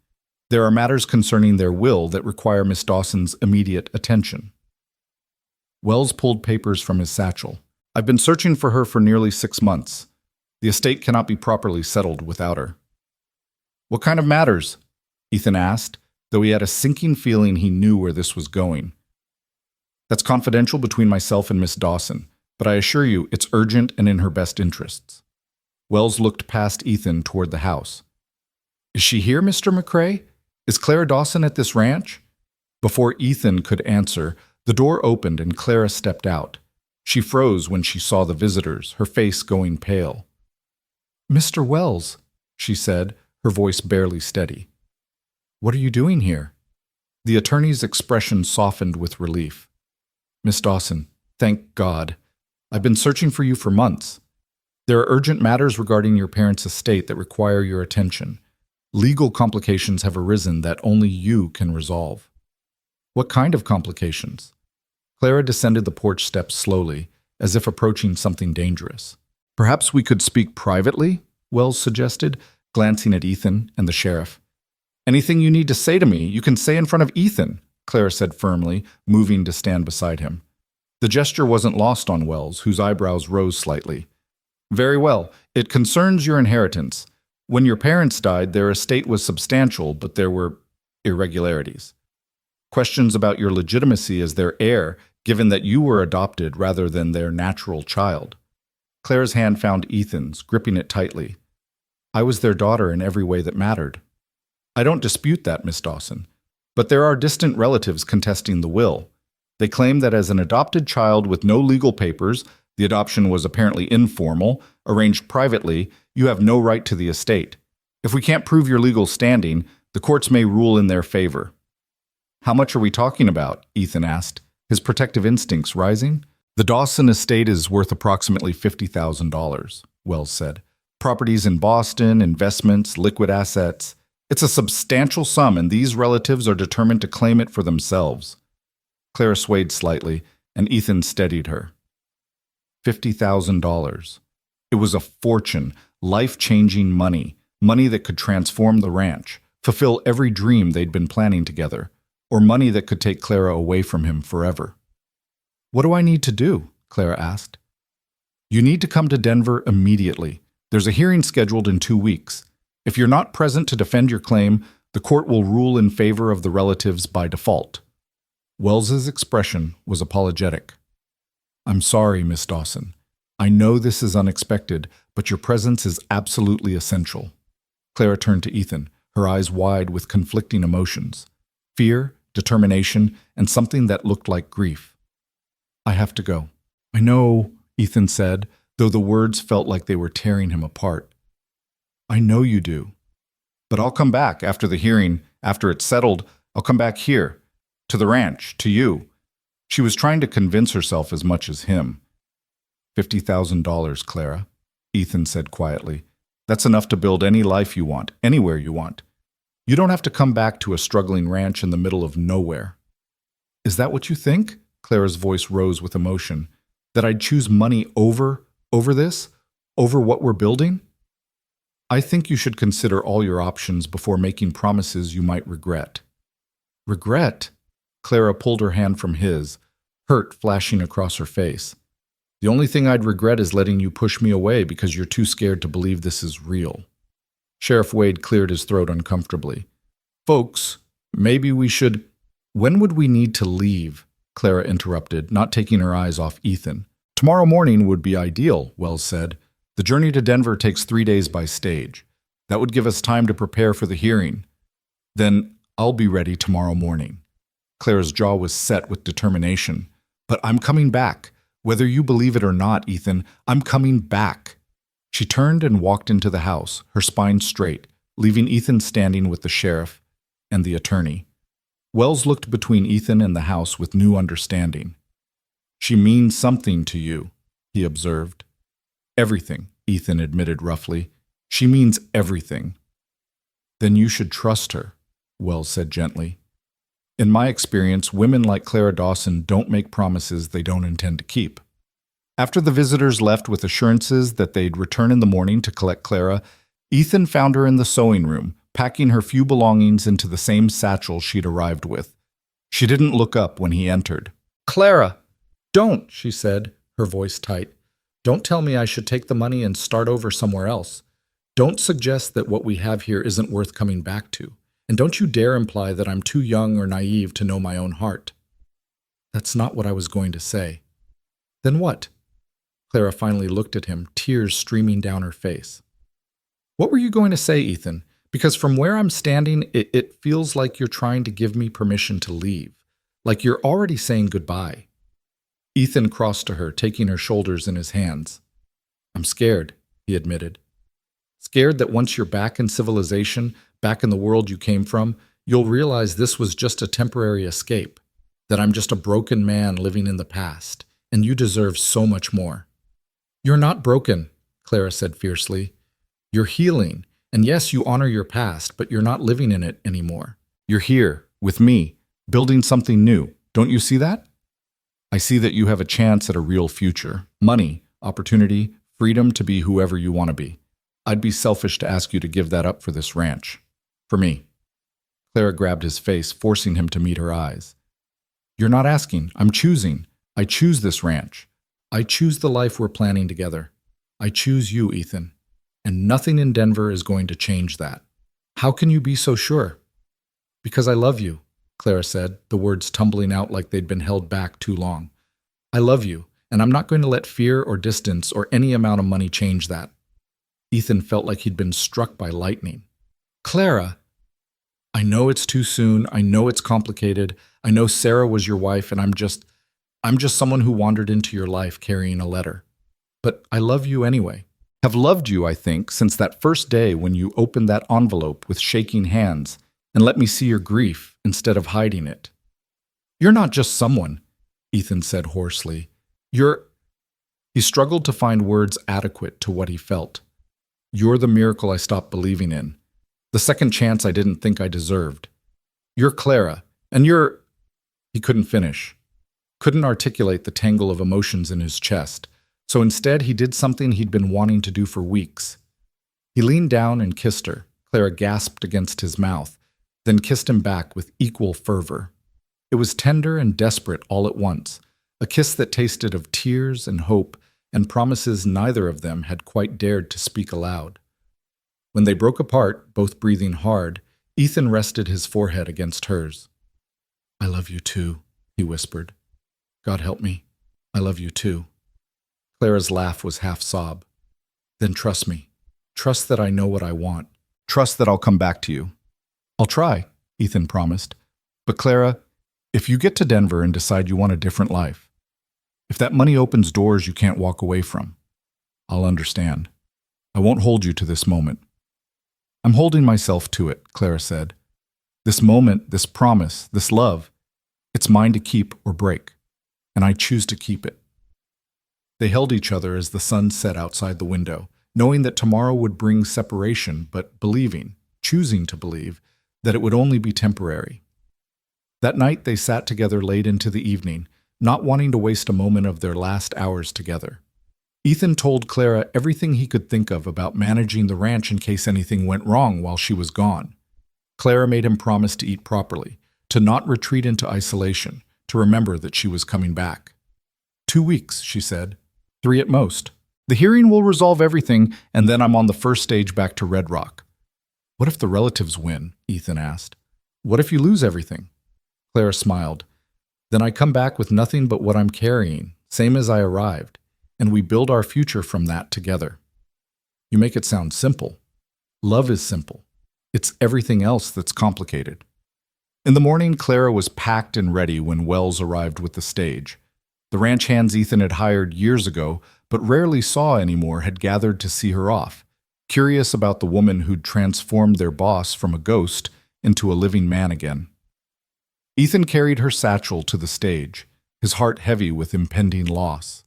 There are matters concerning their will that require Miss Dawson's immediate attention. Wells pulled papers from his satchel. I've been searching for her for nearly 6 months. The estate cannot be properly settled without her. What kind of matters? Ethan asked, though he had a sinking feeling he knew where this was going. That's confidential between myself and Miss Dawson, but I assure you it's urgent and in her best interests. Wells looked past Ethan toward the house. Is she here, Mr. McCrae? Is Clara Dawson at this ranch? Before Ethan could answer, the door opened and Clara stepped out. She froze when she saw the visitors, her face going pale. Mr. Wells, she said, her voice barely steady. What are you doing here? The attorney's expression softened with relief. Miss Dawson, thank God. I've been searching for you for months. There are urgent matters regarding your parents' estate that require your attention. Legal complications have arisen that only you can resolve. What kind of complications? Clara descended the porch steps slowly, as if approaching something dangerous. Perhaps we could speak privately, Wells suggested, glancing at Ethan and the sheriff. Anything you need to say to me, you can say in front of Ethan, Clara said firmly, moving to stand beside him. The gesture wasn't lost on Wells, whose eyebrows rose slightly. Very well. It concerns your inheritance. When your parents died, their estate was substantial, but there were irregularities. Questions about your legitimacy as their heir, given that you were adopted rather than their natural child. Clara's hand found Ethan's, gripping it tightly. I was their daughter in every way that mattered. I don't dispute that, Miss Dawson. But there are distant relatives contesting the will. They claim that as an adopted child with no legal papers, the adoption was apparently informal, arranged privately, you have no right to the estate. If we can't prove your legal standing, the courts may rule in their favor. How much are we talking about? Ethan asked, his protective instincts rising. The Dawson estate is worth approximately $50,000, Wells said. Properties in Boston, investments, liquid assets. It's a substantial sum, and these relatives are determined to claim it for themselves. Clara swayed slightly, and Ethan steadied her. $50,000. It was a fortune, life-changing money, money that could transform the ranch, fulfill every dream they'd been planning together, or money that could take Clara away from him forever. What do I need to do? Clara asked. You need to come to Denver immediately. There's a hearing scheduled in 2 weeks. If you're not present to defend your claim, the court will rule in favor of the relatives by default. Wells's expression was apologetic. I'm sorry, Miss Dawson. I know this is unexpected, but your presence is absolutely essential. Clara turned to Ethan, her eyes wide with conflicting emotions. Fear, determination, and something that looked like grief. I have to go. I know, Ethan said, though the words felt like they were tearing him apart. I know you do. But I'll come back after the hearing, after it's settled. I'll come back here, to the ranch, to you. She was trying to convince herself as much as him. $50,000, Clara, Ethan said quietly. That's enough to build any life you want, anywhere you want. You don't have to come back to a struggling ranch in the middle of nowhere. Is that what you think? Clara's voice rose with emotion. That I'd choose money over this? Over what we're building? I think you should consider all your options before making promises you might regret. Regret? Clara pulled her hand from his, hurt flashing across her face. The only thing I'd regret is letting you push me away because you're too scared to believe this is real. Sheriff Wade cleared his throat uncomfortably. Folks, maybe we should— When would we need to leave? Clara interrupted, not taking her eyes off Ethan. Tomorrow morning would be ideal, Wells said. The journey to Denver takes 3 days by stage. That would give us time to prepare for the hearing. Then I'll be ready tomorrow morning. Clara's jaw was set with determination. But I'm coming back. Whether you believe it or not, Ethan, I'm coming back. She turned and walked into the house, her spine straight, leaving Ethan standing with the sheriff and the attorney. Wells looked between Ethan and the house with new understanding. She means something to you, he observed. Everything, Ethan admitted roughly. She means everything. Then you should trust her, Wells said gently. In my experience, women like Clara Dawson don't make promises they don't intend to keep. After the visitors left with assurances that they'd return in the morning to collect Clara, Ethan found her in the sewing room, packing her few belongings into the same satchel she'd arrived with. She didn't look up when he entered. "Clara, don't," she said, her voice tight. "Don't tell me I should take the money and start over somewhere else. Don't suggest that what we have here isn't worth coming back to. And don't you dare imply that I'm too young or naive to know my own heart." "That's not what I was going to say." "Then what?" Clara finally looked at him, tears streaming down her face. "What were you going to say, Ethan? Because from where I'm standing, it feels like you're trying to give me permission to leave. Like you're already saying goodbye." Ethan crossed to her, taking her shoulders in his hands. "I'm scared," he admitted. "Scared that once you're back in civilization, back in the world you came from, you'll realize this was just a temporary escape, that I'm just a broken man living in the past, and you deserve so much more." "You're not broken," Clara said fiercely. "You're healing, and yes, you honor your past, but you're not living in it anymore. You're here, with me, building something new. Don't you see that? I see that you have a chance at a real future. Money, opportunity, freedom to be whoever you want to be. I'd be selfish to ask you to give that up for this ranch. For me." Clara grabbed his face, forcing him to meet her eyes. "You're not asking. I'm choosing. I choose this ranch. I choose the life we're planning together. I choose you, Ethan. And nothing in Denver is going to change that." "How can you be so sure?" "Because I love you," Clara said, the words tumbling out like they'd been held back too long. "I love you, and I'm not going to let fear or distance or any amount of money change that." Ethan felt like he'd been struck by lightning. "Clara, I know it's too soon. I know it's complicated. I know Sarah was your wife, and I'm just someone who wandered into your life carrying a letter. But I love you anyway. Have loved you, I think, since that first day when you opened that envelope with shaking hands and let me see your grief instead of hiding it." "You're not just someone," Ethan said hoarsely. He struggled to find words adequate to what he felt. "You're the miracle I stopped believing in. The second chance I didn't think I deserved. You're Clara, and you're—" He couldn't finish. Couldn't articulate the tangle of emotions in his chest, so instead he did something he'd been wanting to do for weeks. He leaned down and kissed her. Clara gasped against his mouth, then kissed him back with equal fervor. It was tender and desperate all at once, a kiss that tasted of tears and hope and promises neither of them had quite dared to speak aloud. When they broke apart, both breathing hard, Ethan rested his forehead against hers. "I love you too," he whispered. "God help me. I love you too." Clara's laugh was half sob. "Then trust me. Trust that I know what I want. Trust that I'll come back to you." "I'll try," Ethan promised. "But Clara, if you get to Denver and decide you want a different life, if that money opens doors you can't walk away from, I'll understand. I won't hold you to this moment." "I'm holding myself to it," Clara said. "This moment, this promise, this love, it's mine to keep or break, and I choose to keep it." They held each other as the sun set outside the window, knowing that tomorrow would bring separation, but believing, choosing to believe, that it would only be temporary. That night they sat together late into the evening, not wanting to waste a moment of their last hours together. Ethan told Clara everything he could think of about managing the ranch in case anything went wrong while she was gone. Clara made him promise to eat properly, to not retreat into isolation, to remember that she was coming back. 2 weeks, she said. 3 at most. The hearing will resolve everything, and then I'm on the first stage back to Red Rock. What if the relatives win? Ethan asked. What if you lose everything? Clara smiled. Then I come back with nothing but what I'm carrying, same as I arrived, and we build our future from that together. You make it sound simple. Love is simple. It's everything else that's complicated. In the morning, Clara was packed and ready when Wells arrived with the stage. The ranch hands Ethan had hired years ago, but rarely saw anymore, had gathered to see her off, curious about the woman who'd transformed their boss from a ghost into a living man again. Ethan carried her satchel to the stage, his heart heavy with impending loss.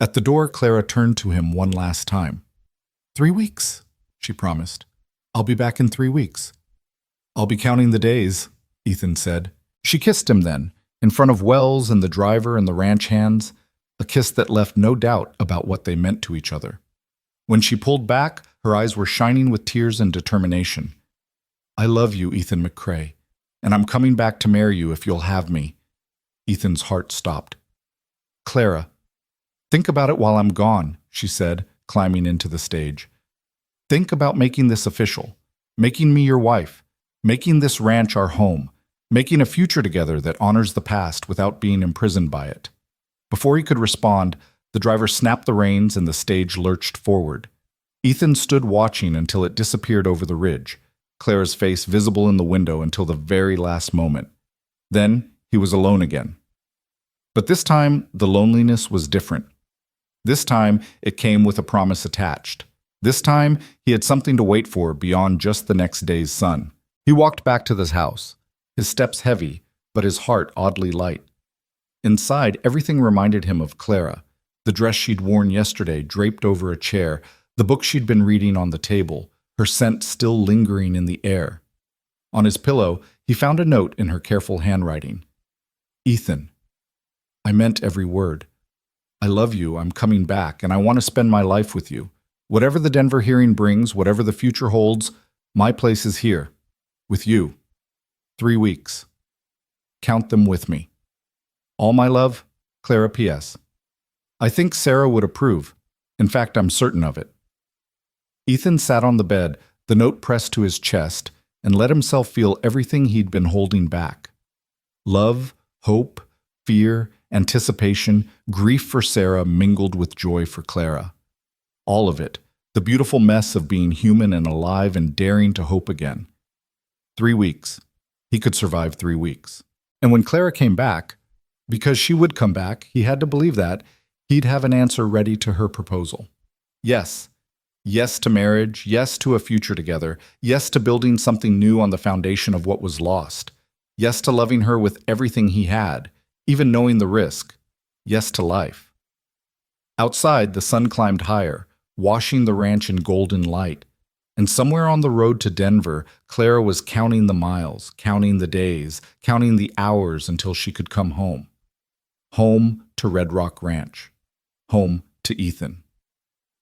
At the door, Clara turned to him one last time. 3 weeks, she promised. I'll be back in 3 weeks. I'll be counting the days, Ethan said. She kissed him then, in front of Wells and the driver and the ranch hands. a kiss that left no doubt about what they meant to each other. When she pulled back, her eyes were shining with tears and determination. "I love you, Ethan McCrae, and I'm coming back to marry you if you'll have me." Ethan's heart stopped. "Clara, think about it while I'm gone," she said, climbing into the stage. "Think about making this official, making me your wife, making this ranch our home, making a future together that honors the past without being imprisoned by it." Before he could respond, the driver snapped the reins and the stage lurched forward. Ethan stood watching until it disappeared over the ridge, Clara's face visible in the window until the very last moment. Then he was alone again. But this time, the loneliness was different. This time, it came with a promise attached. This time, he had something to wait for beyond just the next day's sun. He walked back to this house, his steps heavy, but his heart oddly light. Inside, everything reminded him of Clara, the dress she'd worn yesterday draped over a chair, the book she'd been reading on the table, her scent still lingering in the air. On his pillow, he found a note in her careful handwriting. "Ethan, I meant every word. I love you, I'm coming back, and I want to spend my life with you. Whatever the Denver hearing brings, whatever the future holds, my place is here, with you. 3 weeks. Count them with me. All my love, Clara P.S." I think Sarah would approve. In fact, I'm certain of it. Ethan sat on the bed, the note pressed to his chest, and let himself feel everything he'd been holding back. Love, hope, fear, anticipation, grief for Sarah mingled with joy for Clara. All of it, the beautiful mess of being human and alive and daring to hope again. 3 weeks. He could survive 3 weeks. And when Clara came back, because she would come back, he had to believe that, he'd have an answer ready to her proposal. Yes. Yes to marriage, yes to a future together, yes to building something new on the foundation of what was lost, yes to loving her with everything he had, even knowing the risk, yes to life. Outside, the sun climbed higher, washing the ranch in golden light, and somewhere on the road to Denver, Clara was counting the miles, counting the days, counting the hours until she could come home. Home to Red Rock Ranch. Home to Ethan.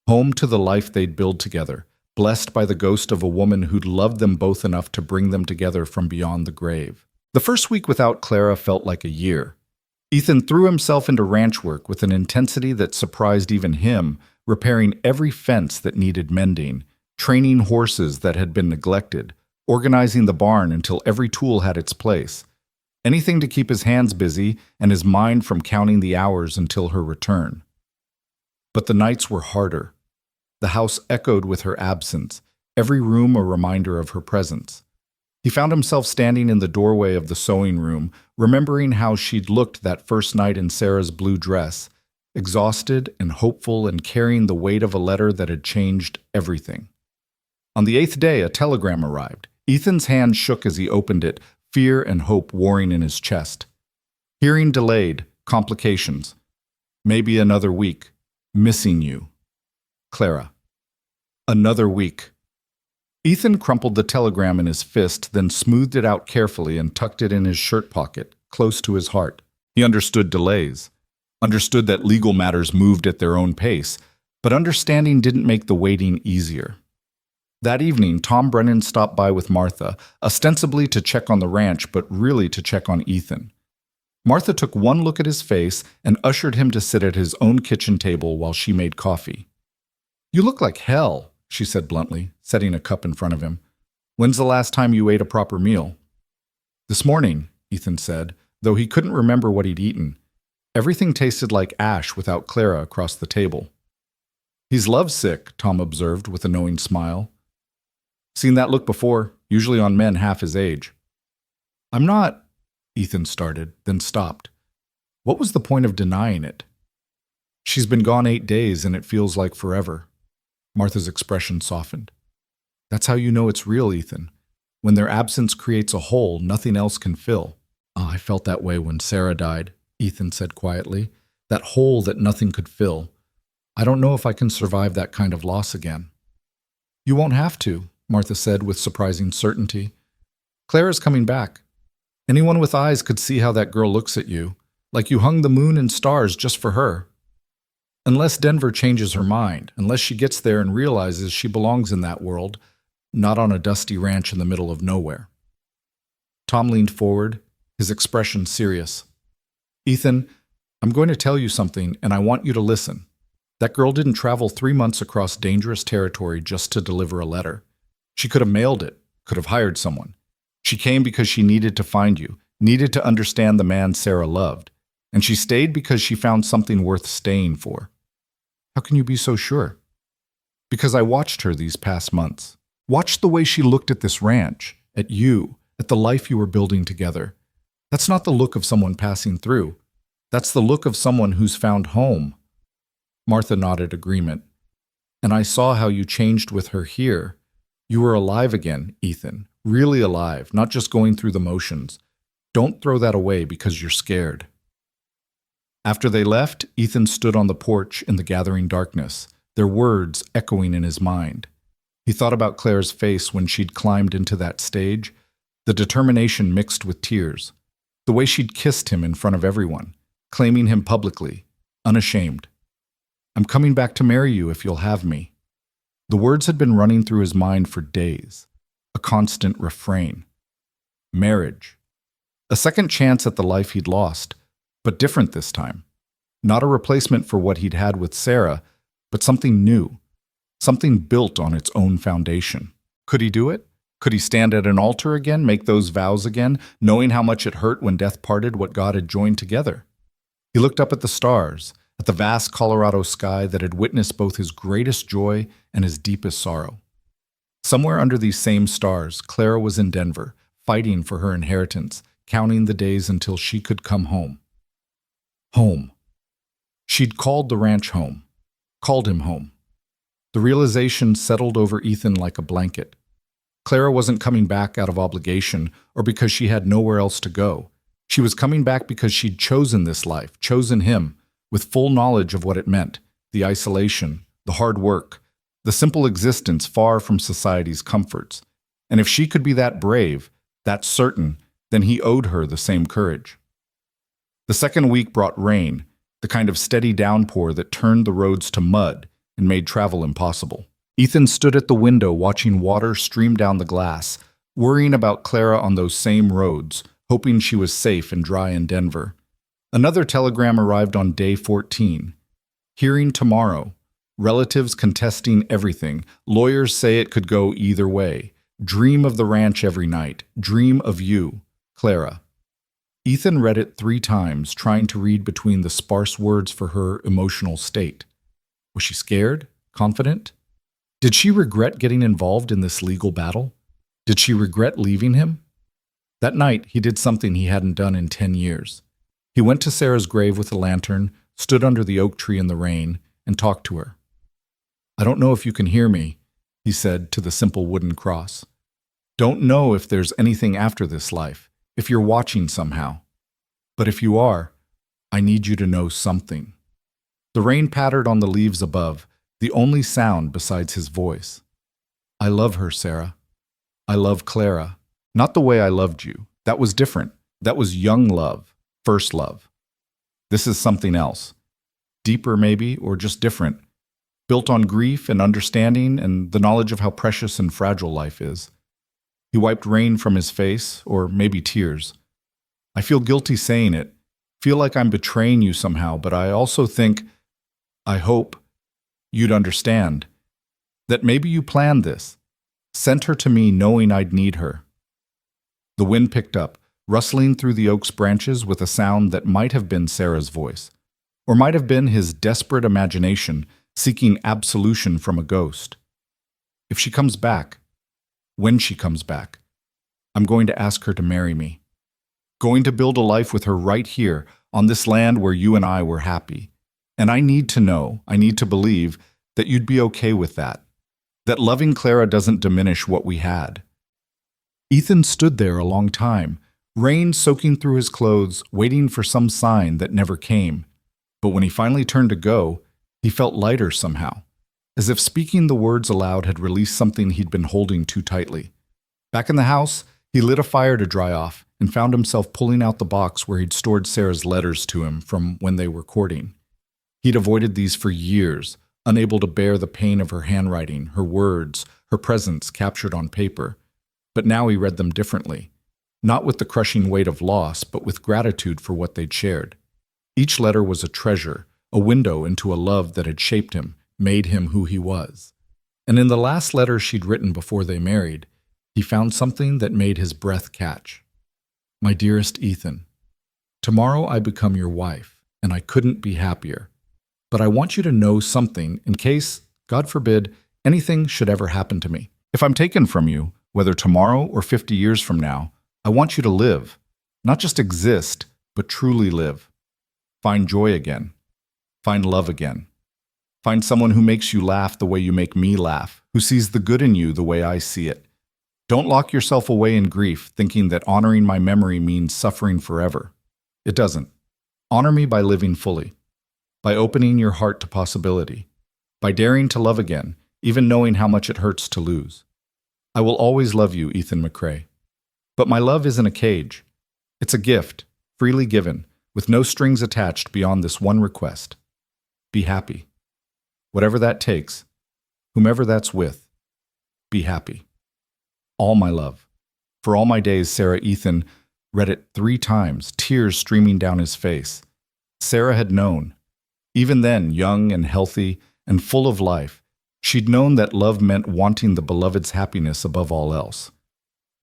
Home to the life they'd build together, blessed by the ghost of a woman who'd loved them both enough to bring them together from beyond the grave. The first week without Clara felt like a year. Ethan threw himself into ranch work with an intensity that surprised even him, repairing every fence that needed mending, training horses that had been neglected, organizing the barn until every tool had its place. Anything to keep his hands busy and his mind from counting the hours until her return. But the nights were harder. The house echoed with her absence, every room a reminder of her presence. He found himself standing in the doorway of the sewing room, remembering how she'd looked that first night in Sarah's blue dress, exhausted and hopeful and carrying the weight of a letter that had changed everything. On the 8th day, a telegram arrived. Ethan's hand shook as he opened it, fear and hope warring in his chest. Hearing delayed, complications. Maybe another week. Missing you. Clara. Another week. Ethan crumpled the telegram in his fist, then smoothed it out carefully and tucked it in his shirt pocket, close to his heart. He understood delays, understood that legal matters moved at their own pace, but understanding didn't make the waiting easier. That evening, Tom Brennan stopped by with Martha, ostensibly to check on the ranch, but really to check on Ethan. Martha took one look at his face and ushered him to sit at his own kitchen table while she made coffee. "You look like hell," she said bluntly, setting a cup in front of him. "When's the last time you ate a proper meal?" "This morning," Ethan said, though he couldn't remember what he'd eaten. Everything tasted like ash without Clara across the table. "He's lovesick," Tom observed with a knowing smile. "Seen that look before, usually on men half his age." "I'm not," Ethan started, then stopped. What was the point of denying it? "She's been gone 8 days, and it feels like forever." Martha's expression softened. "That's how you know it's real, Ethan. When their absence creates a hole nothing else can fill." "I felt that way when Sarah died," Ethan said quietly. "That hole that nothing could fill. I don't know if I can survive that kind of loss again." "You won't have to," Martha said with surprising certainty. "Clara's coming back. Anyone with eyes could see how that girl looks at you, like you hung the moon and stars just for her." Unless Denver changes her mind, unless she gets there and realizes she belongs in that world, not on a dusty ranch in the middle of nowhere. Tom leaned forward, his expression serious. Ethan, I'm going to tell you something, and I want you to listen. That girl didn't travel 3 months across dangerous territory just to deliver a letter. She could have mailed it, could have hired someone. She came because she needed to find you, needed to understand the man Sarah loved, and she stayed because she found something worth staying for. How can you be so sure? Because I watched her these past months. Watched the way she looked at this ranch, at you, at the life you were building together. That's not the look of someone passing through. That's the look of someone who's found home. Martha nodded agreement. And I saw how you changed with her here. You were alive again, Ethan. Really alive, not just going through the motions. Don't throw that away because you're scared. After they left, Ethan stood on the porch in the gathering darkness, their words echoing in his mind. He thought about Claire's face when she'd climbed into that stage, the determination mixed with tears, the way she'd kissed him in front of everyone, claiming him publicly, unashamed. I'm coming back to marry you if you'll have me. The words had been running through his mind for days, a constant refrain. Marriage. A second chance at the life he'd lost, but different this time. Not a replacement for what he'd had with Sarah, but something new, something built on its own foundation. Could he do it? Could he stand at an altar again, make those vows again, knowing how much it hurt when death parted what God had joined together? He looked up at the stars, at the vast Colorado sky that had witnessed both his greatest joy and his deepest sorrow. Somewhere under these same stars, Clara was in Denver, fighting for her inheritance, counting the days until she could come home. Home. She'd called the ranch home, called him home. The realization settled over Ethan like a blanket. Clara wasn't coming back out of obligation or because she had nowhere else to go. She was coming back because she'd chosen this life, chosen him, with full knowledge of what it meant, the isolation, the hard work, the simple existence far from society's comforts. And if she could be that brave, that certain, then he owed her the same courage. The second week brought rain, the kind of steady downpour that turned the roads to mud and made travel impossible. Ethan stood at the window watching water stream down the glass, worrying about Clara on those same roads, hoping she was safe and dry in Denver. Another telegram arrived on day 14. Hearing tomorrow. Relatives contesting everything. Lawyers say it could go either way. Dream of the ranch every night. Dream of you, Clara. Ethan read it 3 times, trying to read between the sparse words for her emotional state. Was she scared? Confident? Did she regret getting involved in this legal battle? Did she regret leaving him? That night, he did something he hadn't done in 10 years. He went to Sarah's grave with a lantern, stood under the oak tree in the rain, and talked to her. I don't know if you can hear me, he said to the simple wooden cross. Don't know if there's anything after this life, if you're watching somehow. But if you are, I need you to know something. The rain pattered on the leaves above, the only sound besides his voice. I love her, Sarah. I love Clara. Not the way I loved you. That was different. That was young love, first love. This is something else. Deeper maybe, or just different. Built on grief and understanding and the knowledge of how precious and fragile life is. He wiped rain from his face, or maybe tears. I feel guilty saying it. Feel like I'm betraying you somehow, but I also think, I hope, you'd understand that maybe you planned this, sent her to me knowing I'd need her. The wind picked up, rustling through the oak's branches with a sound that might have been Sarah's voice, or might have been his desperate imagination seeking absolution from a ghost. If she comes back, when she comes back, I'm going to ask her to marry me. Going to build a life with her right here, on this land where you and I were happy. And I need to know, I need to believe, that you'd be okay with that. That loving Clara doesn't diminish what we had. Ethan stood there a long time, rain soaking through his clothes, waiting for some sign that never came. But when he finally turned to go, he felt lighter somehow, as if speaking the words aloud had released something he'd been holding too tightly. Back in the house, he lit a fire to dry off and found himself pulling out the box where he'd stored Sarah's letters to him from when they were courting. He'd avoided these for years, unable to bear the pain of her handwriting, her words, her presence captured on paper. But now he read them differently, not with the crushing weight of loss, but with gratitude for what they'd shared. Each letter was a treasure, a window into a love that had shaped him, made him who he was. And in the last letter she'd written before they married, he found something that made his breath catch. My dearest Ethan, tomorrow I become your wife, and I couldn't be happier. But I want you to know something in case, God forbid, anything should ever happen to me. If I'm taken from you, whether tomorrow or 50 years from now, I want you to live, not just exist, but truly live. Find joy again. Find love again. Find someone who makes you laugh the way you make me laugh, who sees the good in you the way I see it. Don't lock yourself away in grief, thinking that honoring my memory means suffering forever. It doesn't. Honor me by living fully, by opening your heart to possibility, by daring to love again, even knowing how much it hurts to lose. I will always love you, Ethan McCrae. But my love isn't a cage. It's a gift, freely given, with no strings attached beyond this one request. Be happy. Whatever that takes, whomever that's with, be happy. All my love. For all my days, Sarah. Ethan read it 3 times, tears streaming down his face. Sarah had known. Even then, young and healthy and full of life, she'd known that love meant wanting the beloved's happiness above all else.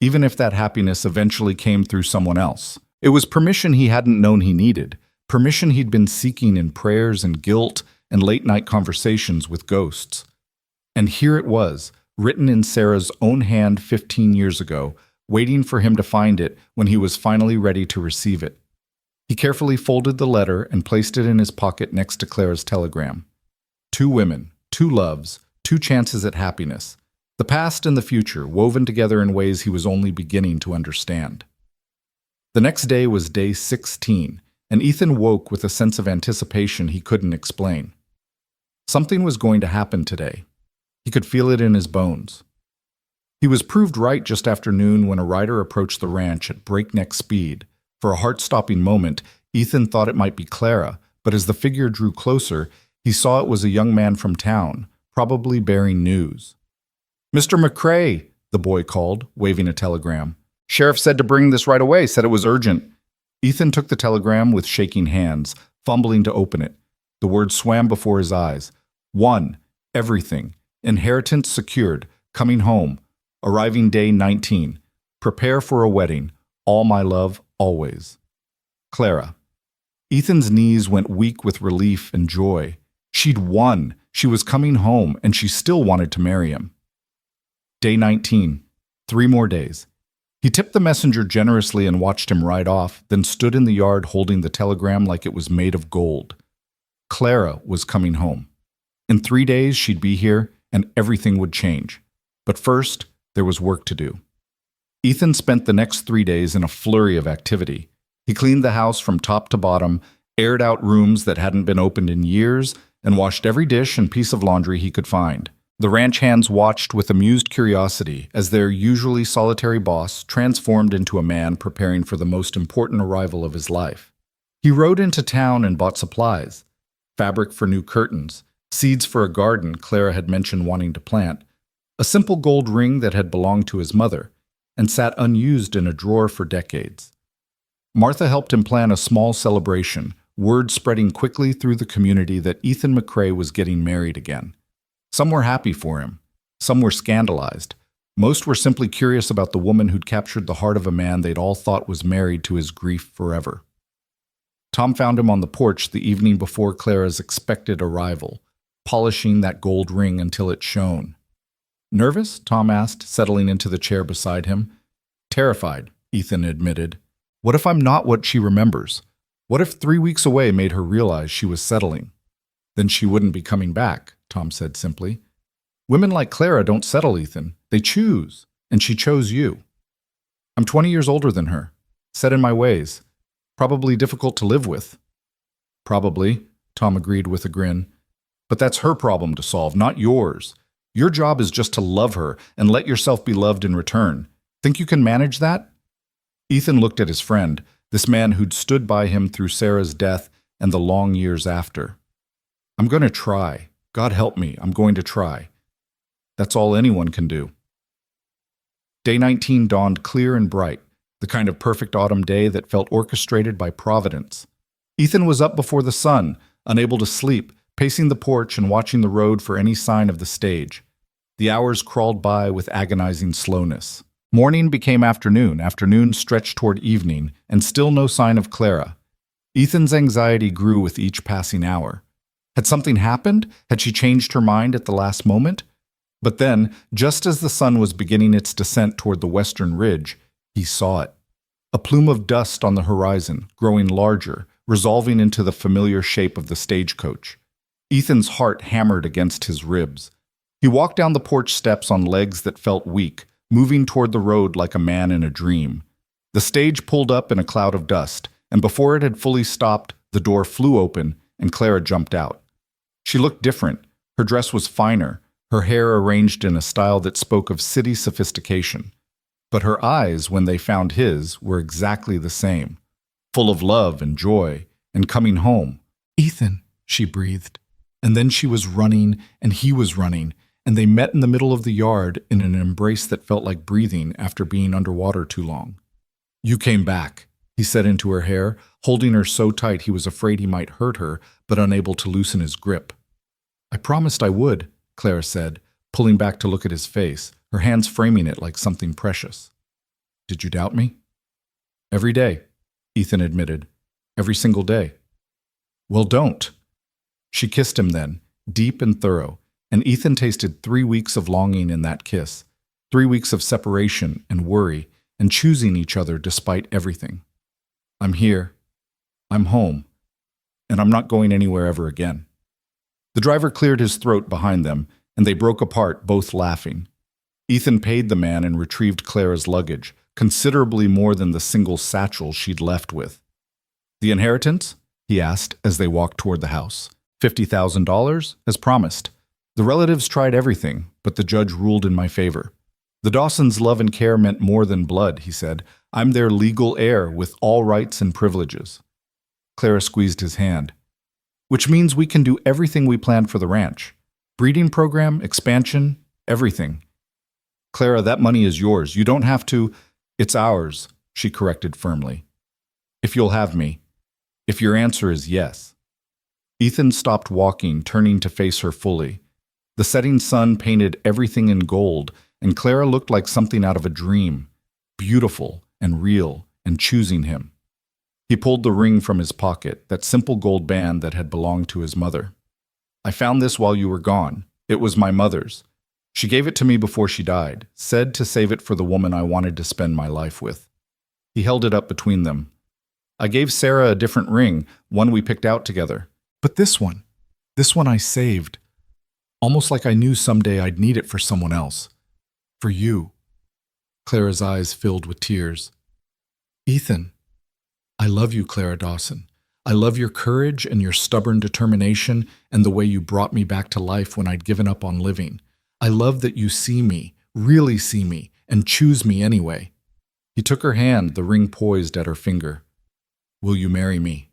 Even if that happiness eventually came through someone else. It was permission he hadn't known he needed, permission he'd been seeking in prayers and guilt and late-night conversations with ghosts. And here it was, written in Sarah's own hand 15 years ago, waiting for him to find it when he was finally ready to receive it. He carefully folded the letter and placed it in his pocket next to Clara's telegram. 2 women, 2 loves, 2 chances at happiness. The past and the future, woven together in ways he was only beginning to understand. The next day was day 16, and Ethan woke with a sense of anticipation he couldn't explain. Something was going to happen today. He could feel it in his bones. He was proved right just after noon when a rider approached the ranch at breakneck speed. For a heart-stopping moment, Ethan thought it might be Clara, but as the figure drew closer, he saw it was a young man from town, probably bearing news. "Mr. McCrae," the boy called, waving a telegram. "Sheriff said to bring this right away, said it was urgent." Ethan took the telegram with shaking hands, fumbling to open it. The words swam before his eyes. 1. Everything. Inheritance secured. Coming home. Arriving day 19. Prepare for a wedding. All my love, always. Clara. Ethan's knees went weak with relief and joy. She'd won. She was coming home, and she still wanted to marry him. Day 19. 3 more days. He tipped the messenger generously and watched him ride off, then stood in the yard holding the telegram like it was made of gold. Clara was coming home. In 3 days, she'd be here, and everything would change. But first, there was work to do. Ethan spent the next 3 days in a flurry of activity. He cleaned the house from top to bottom, aired out rooms that hadn't been opened in years, and washed every dish and piece of laundry he could find. The ranch hands watched with amused curiosity as their usually solitary boss transformed into a man preparing for the most important arrival of his life. He rode into town and bought supplies: fabric for new curtains, seeds for a garden Clara had mentioned wanting to plant, a simple gold ring that had belonged to his mother, and sat unused in a drawer for decades. Martha helped him plan a small celebration, word spreading quickly through the community that Ethan McCrae was getting married again. Some were happy for him. Some were scandalized. Most were simply curious about the woman who'd captured the heart of a man they'd all thought was married to his grief forever. Tom found him on the porch the evening before Clara's expected arrival, polishing that gold ring until it shone. "Nervous?" Tom asked, settling into the chair beside him. "Terrified," Ethan admitted. "What if I'm not what she remembers? What if 3 weeks away made her realize she was settling?" "Then she wouldn't be coming back," Tom said simply. "Women like Clara don't settle, Ethan. They choose, and she chose you. I'm 20 years older than her, set in my ways, probably difficult to live with." "Probably," Tom agreed with a grin. "But that's her problem to solve, not yours. Your job is just to love her and let yourself be loved in return. Think you can manage that?" Ethan looked at his friend, this man who'd stood by him through Sarah's death and the long years after. I'm going to try. God help me, I'm going to try. That's all anyone can do. Day 19 dawned clear and bright, the kind of perfect autumn day that felt orchestrated by Providence. Ethan was up before the sun, unable to sleep, pacing the porch and watching the road for any sign of the stage. The hours crawled by with agonizing slowness. Morning became afternoon, afternoon stretched toward evening, and still no sign of Clara. Ethan's anxiety grew with each passing hour. Had something happened? Had she changed her mind at the last moment? But then, just as the sun was beginning its descent toward the western ridge, he saw it. A plume of dust on the horizon, growing larger, resolving into the familiar shape of the stagecoach. Ethan's heart hammered against his ribs. He walked down the porch steps on legs that felt weak, moving toward the road like a man in a dream. The stage pulled up in a cloud of dust, and before it had fully stopped, the door flew open, and Clara jumped out. She looked different. Her dress was finer, her hair arranged in a style that spoke of city sophistication. But her eyes, when they found his, were exactly the same, full of love and joy, and coming home. "Ethan," she breathed. And then she was running, and he was running, and they met in the middle of the yard in an embrace that felt like breathing after being underwater too long. "You came back," he said into her hair, holding her so tight he was afraid he might hurt her, but unable to loosen his grip. "I promised I would," Clara said, pulling back to look at his face, her hands framing it like something precious. "Did you doubt me?" "Every day," Ethan admitted. "Every single day." "Well, don't." She kissed him then, deep and thorough, and Ethan tasted 3 weeks of longing in that kiss, 3 weeks of separation and worry and choosing each other despite everything. "I'm here. I'm home. And I'm not going anywhere ever again." The driver cleared his throat behind them, and they broke apart, both laughing. Ethan paid the man and retrieved Clara's luggage, considerably more than the single satchel she'd left with. "The inheritance?" he asked as they walked toward the house. $50,000, as promised. The relatives tried everything, but the judge ruled in my favor. "The Dawsons' love and care meant more than blood," he said. "I'm their legal heir with all rights and privileges." Clara squeezed his hand. "Which means we can do everything we planned for the ranch. Breeding program, expansion, everything." "Clara, that money is yours. You don't have to—" "It's ours," she corrected firmly. "If you'll have me. If your answer is yes." Ethan stopped walking, turning to face her fully. The setting sun painted everything in gold, and Clara looked like something out of a dream, beautiful and real, and choosing him. He pulled the ring from his pocket, that simple gold band that had belonged to his mother. "I found this while you were gone. It was my mother's. She gave it to me before she died, said to save it for the woman I wanted to spend my life with." He held it up between them. "I gave Sarah a different ring, one we picked out together. But this one I saved. Almost like I knew someday I'd need it for someone else. For you." Clara's eyes filled with tears. "Ethan, I love you, Clara Dawson. I love your courage and your stubborn determination and the way you brought me back to life when I'd given up on living. I love that you see me, really see me, and choose me anyway." He took her hand, the ring poised at her finger. "Will you marry me?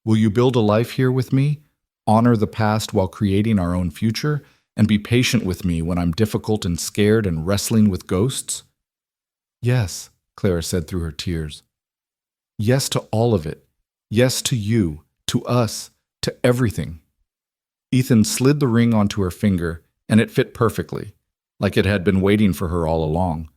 Will you build a life here with me, honor the past while creating our own future, and be patient with me when I'm difficult and scared and wrestling with ghosts?" "Yes," Clara said through her tears. "Yes to all of it. Yes to you, to us, to everything." Ethan slid the ring onto her finger, and it fit perfectly, like it had been waiting for her all along.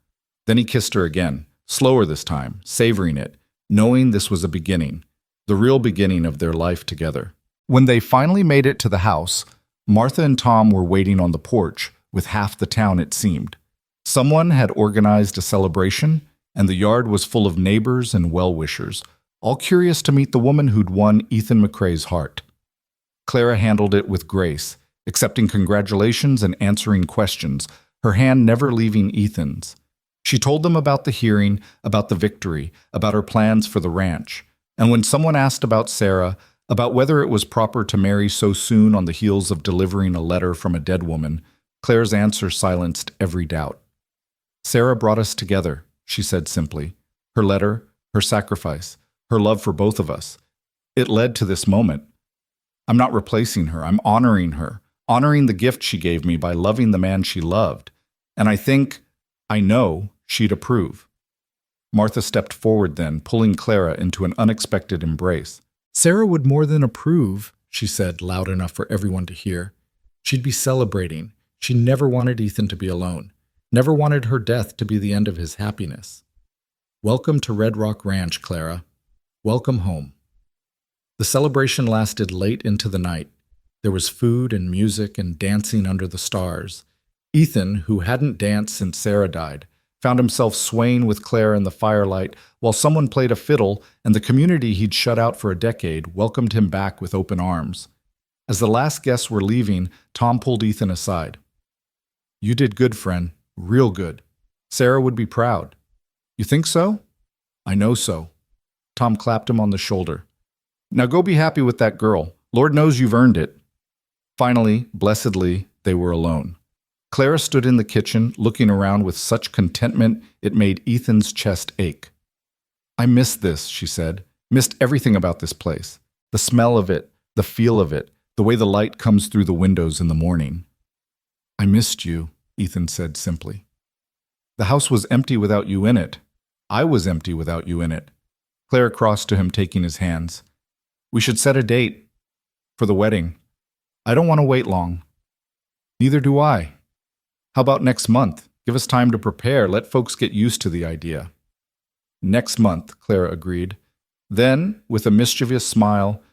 Then he kissed her again, slower this time, savoring it, knowing this was a beginning, the real beginning of their life together. When they finally made it to the house, Martha and Tom were waiting on the porch, with half the town it seemed. Someone had organized a celebration, and the yard was full of neighbors and well-wishers, all curious to meet the woman who'd won Ethan McCrae's heart. Clara handled it with grace, accepting congratulations and answering questions, her hand never leaving Ethan's. She told them about the hearing, about the victory, about her plans for the ranch. And when someone asked about Sarah, about whether it was proper to marry so soon on the heels of delivering a letter from a dead woman, Claire's answer silenced every doubt. "Sarah brought us together," she said simply. "Her letter, her sacrifice, her love for both of us. It led to this moment." I'm not replacing her. I'm honoring her, honoring the gift she gave me by loving the man she loved. And I know she'd approve. Martha stepped forward then, pulling Clara into an unexpected embrace. Sarah would more than approve, she said, loud enough for everyone to hear. She'd be celebrating. She never wanted Ethan to be alone, never wanted her death to be the end of his happiness. Welcome to Red Rock Ranch, Clara. Welcome home. The celebration lasted late into the night. There was food and music and dancing under the stars. Ethan, who hadn't danced since Sarah died, found himself swaying with Clara in the firelight while someone played a fiddle, and the community he'd shut out for a decade welcomed him back with open arms. As the last guests were leaving, Tom pulled Ethan aside. You did good, friend. Real good. Sarah would be proud. You think so? I know so. Tom clapped him on the shoulder. Now go be happy with that girl. Lord knows you've earned it. Finally, blessedly, they were alone. Clara stood in the kitchen, looking around with such contentment it made Ethan's chest ache. I missed this, she said. Missed everything about this place. The smell of it, the feel of it, the way the light comes through the windows in the morning. I missed you, Ethan said simply. The house was empty without you in it. I was empty without you in it. Clara crossed to him, taking his hands. We should set a date for the wedding. I don't want to wait long. Neither do I. How about next month? Give us time to prepare. Let folks get used to the idea. Next month, Clara agreed. Then, with a mischievous smile,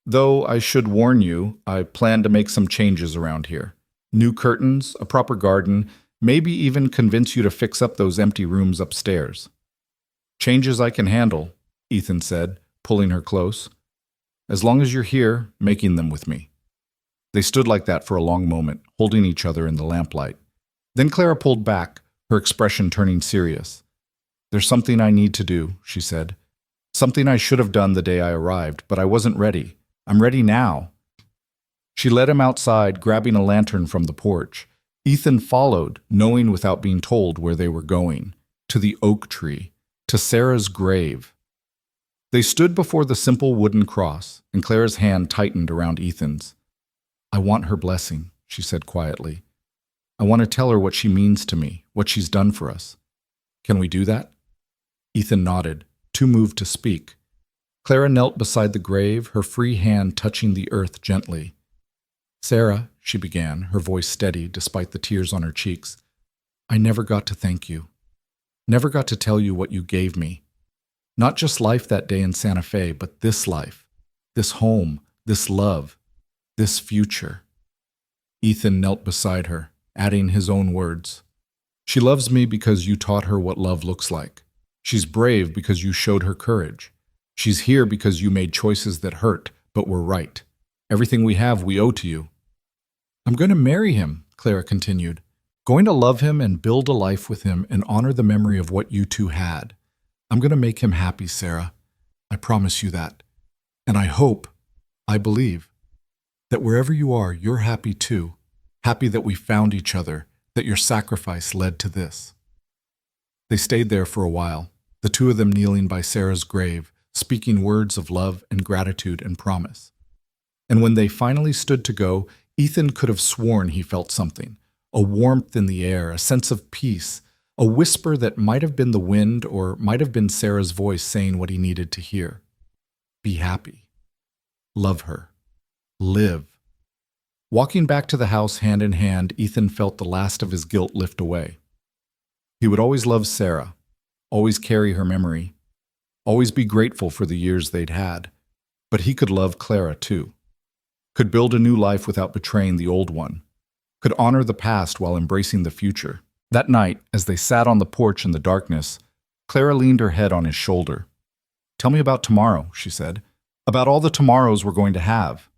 though I should warn you, I plan to make some changes around here. New curtains, a proper garden, maybe even convince you to fix up those empty rooms upstairs. Changes I can handle, Ethan said, pulling her close. As long as you're here, making them with me. They stood like that for a long moment, holding each other in the lamplight. Then Clara pulled back, her expression turning serious. There's something I need to do, she said. Something I should have done the day I arrived, but I wasn't ready. I'm ready now. She led him outside, grabbing a lantern from the porch. Ethan followed, knowing without being told where they were going. To the oak tree. To Sarah's grave. They stood before the simple wooden cross, and Clara's hand tightened around Ethan's. I want her blessing, she said quietly. I want to tell her what she means to me, what she's done for us. Can we do that? Ethan nodded, too moved to speak. Clara knelt beside the grave, her free hand touching the earth gently. Sarah, she began, her voice steady despite the tears on her cheeks, I never got to thank you. Never got to tell you what you gave me. Not just life that day in Santa Fe, but this life, this home, this love, this future. Ethan knelt beside her, adding his own words. She loves me because you taught her what love looks like. She's brave because you showed her courage. She's here because you made choices that hurt, but were right. Everything we have, we owe to you. I'm going to marry him, Clara continued. Going to love him and build a life with him and honor the memory of what you two had. I'm going to make him happy, Sarah. I promise you that. And I believe, that wherever you are, you're happy too. Happy that we found each other, that your sacrifice led to this. They stayed there for a while, the two of them kneeling by Sarah's grave, speaking words of love and gratitude and promise. And when they finally stood to go, Ethan could have sworn he felt something, a warmth in the air, a sense of peace, a whisper that might have been the wind or might have been Sarah's voice saying what he needed to hear. Be happy. Love her. Live. Walking back to the house hand in hand, Ethan felt the last of his guilt lift away. He would always love Sarah, always carry her memory, always be grateful for the years they'd had. But he could love Clara too. Could build a new life without betraying the old one. Could honor the past while embracing the future. That night, as they sat on the porch in the darkness, Clara leaned her head on his shoulder. Tell me about tomorrow, she said. About all the tomorrows we're going to have.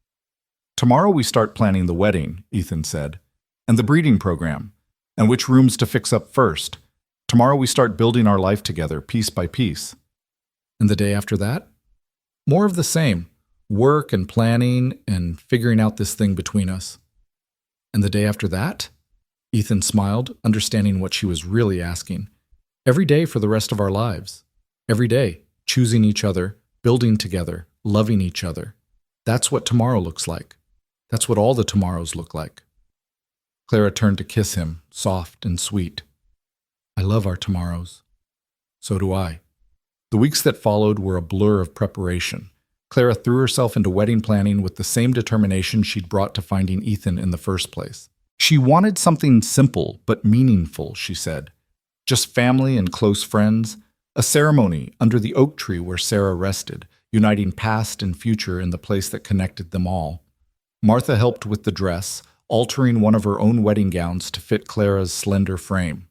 Tomorrow we start planning the wedding, Ethan said, and the breeding program, and which rooms to fix up first. Tomorrow we start building our life together, piece by piece. And the day after that? More of the same. Work and planning and figuring out this thing between us. And the day after that? Ethan smiled, understanding what she was really asking. Every day for the rest of our lives. Every day, choosing each other, building together, loving each other. That's what tomorrow looks like. That's what all the tomorrows look like. Clara turned to kiss him, soft and sweet. I love our tomorrows. So do I. The weeks that followed were a blur of preparation. Clara threw herself into wedding planning with the same determination she'd brought to finding Ethan in the first place. She wanted something simple but meaningful, she said. Just family and close friends, a ceremony under the oak tree where Sarah rested, uniting past and future in the place that connected them all. Martha helped with the dress, altering one of her own wedding gowns to fit Clara's slender frame.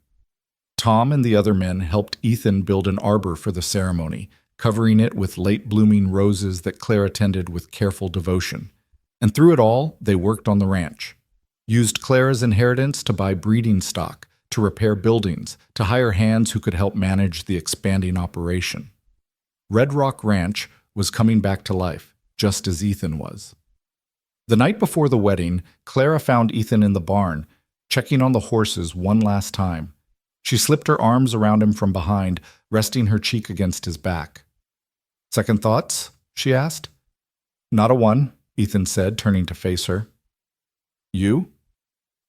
Tom and the other men helped Ethan build an arbor for the ceremony, covering it with late-blooming roses that Clara tended with careful devotion. And through it all, they worked on the ranch. Used Clara's inheritance to buy breeding stock, to repair buildings, to hire hands who could help manage the expanding operation. Red Rock Ranch was coming back to life, just as Ethan was. The night before the wedding, Clara found Ethan in the barn, checking on the horses one last time. She slipped her arms around him from behind, resting her cheek against his back. Second thoughts? She asked. Not a one, Ethan said, turning to face her. You?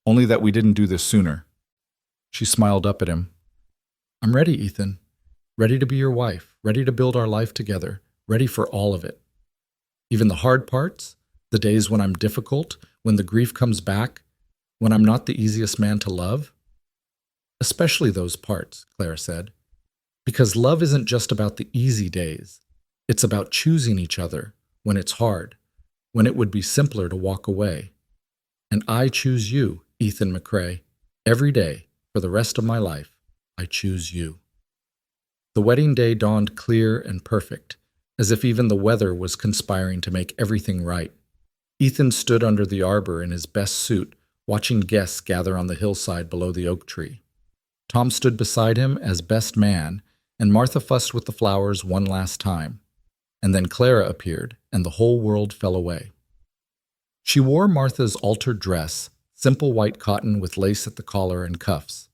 Only that we didn't do this sooner. She smiled up at him. I'm ready, Ethan. Ready to be your wife, ready to build our life together, ready for all of it. Even the hard parts, the days when I'm difficult, when the grief comes back, when I'm not the easiest man to love. Especially those parts, Clara said. Because love isn't just about the easy days. It's about choosing each other when it's hard, when it would be simpler to walk away. And I choose you, Ethan McCrae. Every day, for the rest of my life, I choose you. The wedding day dawned clear and perfect, as if even the weather was conspiring to make everything right. Ethan stood under the arbor in his best suit, watching guests gather on the hillside below the oak tree. Tom stood beside him as best man, and Martha fussed with the flowers one last time. And then Clara appeared, and the whole world fell away. She wore Martha's altered dress, simple white cotton with lace at the collar and cuffs.